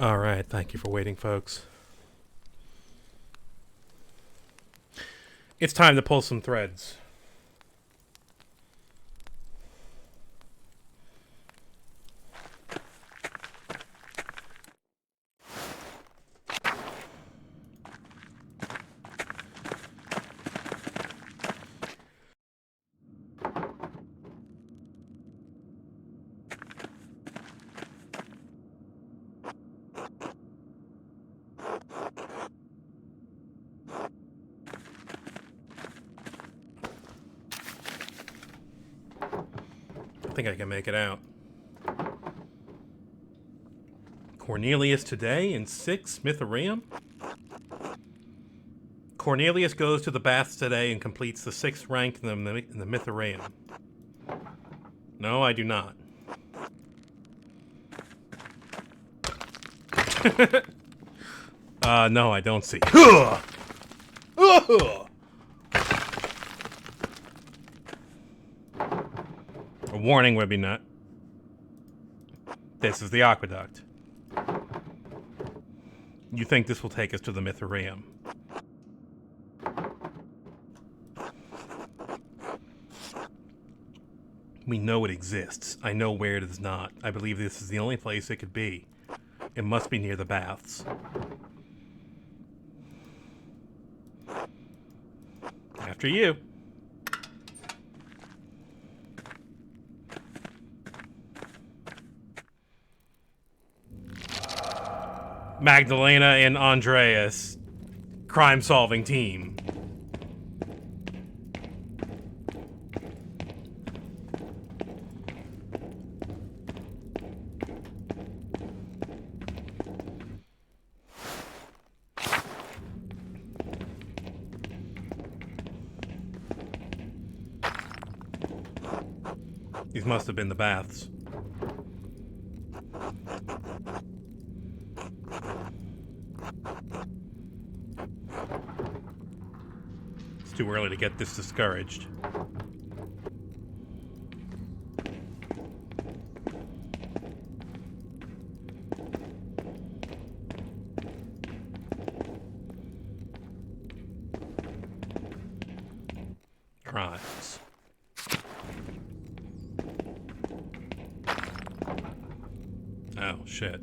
Alright, thank you for waiting, folks. It's time to pull some threads. I think I can make it out. Cornelius today in 6 Mithraeum? Cornelius goes to the baths today and completes the 6th rank in the Mithraeum. No, I do not. No, I don't see. A warning would be not. This is the aqueduct. You think this will take us to the Mithraeum? We know it exists. I know where it is not. I believe this is the only place it could be. It must be near the baths. After you. Magdalena and Andreas, crime-solving team. These must have been the baths. It's too early to get this discouraged. Crimes. Oh, shit.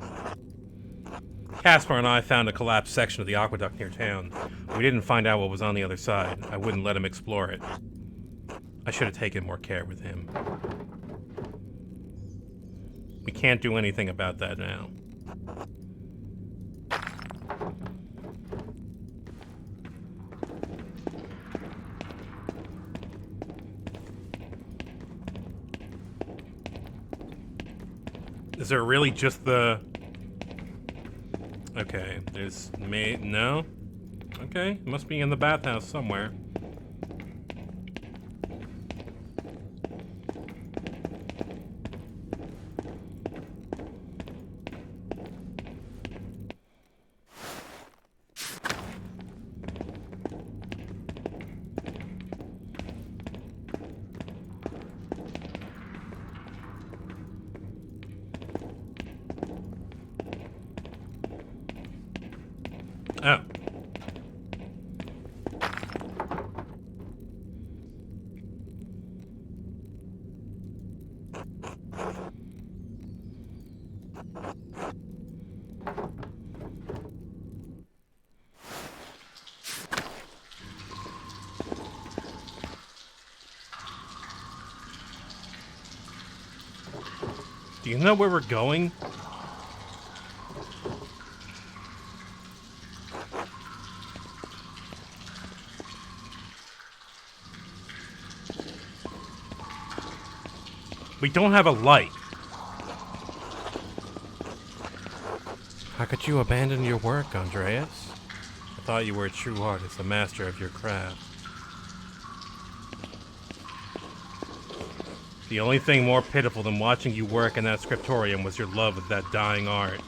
Caspar and I found a collapsed section of the aqueduct near town. We didn't find out what was on the other side. I wouldn't let him explore it. I should have taken more care with him. We can't do anything about that now. Is there really just the... Okay, there's... No? Okay, it must be in the bathhouse somewhere. Oh. Do you know where we're going? We don't have a light. How could you abandon your work, Andreas? I thought you were a true artist, a master of your craft. The only thing more pitiful than watching you work in that scriptorium was your love of that dying art.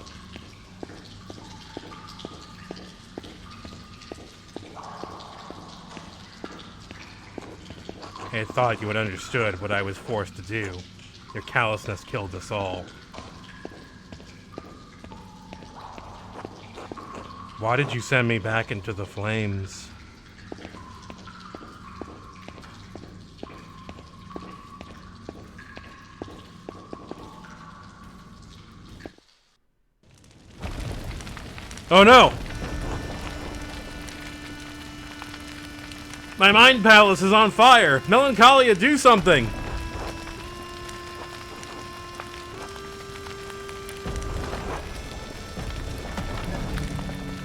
I had thought you had understood what I was forced to do. Your callousness killed us all. Why did you send me back into the flames? Oh no! My mind palace is on fire! Melancholia, do something!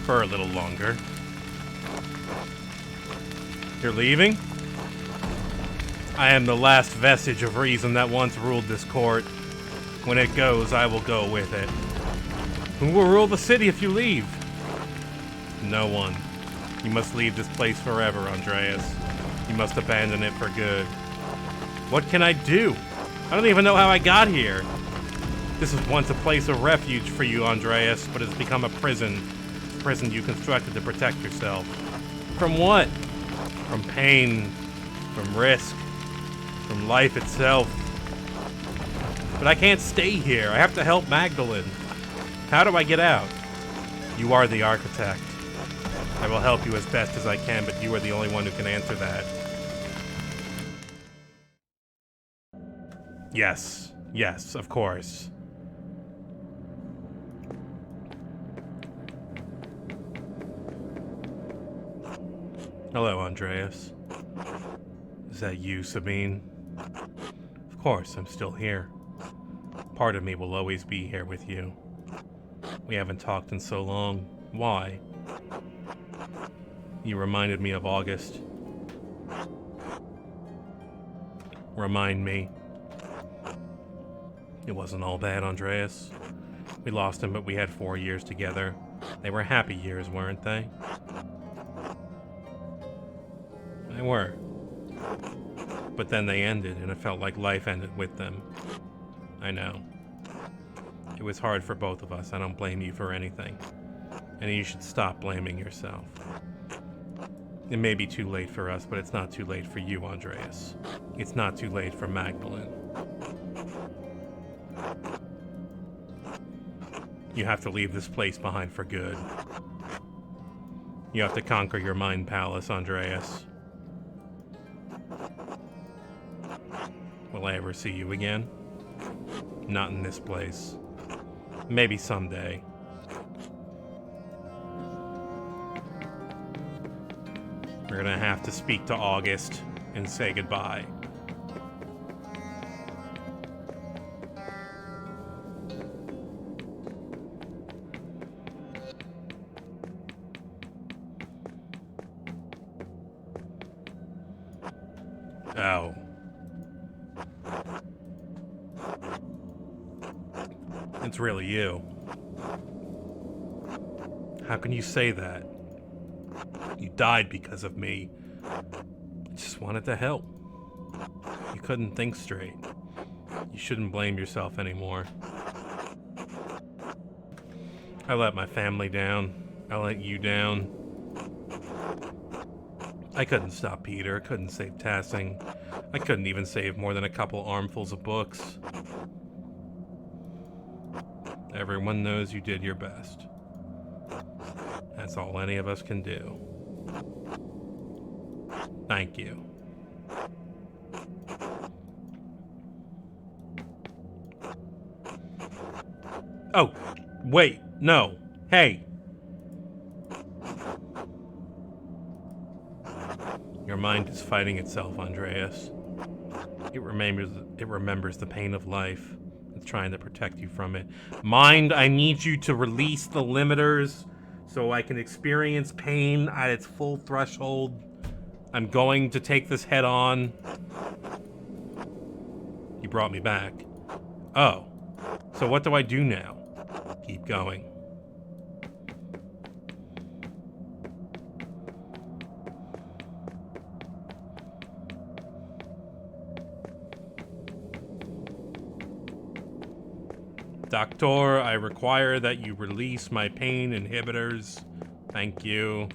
For a little longer. You're leaving? I am the last vestige of reason that once ruled this court. When it goes, I will go with it. Who will rule the city if you leave? No one. You must leave this place forever, Andreas. You must abandon it for good. What can I do? I don't even know how I got here. This was once a place of refuge for you, Andreas, but it's become a prison. A prison you constructed to protect yourself. From what? From pain, from risk, from life itself. But I can't stay here. I have to help Magdalene. How do I get out? You are the architect. I will help you as best as I can, but you are the only one who can answer that. Yes. Yes, of course. Hello, Andreas. Is that you, Sabine? Of course, I'm still here. Part of me will always be here with you. We haven't talked in so long. Why? You reminded me of August. Remind me. It wasn't all bad, Andreas. We lost him, but we had 4 years together. They were happy years, weren't they? They were. But then they ended, and it felt like life ended with them. I know. It was hard for both of us. I don't blame you for anything. And you should stop blaming yourself. It may be too late for us, but it's not too late for you, Andreas. It's not too late for Magdalene. You have to leave this place behind for good. You have to conquer your mind palace, Andreas. Will I ever see you again? Not in this place. Maybe someday. We're gonna have to speak to August and say goodbye. Oh. It's really you. How can you say that? You died because of me. I just wanted to help. You couldn't think straight. You shouldn't blame yourself anymore. I let my family down. I let you down. I couldn't stop Peter. I couldn't save Tassing. I couldn't even save more than a couple armfuls of books. Everyone knows you did your best. That's all any of us can do. Thank you. Oh, wait, no. Hey. Your mind is fighting itself, Andreas. It remembers the pain of life. It's trying to protect you from it. Mind, I need you to release the limiters so I can experience pain at its full threshold. I'm going to take this head on. You brought me back. Oh. So what do I do now? Keep going. Doctor, I require that you release my pain inhibitors. Thank you.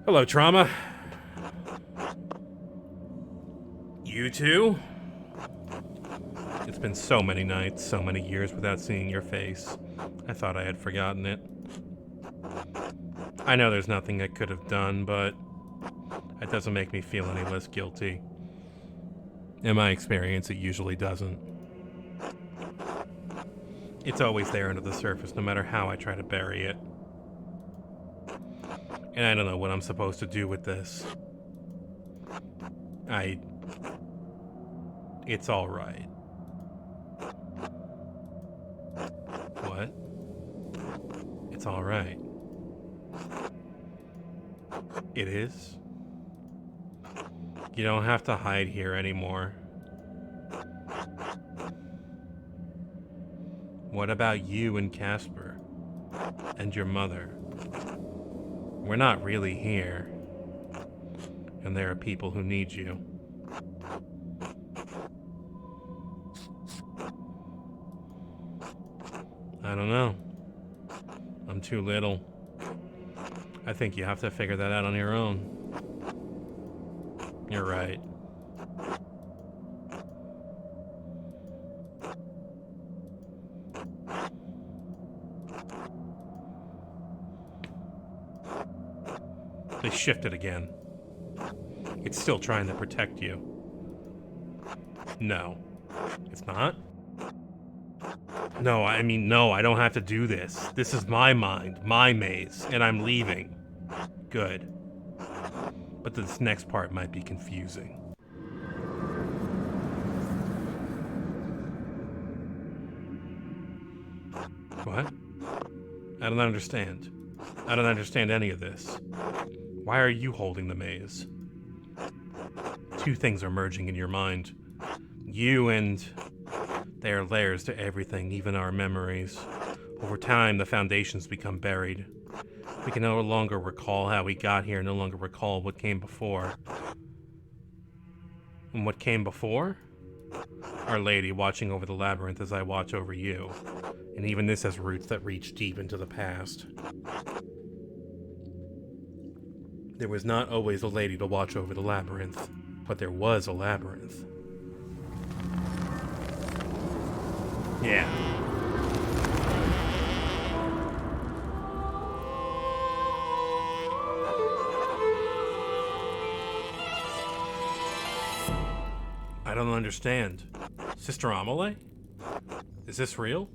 Hello, Trauma. You too? It's been so many nights, so many years without seeing your face. I thought I had forgotten it. I know there's nothing I could have done, but that doesn't make me feel any less guilty. In my experience, it usually doesn't. It's always there under the surface, no matter how I try to bury it. And I don't know what I'm supposed to do with this. It's alright. What? It's alright. It is? You don't have to hide here anymore. What about you and Casper? And your mother? We're not really here. And there are people who need you. I don't know. I'm too little. I think you have to figure that out on your own. You're right. They shifted again. It's still trying to protect you. No. It's not? No, I mean, no, I don't have to do this. This is my mind, my maze, and I'm leaving. Good. But this next part might be confusing. What? I don't understand. I don't understand any of this. Why are you holding the maze? Two things are merging in your mind. You and... They are layers to everything, even our memories. Over time, the foundations become buried. We can no longer recall how we got here, no longer recall what came before. And what came before? Our Lady watching over the labyrinth as I watch over you. And even this has roots that reach deep into the past. There was not always a lady to watch over the labyrinth, but there was a labyrinth. Yeah. I don't understand. Sister Amelie? Is this real?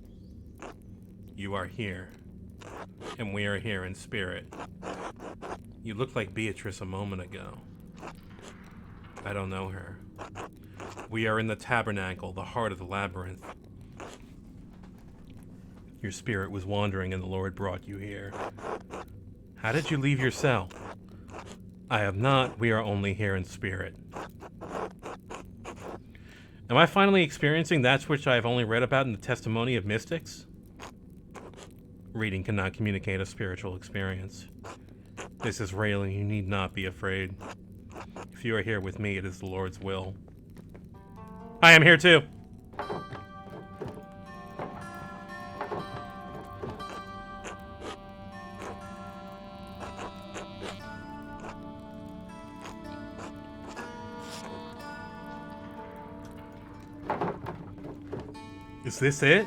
You are here. And we are here in spirit. You looked like Beatrice a moment ago. I don't know her. We are in the tabernacle, the heart of the labyrinth. Your spirit was wandering and the Lord brought you here. How did you leave your cell? I have not. We are only here in spirit. Am I finally experiencing that which I have only read about in the testimony of mystics? Reading cannot communicate a spiritual experience. This is real and you need not be afraid. If you are here with me, it is the Lord's will. I am here too! Is this it?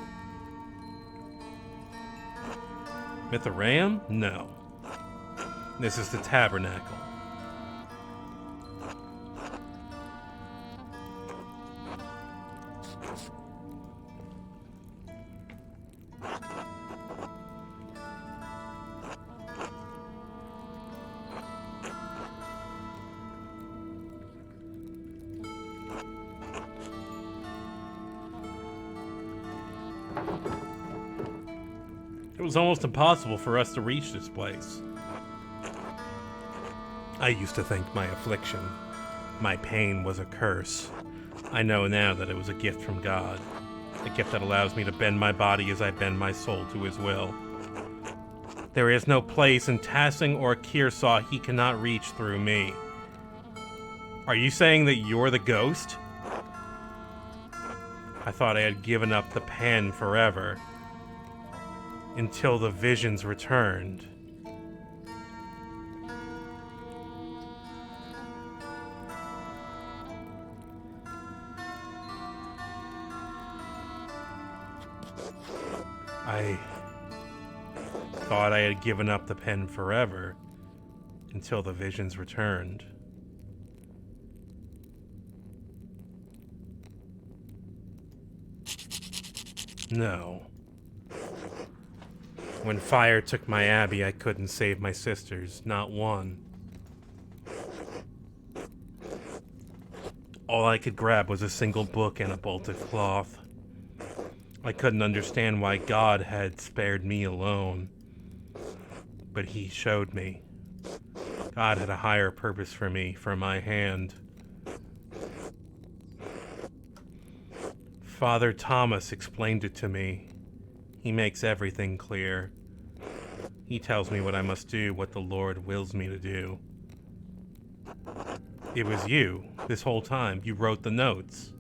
Mithraeum? No. This is the tabernacle. It was almost impossible for us to reach this place. I used to think my affliction, my pain was a curse. I know now that it was a gift from God. A gift that allows me to bend my body as I bend my soul to his will. There is no place in Tassing or Kearsaw he cannot reach through me. Are you saying that you're the ghost? I thought I had given up the pen forever. Until the visions returned. thought I had given up the pen forever, until the visions returned. No. When fire took my abbey, I couldn't save my sisters, not one. All I could grab was a single book and a bolt of cloth. I couldn't understand why God had spared me alone. But he showed me. God had a higher purpose for me, for my hand. Father Thomas explained it to me. He makes everything clear. He tells me what I must do, what the Lord wills me to do. It was you, this whole time. You wrote the notes.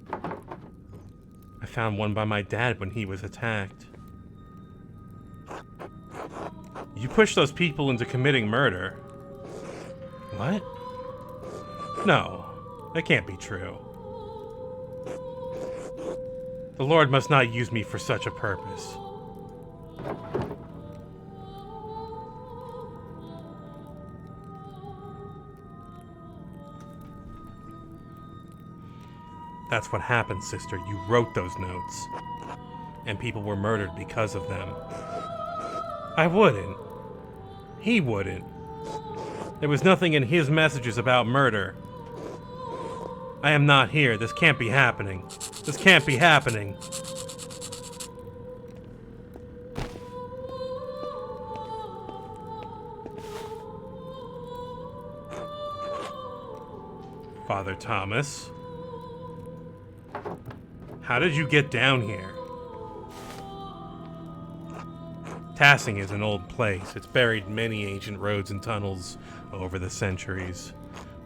I found one by my dad when he was attacked. You pushed those people into committing murder. What? No, that can't be true. The Lord must not use me for such a purpose. That's what happened, sister. You wrote those notes. And people were murdered because of them. I wouldn't. He wouldn't. There was nothing in his messages about murder. I am not here. This can't be happening. This can't be happening. Father Thomas? How did you get down here? Tassing is an old place. It's buried many ancient roads and tunnels over the centuries.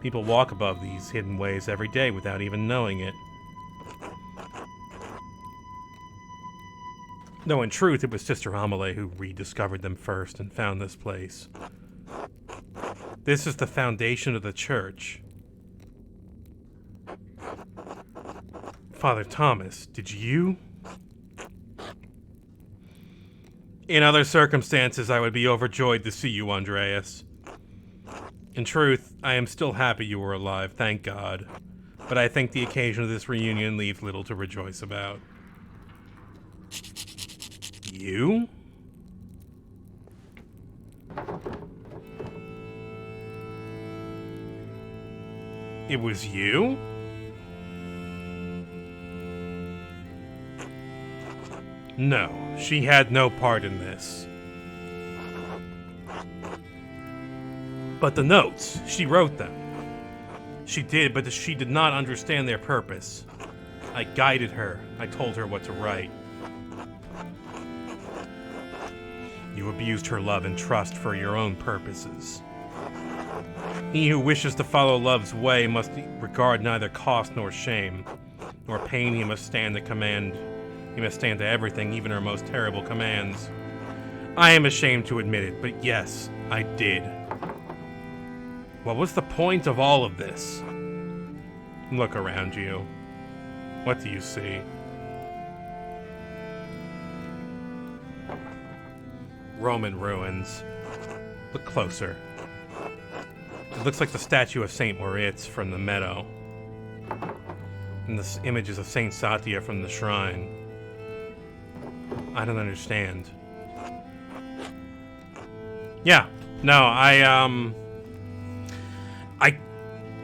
People walk above these hidden ways every day without even knowing it. Though in truth, it was Sister Amelie who rediscovered them first and found this place. This is the foundation of the church. Father Thomas, did you? In other circumstances, I would be overjoyed to see you, Andreas. In truth, I am still happy you were alive, thank God. But I think the occasion of this reunion leaves little to rejoice about. You? It was you? No, she had no part in this. But the notes, she wrote them. She did, but she did not understand their purpose. I guided her. I told her what to write. You abused her love and trust for your own purposes. He who wishes to follow love's way must regard neither cost nor shame, nor pain. He must stand to command. He must stand to everything, even her most terrible commands. I am ashamed to admit it, but yes, I did. What was the point of all of this? Look around you. What do you see? Roman ruins. Look closer. It looks like the statue of Saint Moritz from the meadow. And the images of Saint Satya from the shrine. I don't understand. Yeah. No, I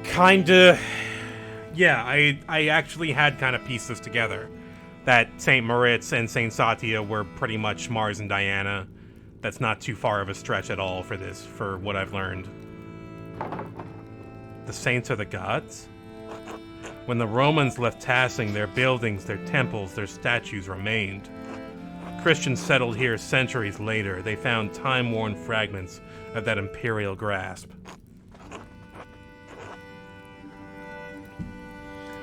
kinda... Yeah, I actually had kind of pieced this together. That Saint Moritz and Saint Satya were pretty much Mars and Diana. That's not too far of a stretch at all for this, for what I've learned. The saints are the gods? When the Romans left Tassing, their buildings, their temples, their statues remained. Christians settled here centuries later. They found time-worn fragments of that imperial grasp.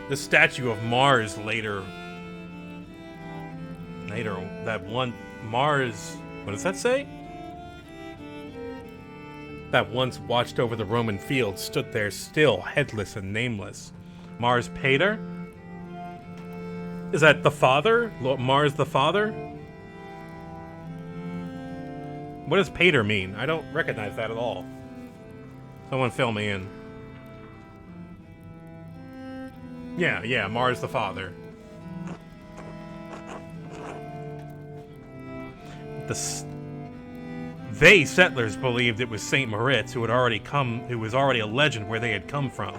The statue of Mars later, that one Mars, what does that say? That once watched over the Roman fields stood there still, headless and nameless. Mars Pater? Is that the father? Mars the father? What does pater mean? I don't recognize that at all. Someone fill me in. Yeah, Mars the Father. They settlers believed it was Saint Moritz who was already a legend where they had come from.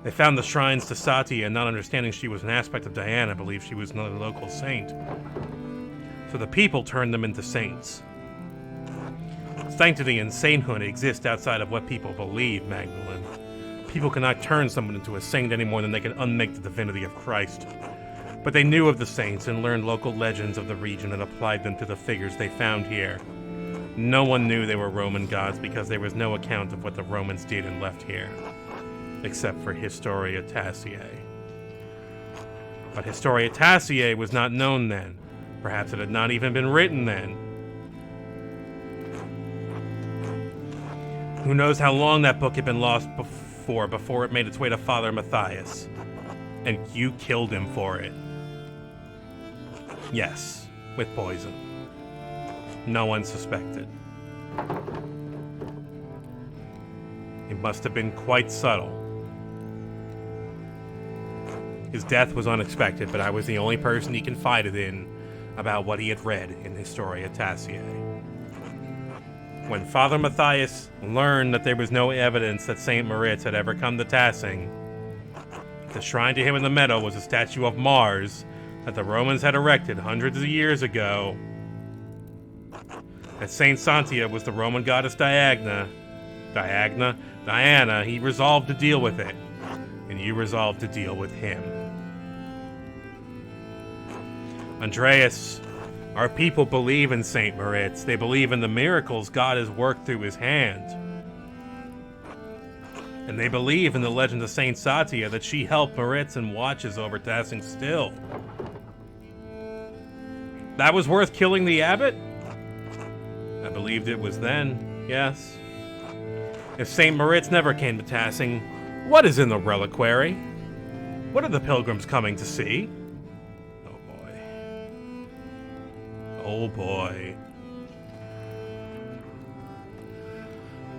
They found the shrines to Sati and, not understanding she was an aspect of Diana, believed she was another local saint. So the people turned them into saints. Sanctity and sainthood exist outside of what people believe, Magdalene. People cannot turn someone into a saint any more than they can unmake the divinity of Christ. But they knew of the saints and learned local legends of the region and applied them to the figures they found here. No one knew they were Roman gods because there was no account of what the Romans did and left here, except for Historia Taciae. But Historia Taciae was not known then. Perhaps it had not even been written then. Who knows how long that book had been lost before it made its way to Father Matthias. And you killed him for it. Yes, with poison. No one suspected. It must have been quite subtle. His death was unexpected, but I was the only person he confided in about what he had read in Historia Taciae. When Father Matthias learned that there was no evidence that Saint Moritz had ever come to Tassing, the shrine to him in the meadow was a statue of Mars that the Romans had erected hundreds of years ago. That Saint Santia was the Roman goddess Diana, he resolved to deal with it, and you resolved to deal with him. Andreas, our people believe in Saint Moritz. They believe in the miracles God has worked through his hand. And they believe in the legend of Saint Satia, that she helped Moritz and watches over Tassing still. That was worth killing the abbot? I believed it was then, yes. If Saint Moritz never came to Tassing, what is in the reliquary? What are the pilgrims coming to see? Oh boy. Oh boy.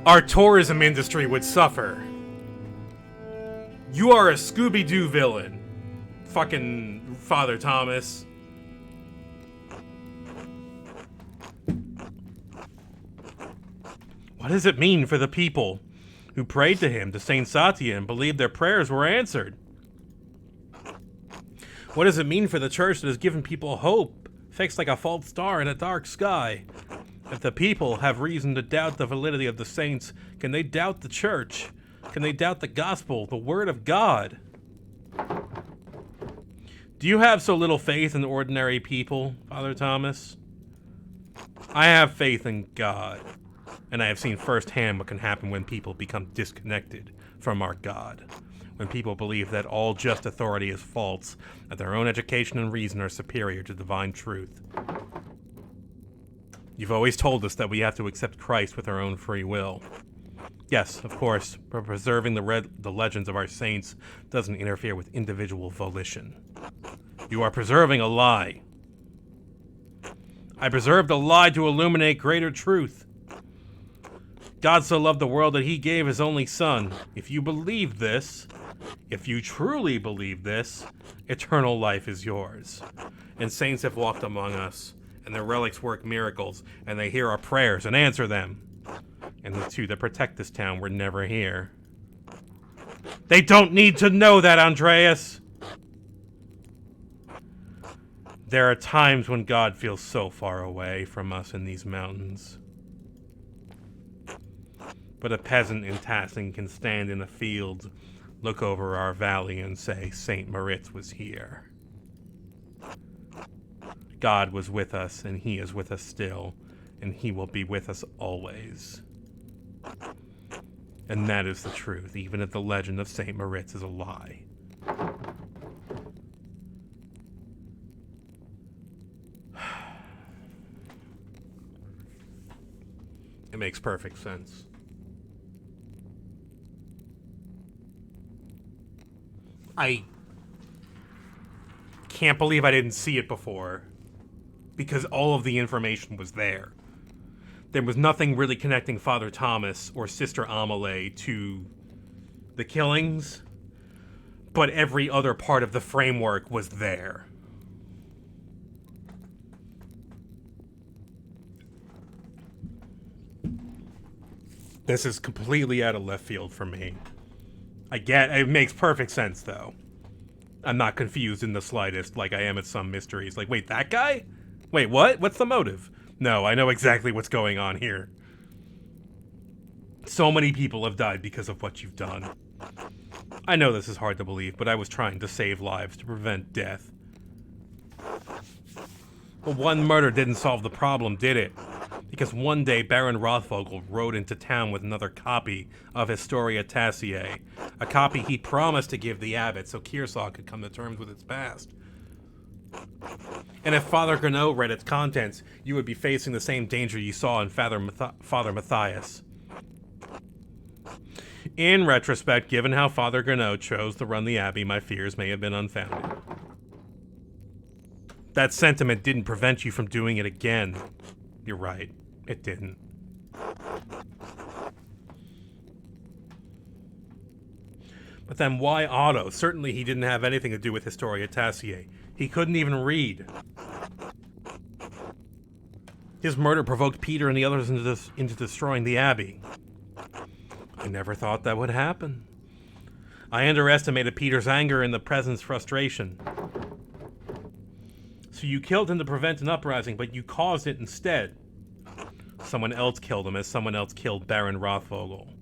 Our tourism industry would suffer. You are a Scooby-Doo villain. Fucking Father Thomas. What does it mean for the people who prayed to him, to Saint Satia, and believed their prayers were answered? What does it mean for the church that has given people hope, fixed like a false star in a dark sky? If the people have reason to doubt the validity of the saints, can they doubt the church? Can they doubt the gospel, the word of God? Do you have so little faith in ordinary people, Father Thomas? I have faith in God. And I have seen firsthand what can happen when people become disconnected from our God. When people believe that all just authority is false, that their own education and reason are superior to divine truth. You've always told us that we have to accept Christ with our own free will. Yes, of course, but preserving the legends of our saints doesn't interfere with individual volition. You are preserving a lie. I preserved a lie to illuminate greater truth. God so loved the world that he gave his only son. If you believe this, if you truly believe this, eternal life is yours. And saints have walked among us, and their relics work miracles, and they hear our prayers and answer them. And the two that protect this town were never here. They don't need to know that, Andreas! There are times when God feels so far away from us in these mountains. But a peasant in Tassing can stand in a field, look over our valley and say, Saint Moritz was here. God was with us, and he is with us still, and he will be with us always. And that is the truth, even if the legend of Saint Moritz is a lie. It makes perfect sense. I can't believe I didn't see it before, because all of the information was there. There was nothing really connecting Father Thomas or Sister Amelie to the killings, but every other part of the framework was there. This is completely out of left field for me. I get it, makes perfect sense though. I'm not confused in the slightest like I am at some mysteries. Like, wait, that guy? Wait, what? What's the motive? No, I know exactly what's going on here. So many people have died because of what you've done. I know this is hard to believe, but I was trying to save lives, to prevent death. But one murder didn't solve the problem, did it? Because one day Baron Rothvogel rode into town with another copy of Historia Tassiae, a copy he promised to give the abbot so Kearsarge could come to terms with its past. And if Father Granot read its contents, you would be facing the same danger you saw in Father Matthias. In retrospect, given how Father Granot chose to run the abbey, my fears may have been unfounded. That sentiment didn't prevent you from doing it again. You're right, it didn't. But then why Otto? Certainly he didn't have anything to do with Historia Tassiae. He couldn't even read. His murder provoked Peter and the others into destroying the abbey. I never thought that would happen. I underestimated Peter's anger and the present's frustration. So you killed him to prevent an uprising, but you caused it instead. Someone else killed him as someone else killed Baron Rothvogel.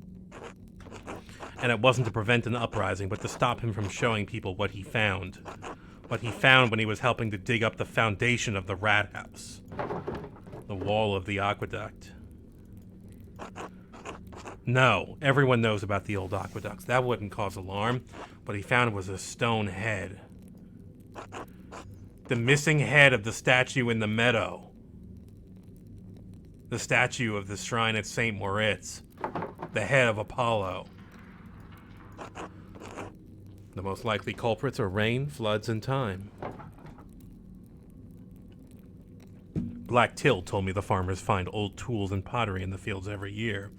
And it wasn't to prevent an uprising, but to stop him from showing people what he found. What he found when he was helping to dig up the foundation of the rat house. The wall of the aqueduct. No, everyone knows about the old aqueducts. That wouldn't cause alarm. What he found was a stone head. The missing head of the statue in the meadow. The statue of the shrine at St. Moritz. The head of Apollo. The most likely culprits are rain, floods, and time. Black Till told me the farmers find old tools and pottery in the fields every year.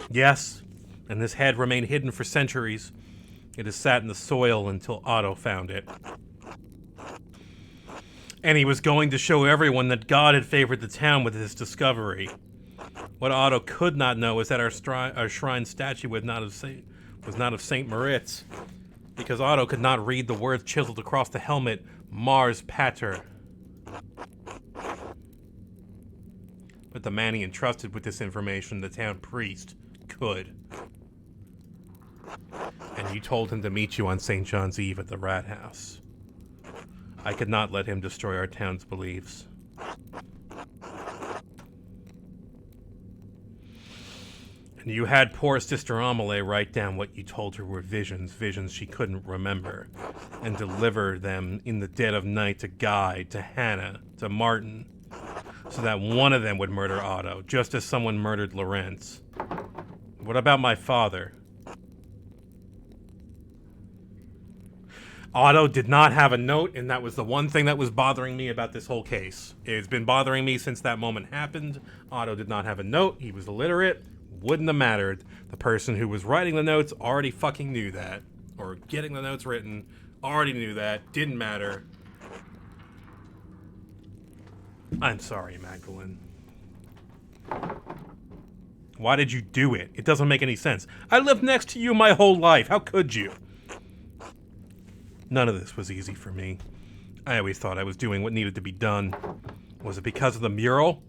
Yes, and this head remained hidden for centuries. It has sat in the soil until Otto found it. And he was going to show everyone that God had favored the town with his discovery. What Otto could not know is that our shrine statue was not of St. Moritz, because Otto could not read the words chiseled across the helmet, Mars Pater. But the man he entrusted with this information, the town priest, could. And you told him to meet you on St. John's Eve at the rat house. I could not let him destroy our town's beliefs. And you had poor Sister Amelie write down what you told her were visions she couldn't remember, and deliver them in the dead of night to Guy, to Hannah, to Martin, so that one of them would murder Otto, just as someone murdered Lorenz. What about my father? Otto did not have a note, and that was the one thing that was bothering me about this whole case. It's been bothering me since that moment happened. Otto did not have a note. He was illiterate. Wouldn't have mattered. The person who was writing the notes already fucking knew that. Or getting the notes written already knew that. Didn't matter. I'm sorry, Magdalene. Why did you do it? It doesn't make any sense. I lived next to you my whole life. How could you? None of this was easy for me. I always thought I was doing what needed to be done. Was it because of the mural?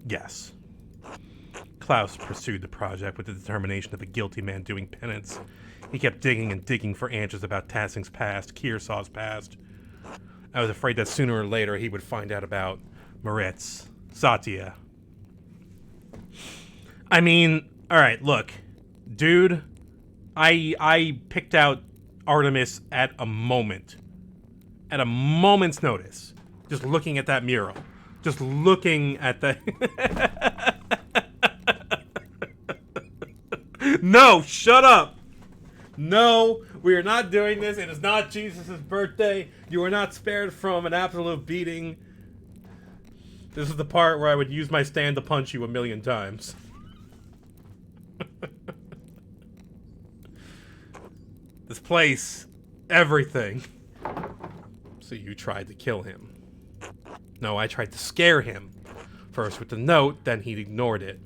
Yes. Klaus pursued the project with the determination of a guilty man doing penance. He kept digging and digging for answers about Tassing's past, Kearsaw's past. I was afraid that sooner or later he would find out about Moritz, Satya. I mean, alright, look. Dude, I picked out Artemis at a moment. At a moment's notice. Just looking at that mural. Just looking at the... No, shut up! No, we are not doing this. It is not Jesus' birthday. You are not spared from an absolute beating. This is the part where I would use my stand to punch you 1,000,000 times. This place, everything. So you tried to kill him. No, I tried to scare him. First with the note, then he ignored it.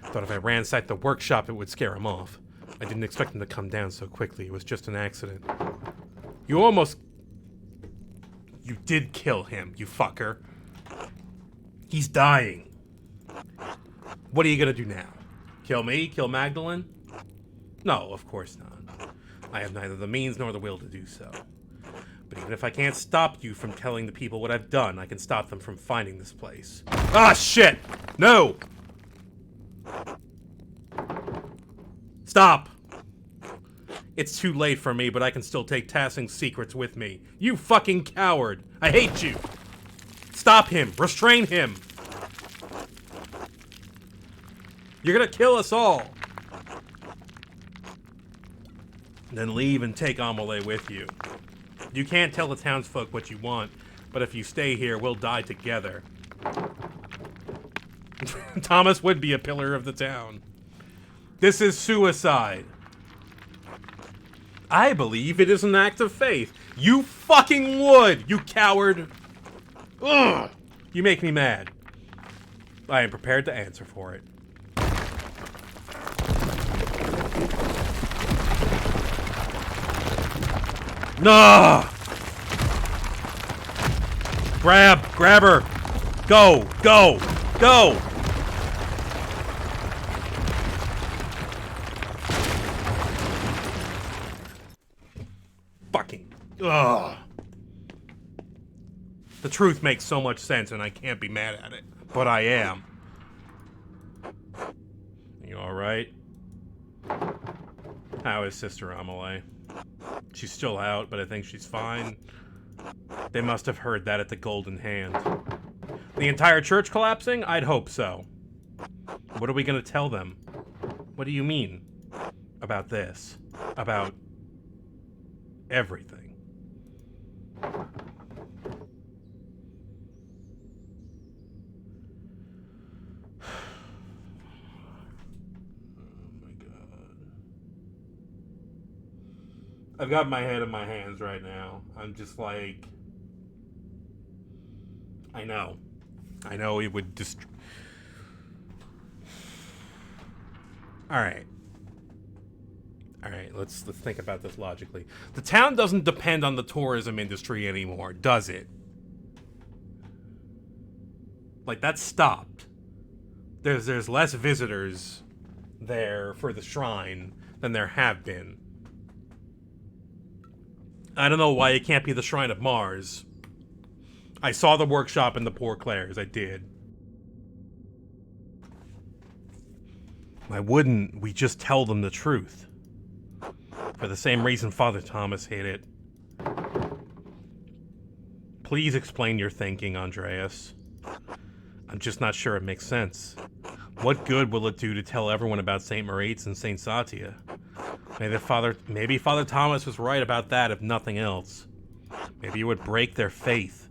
Thought if I ransacked the workshop, it would scare him off. I didn't expect him to come down so quickly. It was just an accident. You almost... You did kill him, you fucker. He's dying. What are you gonna do now? Kill me? Kill Magdalene? No, of course not. I have neither the means nor the will to do so. But even if I can't stop you from telling the people what I've done, I can stop them from finding this place. Ah, shit! No! Stop! It's too late for me, but I can still take Tassing's secrets with me. You fucking coward! I hate you! Stop him! Restrain him! You're gonna kill us all! Then leave and take Amelie with you. You can't tell the townsfolk what you want, but if you stay here, we'll die together. Thomas would be a pillar of the town. This is suicide. I believe it is an act of faith. You fucking would, you coward! Ugh! You make me mad. I am prepared to answer for it. No! Grab her! Go! Fucking... Ugh. The truth makes so much sense and I can't be mad at it. But I am. You alright? How is Sister Amelie? She's still out, but I think she's fine. They must have heard that at the Golden Hand. The entire church collapsing? I'd hope so. What are we gonna tell them? What do you mean? About this? About... everything? I've got my head in my hands right now. I'm just like... I know it would just... Alright, let's think about this logically. The town doesn't depend on the tourism industry anymore, does it? Like, that's stopped. There's less visitors there for the shrine than there have been. I don't know why it can't be the Shrine of Mars. I saw the workshop in the Poor Clares, I did. Why wouldn't we just tell them the truth? For the same reason Father Thomas hid it. Please explain your thinking, Andreas. I'm just not sure it makes sense. What good will it do to tell everyone about St. Moritz and St. Satia? Maybe Father Thomas was right about that, if nothing else. Maybe it would break their faith.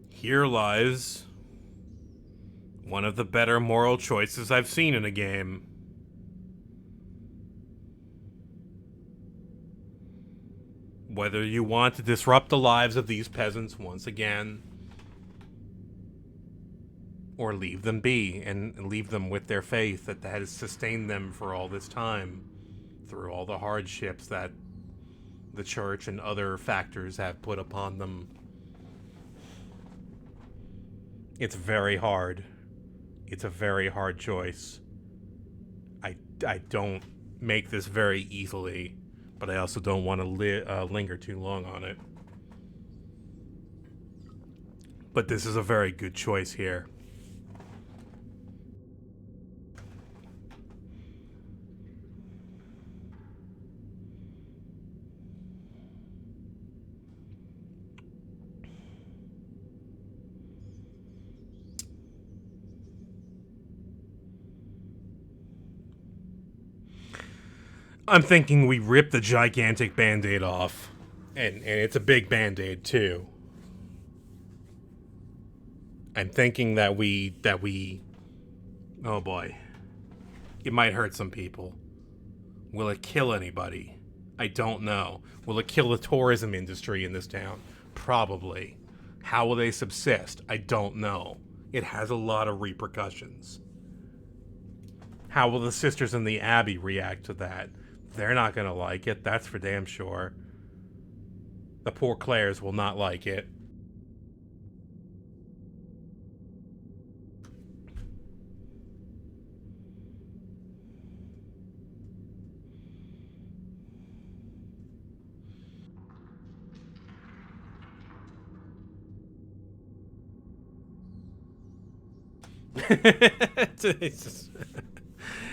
Here lies one of the better moral choices I've seen in a game. Whether you want to disrupt the lives of these peasants once again, or leave them be and leave them with their faith that has sustained them for all this time, through all the hardships that the church and other factors have put upon them. It's very hard. It's a very hard choice. I don't make this very easily, but I also don't want to linger too long on it. But this is a very good choice here. I'm thinking we rip the gigantic band-aid off. And it's a big band-aid, too. I'm thinking that we... Oh, boy. It might hurt some people. Will it kill anybody? I don't know. Will it kill the tourism industry in this town? Probably. How will they subsist? I don't know. It has a lot of repercussions. How will the sisters in the Abbey react to that? They're not going to like it, that's for damn sure. The poor Claires will not like it.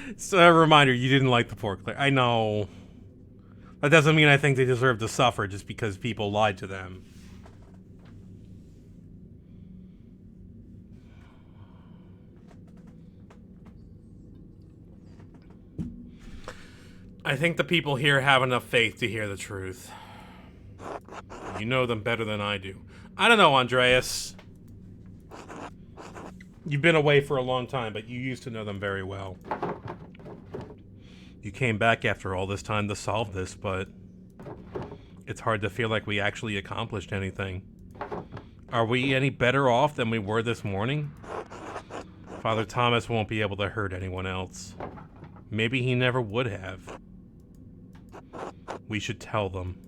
It's a reminder, you didn't like the poor Claire. I know. That doesn't mean I think they deserve to suffer just because people lied to them. I think the people here have enough faith to hear the truth. You know them better than I do. I don't know, Andreas. You've been away for a long time, but you used to know them very well. You came back after all this time to solve this, but it's hard to feel like we actually accomplished anything. Are we any better off than we were this morning? Father Thomas won't be able to hurt anyone else. Maybe he never would have. We should tell them.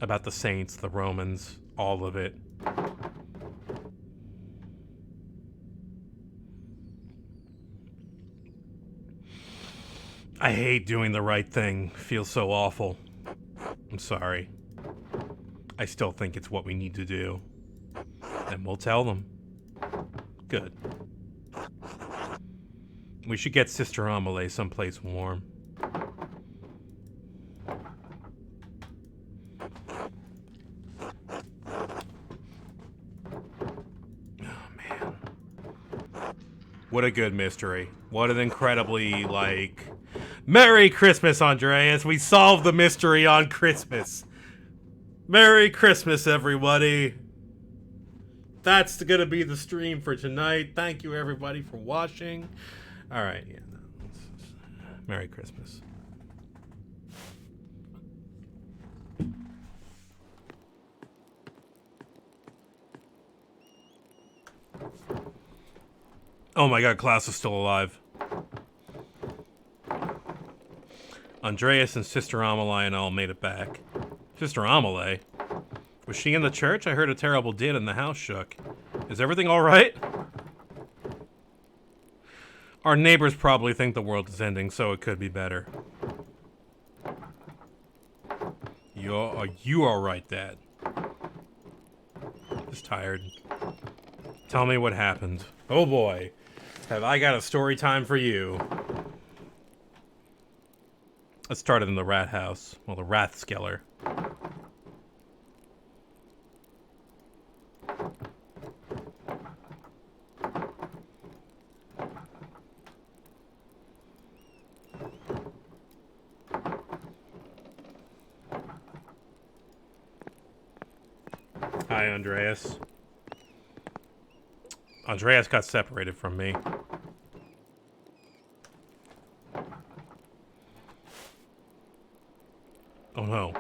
About the saints, the Romans, all of it. I hate doing the right thing. Feels so awful. I'm sorry. I still think it's what we need to do. And we'll tell them. Good. We should get Sister Amelie someplace warm. Oh, man. What a good mystery. What an incredibly, like... Merry Christmas, Andreas! We solved the mystery on Christmas! Merry Christmas, everybody! That's gonna be the stream for tonight. Thank you, everybody, for watching. Alright, yeah. No, Merry Christmas. Oh my god, Klaus is still alive. Andreas and Sister Amelie and all made it back. Sister Amelie? Was she in the church? I heard a terrible din and the house shook. Is everything alright? Our neighbors probably think the world is ending, so it could be better. Are you alright, Dad? Just tired. Tell me what happened. Oh boy. Have I got a story time for you. It started in the rat house. Well, the Rathskeller. Hi, Andreas. Andreas got separated from me. Oh no.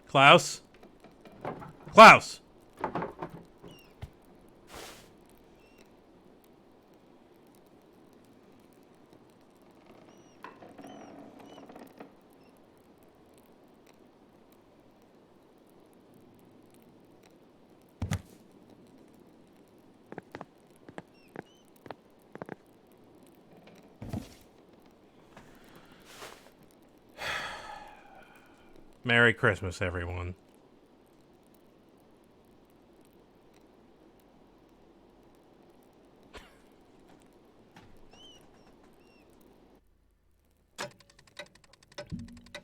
Klaus? Klaus! Merry Christmas, everyone.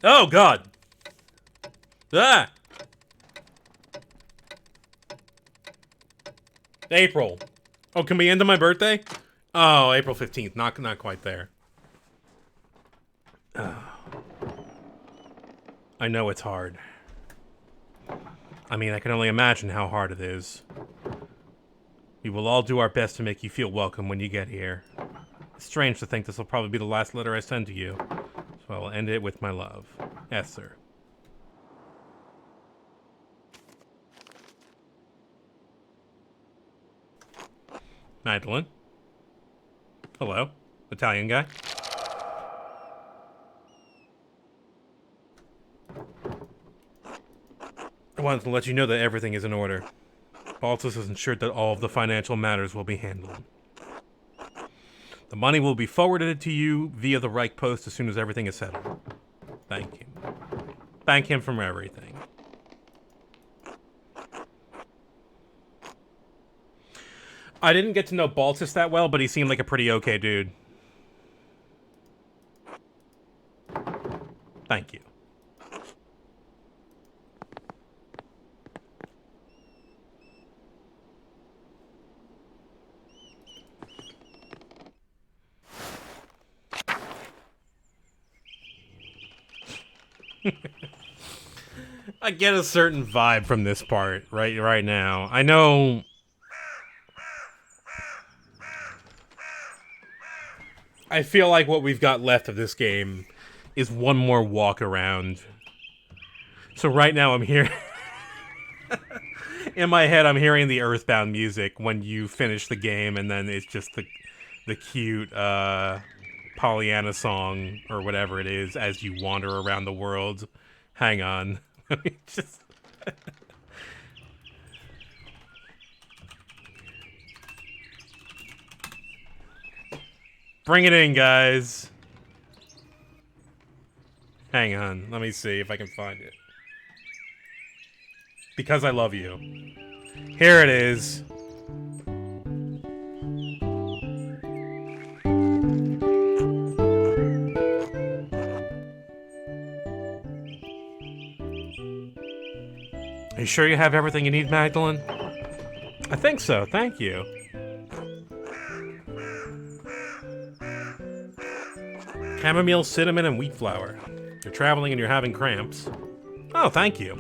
Oh, God! Ah! April. Oh, can we end on my birthday? Oh, April 15th. Not quite there. I know it's hard. I mean, I can only imagine how hard it is. We will all do our best to make you feel welcome when you get here. It's strange to think this will probably be the last letter I send to you, so I will end it with my love. Yes, sir. Magdalene? Hello? Italian guy? I wanted to let you know that everything is in order. Baltus has ensured that all of the financial matters will be handled. The money will be forwarded to you via the Reich Post as soon as everything is settled. Thank him. Thank him for everything. I didn't get to know Baltus that well, but he seemed like a pretty okay dude. Thank you. I get a certain vibe from this part right now. I know I feel like what we've got left of this game is one more walk around. So right now I'm here in my head I'm hearing the Earthbound music when you finish the game, and then it's just the cute Pollyanna song or whatever it is as you wander around the world. Hang on. Let me just bring it in, guys. Hang on. Let me see if I can find it. Because I love you. Here it is. Are you sure you have everything you need, Magdalene? I think so, thank you. Chamomile, cinnamon, and wheat flour. You're traveling and you're having cramps. Oh, thank you.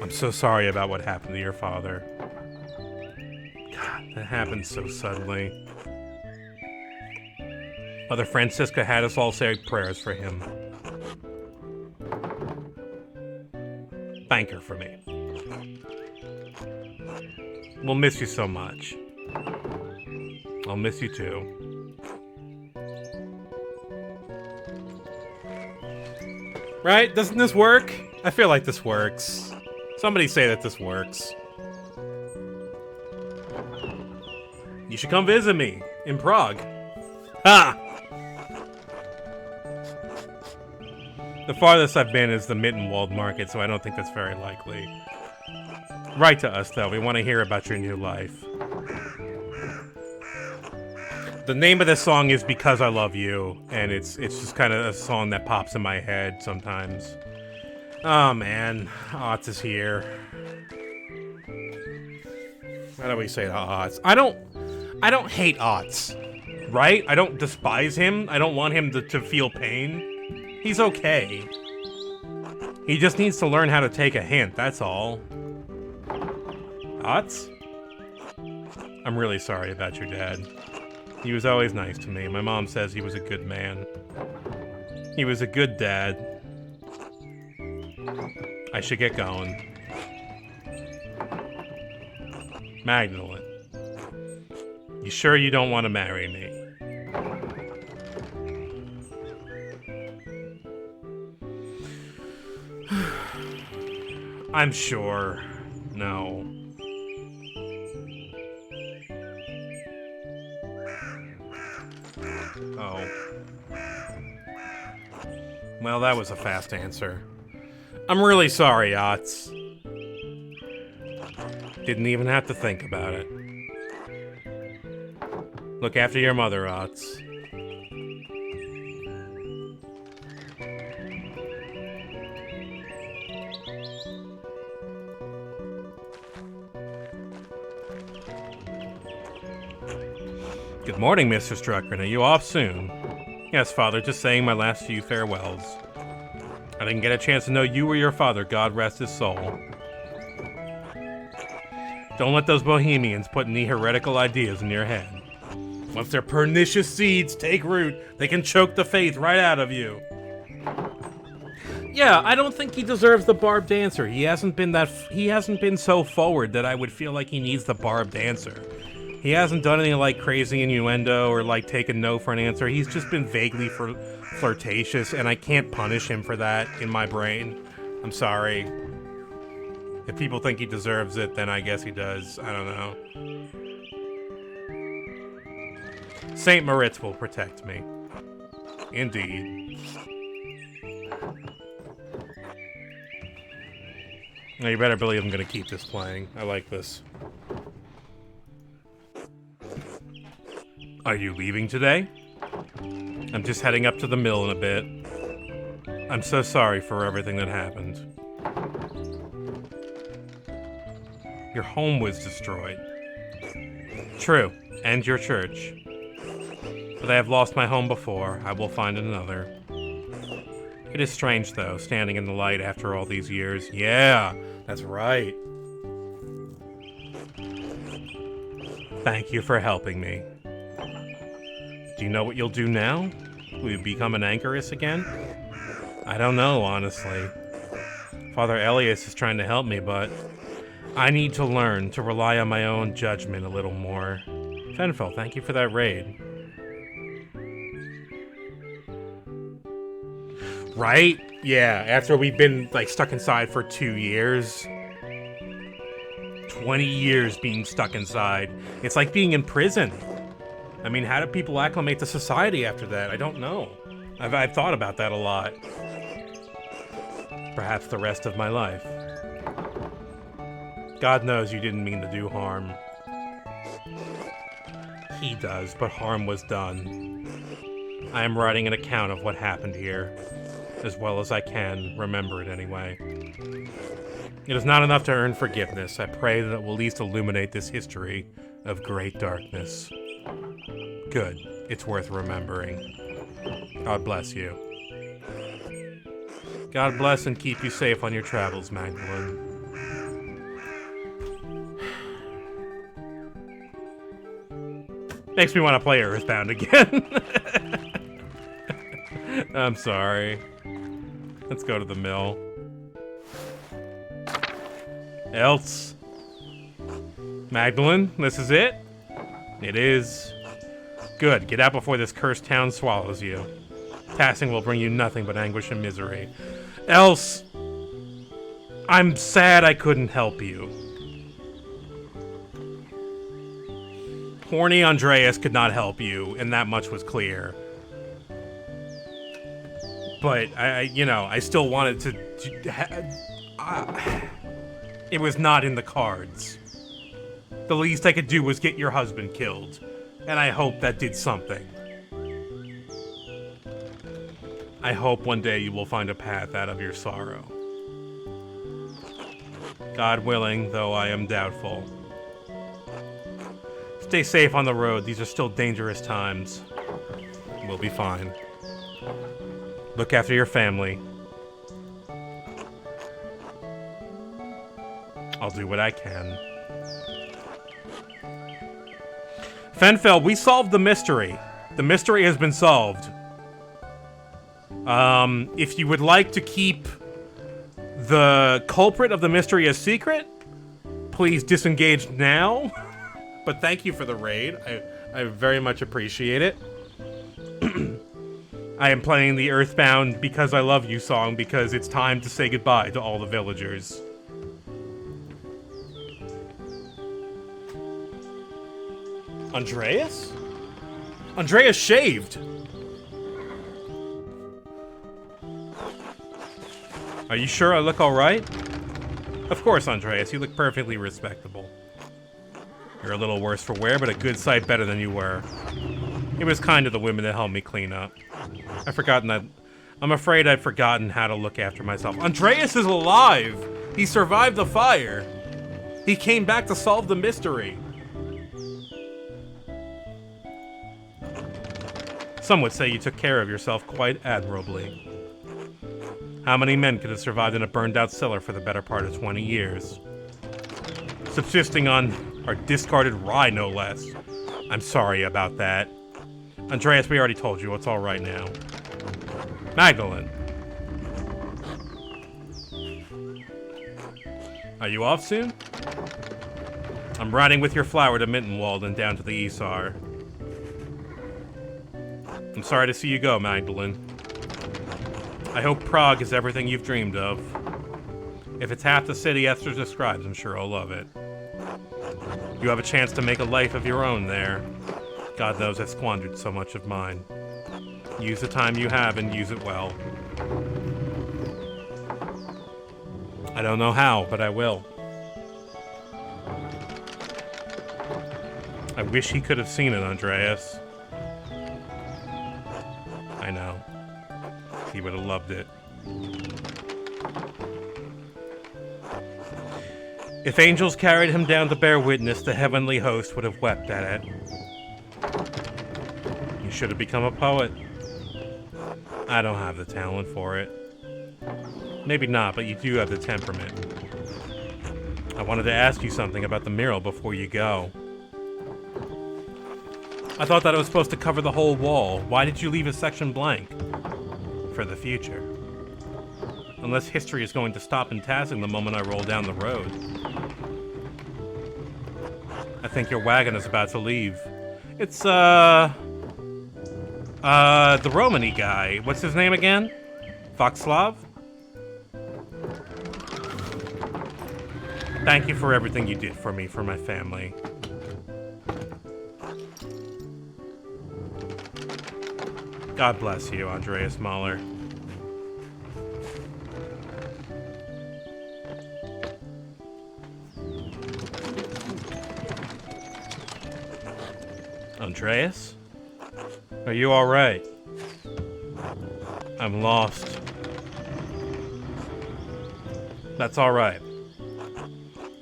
I'm so sorry about what happened to your father. God, that happened so suddenly. Mother Francisca had us all say prayers for him. Thank her for me. We'll miss you so much. I'll miss you too. Right? Doesn't this work? I feel like this works. Somebody say that this works. You should come visit me in Prague. Ha! The farthest I've been is the Mittenwald market, so I don't think that's very likely. Write to us, though. We want to hear about your new life. The name of this song is Because I Love You, and it's just kind of a song that pops in my head sometimes. Oh, man. Otz is here. How do we say to Otz? I don't hate Otz, right? I don't despise him. I don't want him to feel pain. He's okay. He just needs to learn how to take a hint, that's all. Otz? I'm really sorry about your dad. He was always nice to me. My mom says he was a good man. He was a good dad. I should get going. Magdalene, you sure you don't want to marry me? I'm sure. No. Oh. Well, that was a fast answer. I'm really sorry, Otz. Didn't even have to think about it. Look after your mother, Otz. Good morning, Mr. Struckern. Are you off soon? Yes, Father, just saying my last few farewells. I didn't get a chance to know you or your father, God rest his soul. Don't let those bohemians put any heretical ideas in your head. Once their pernicious seeds take root, they can choke the faith right out of you. Yeah, I don't think he deserves the barbed answer. He hasn't been so forward that I would feel like he needs the barbed answer. He hasn't done any like crazy innuendo or like taken no for an answer. He's just been vaguely flirtatious, and I can't punish him for that in my brain. I'm sorry. If people think he deserves it, then I guess he does. I don't know. St. Moritz will protect me. Indeed. Now you better believe I'm gonna keep this playing. I like this. Are you leaving today? I'm just heading up to the mill in a bit. I'm so sorry for everything that happened. Your home was destroyed. True, and your church. But I have lost my home before. I will find another. It is strange, though, standing in the light after all these years. Yeah, that's right. Thank you for helping me. Do you know what you'll do now? Will you become an anchoress again? I don't know, honestly. Father Elias is trying to help me, but I need to learn to rely on my own judgment a little more. Fenfel, thank you for that raid. Right? Yeah, after we've been, like, stuck inside for 2 years. 20 years being stuck inside. It's like being in prison. I mean, how do people acclimate to society after that? I don't know. I've thought about that a lot. Perhaps the rest of my life. God knows you didn't mean to do harm. He does, but harm was done. I am writing an account of what happened here, as well as I can remember it anyway. It is not enough to earn forgiveness. I pray that it will at least illuminate this history of great darkness. Good. It's worth remembering. God bless you. God bless and keep you safe on your travels, Magdalene. Makes me want to play Earthbound again. I'm sorry. Let's go to the mill. Else. Magdalene, this is it? It is. Good. Get out before this cursed town swallows you. Passing will bring you nothing but anguish and misery. Else. I'm sad I couldn't help you. Horny Andreas could not help you, and that much was clear. But I still wanted to it was not in the cards. The least I could do was get your husband killed, and I hope that did something. I hope one day you will find a path out of your sorrow. God willing, though I am doubtful. Stay safe on the road. These are still dangerous times. We'll be fine. Look after your family. I'll do what I can. Fenfel, we solved the mystery. The mystery has been solved. If you would like to keep the culprit of the mystery a secret, please disengage now. But thank you for the raid. I very much appreciate it. I am playing the Earthbound Because I Love You song because it's time to say goodbye to all the villagers. Andreas? Andreas shaved! Are you sure I look alright? Of course, Andreas, you look perfectly respectable. You're a little worse for wear, but a good sight better than you were. It was kind of the women that helped me clean up. I'm afraid I've forgotten how to look after myself. Andreas is alive! He survived the fire! He came back to solve the mystery. Some would say you took care of yourself quite admirably. How many men could have survived in a burned-out cellar for the better part of 20 years? Subsisting on our discarded rye, no less. I'm sorry about that. Andreas, we already told you. It's all right now. Magdalene. Are you off soon? I'm riding with your flower to Mittenwald and down to the Isar. I'm sorry to see you go, Magdalene. I hope Prague is everything you've dreamed of. If it's half the city Esther describes, I'm sure I'll love it. You have a chance to make a life of your own there. God knows I've squandered so much of mine. Use the time you have and use it well. I don't know how, but I will. I wish he could have seen it, Andreas. I know. He would have loved it. If angels carried him down to bear witness, the heavenly host would have wept at it. You should have become a poet. I don't have the talent for it. Maybe not, but you do have the temperament. I wanted to ask you something about the mural before you go. I thought that it was supposed to cover the whole wall. Why did you leave a section blank? For the future. Unless history is going to stop in Tassing the moment I roll down the road. I think your wagon is about to leave. It's, the Romany guy. What's his name again? Foxslav? Thank you for everything you did for me, for my family. God bless you, Andreas Mahler. Andreas? Are you alright? I'm lost. That's alright.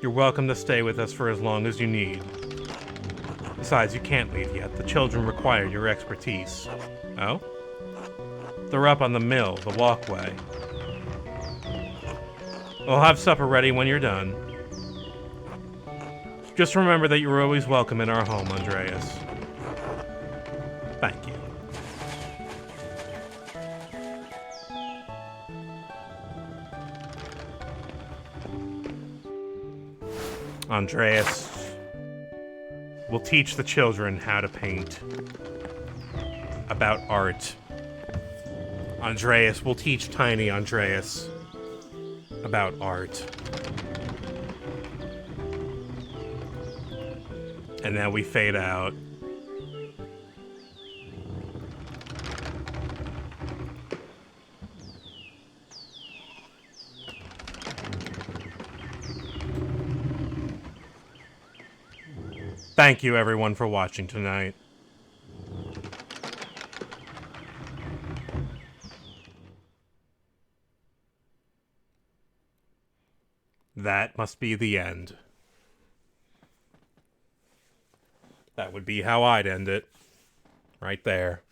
You're welcome to stay with us for as long as you need. Besides, you can't leave yet. The children require your expertise. Oh? They're up on the mill, the walkway. We'll have supper ready when you're done. Just remember that you're always welcome in our home, Andreas. Thank you. Andreas, we'll teach the children how to paint. About art. Andreas, we'll teach tiny Andreas about art. And then we fade out. Thank you, everyone, for watching tonight. That must be the end. That would be how I'd end it. Right there.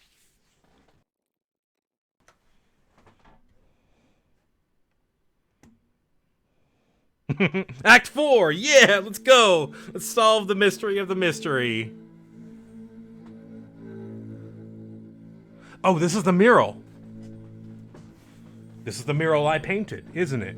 Act 4! Yeah, let's go! Let's solve the mystery of the mystery. Oh, this is the mural. This is the mural I painted, isn't it?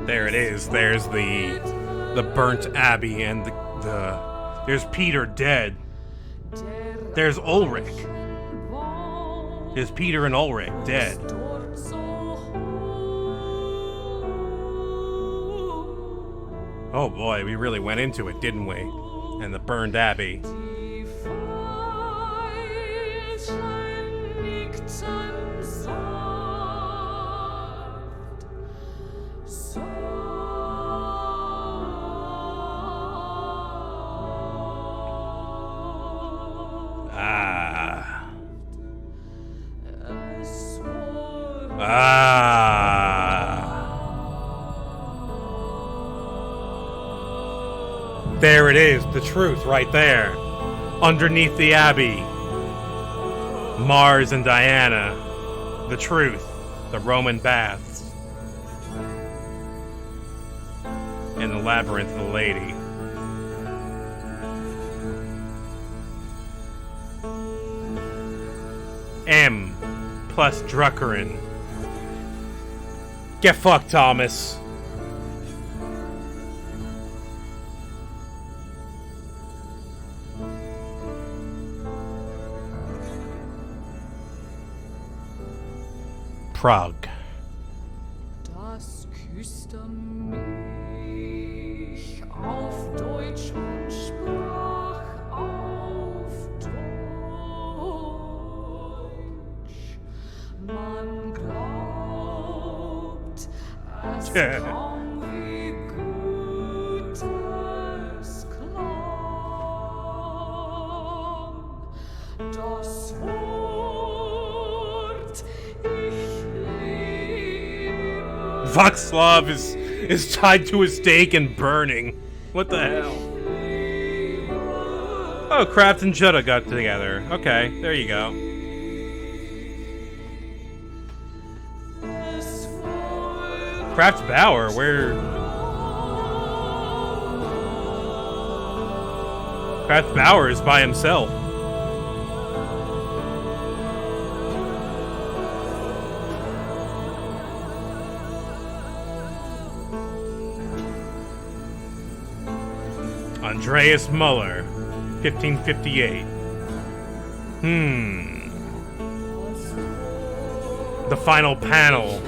There it is. There's the burnt abbey and the There's Peter dead. There's Ulrich. There's Peter and Ulrich dead. Oh boy, we really went into it, didn't we? And the burned abbey. There it is, the truth right there. Underneath the abbey. Mars and Diana. The truth. The Roman baths. And the labyrinth of the lady. M plus Druckerin. Get fucked, Thomas. Prague. Das küsste mich auf Deutsch und sprach auf Deutsch. Man glaubt, es klang wie Goethes Klang. Das Wort Václav is tied to a stake and burning. What the hell? Oh, Kraft and Jutta got together. Okay, there you go. Kraft Bauer, where? Kraft Bauer is by himself. Andreas Muller, 1558. The final panel.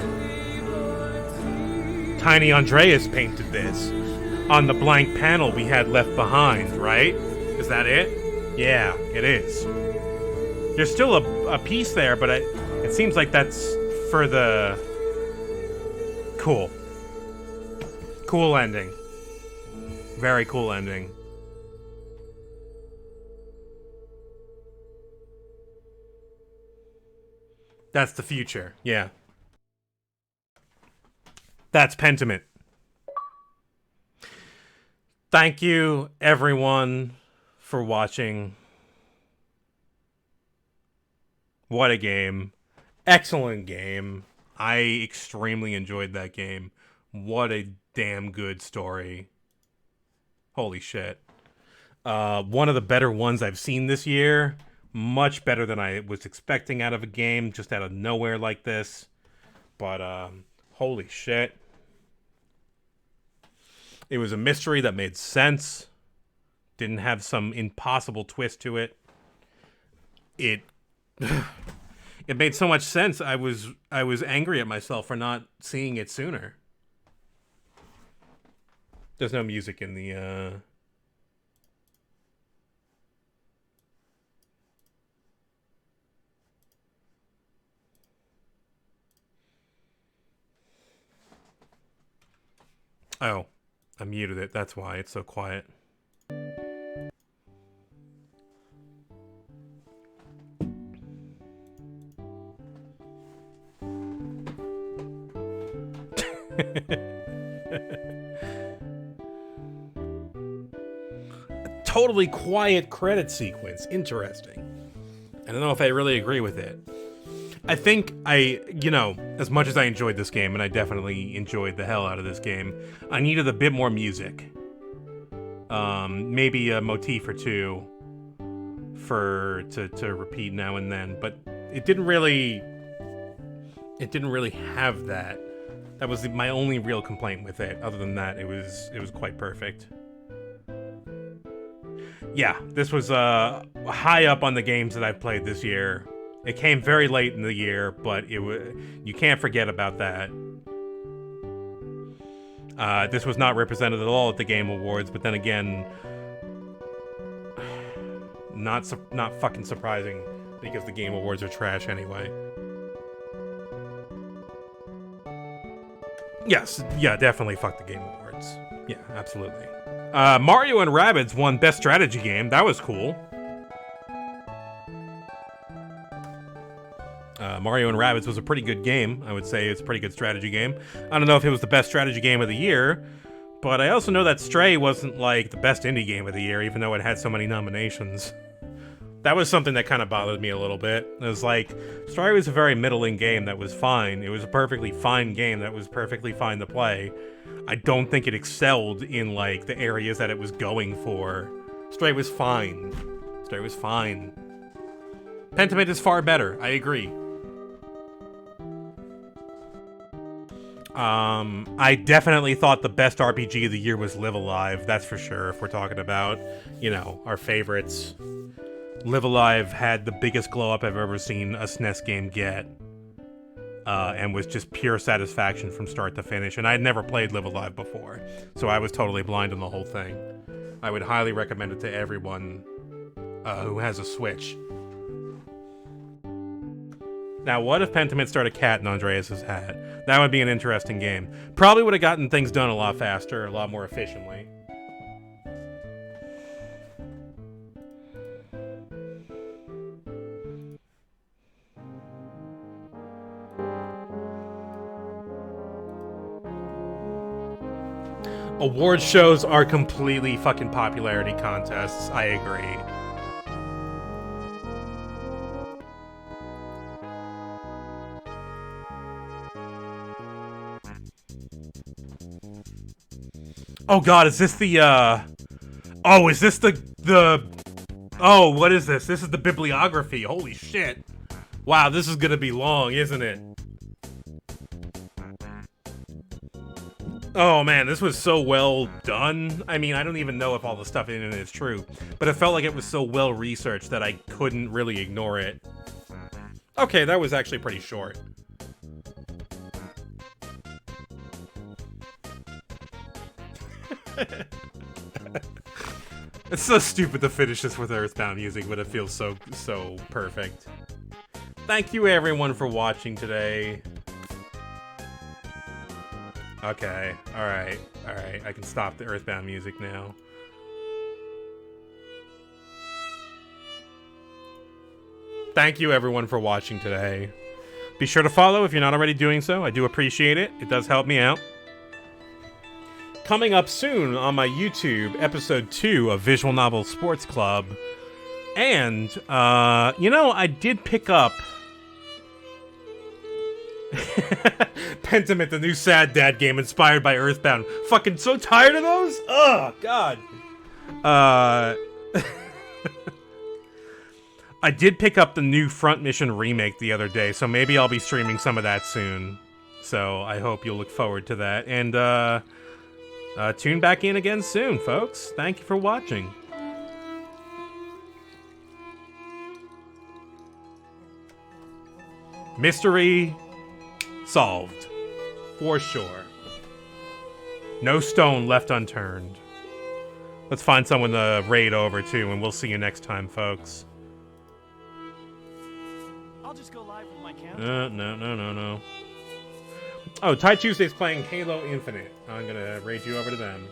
Tiny Andreas painted this on the blank panel we had left behind, right? Is that it? Yeah, it is. There's still a piece there, but it seems like that's for the... Cool. Cool ending. Very cool ending. That's the future, yeah. That's Pentiment. Thank you, everyone, for watching. What a game. Excellent game. I extremely enjoyed that game. What a damn good story. Holy shit. One of the better ones I've seen this year. Much better than I was expecting out of a game, just out of nowhere like this. But, holy shit. It was a mystery that made sense. Didn't have some impossible twist to it. It made so much sense. I was angry at myself for not seeing it sooner. There's no music in the Oh, I muted it. That's why it's so quiet. A totally quiet credit sequence. Interesting. I don't know if I really agree with it. I think as much as I enjoyed this game, and I definitely enjoyed the hell out of this game, I needed a bit more music. Maybe a motif or two to repeat now and then, but it didn't really have that. That was my only real complaint with it. Other than that, it was quite perfect. Yeah, this was high up on the games that I've played this year. It came very late in the year, but you can't forget about that. This was not represented at all at the Game Awards, but then again, not fucking surprising because the Game Awards are trash anyway. Yes, yeah, definitely fuck the Game Awards. Yeah, absolutely. Mario and Rabbids won Best Strategy Game. That was cool. Mario and Rabbids was a pretty good game. I would say it's a pretty good strategy game. I don't know if it was the best strategy game of the year, but I also know that Stray wasn't like the best indie game of the year, even though it had so many nominations. That was something that kind of bothered me a little bit. It was like, Stray was a very middling game that was fine. It was a perfectly fine game that was perfectly fine to play. I don't think it excelled in, like, the areas that it was going for. Stray was fine. Stray was fine. Pentiment is far better. I agree. I definitely thought the best RPG of the year was Live Alive. That's for sure, if we're talking about, you know, our favorites. Live Alive had the biggest glow-up I've ever seen a SNES game get. And was just pure satisfaction from start to finish. And I had never played Live Alive before, so I was totally blind on the whole thing. I would highly recommend it to everyone who has a Switch. Now, what if Pentiment started a cat in Andreas's hat? That would be an interesting game. Probably would have gotten things done a lot faster, a lot more efficiently. Award shows are completely fucking popularity contests. I agree. Oh god, is this the, Oh, is this the... Oh, what is this? This is the bibliography. Holy shit. Wow, this is gonna be long, isn't it? Oh man, this was so well done. I mean, I don't even know if all the stuff in it is true, but it felt like it was so well researched that I couldn't really ignore it. Okay, that was actually pretty short. It's so stupid to finish this with Earthbound music, but it feels so perfect. Thank you everyone for watching today. Okay, alright, I can stop the Earthbound music now. Thank you everyone for watching today. Be sure to follow if you're not already doing so. I do appreciate it. It does help me out. Coming up soon on my YouTube, episode 2 of Visual Novel Sports Club. And, you know, I did pick up Pentiment, the new Sad Dad game inspired by Earthbound. Fucking so tired of those? Oh, God. I did pick up the new Front Mission remake the other day, so maybe I'll be streaming some of that soon. So I hope you'll look forward to that. And, tune back in again soon, folks. Thank you for watching. Mystery solved. For sure. No stone left unturned. Let's find someone to raid over, too, and we'll see you next time, folks. I'll just go live with my camera. No. Oh, Tai Tuesday's playing Halo Infinite. I'm gonna raid you over to them.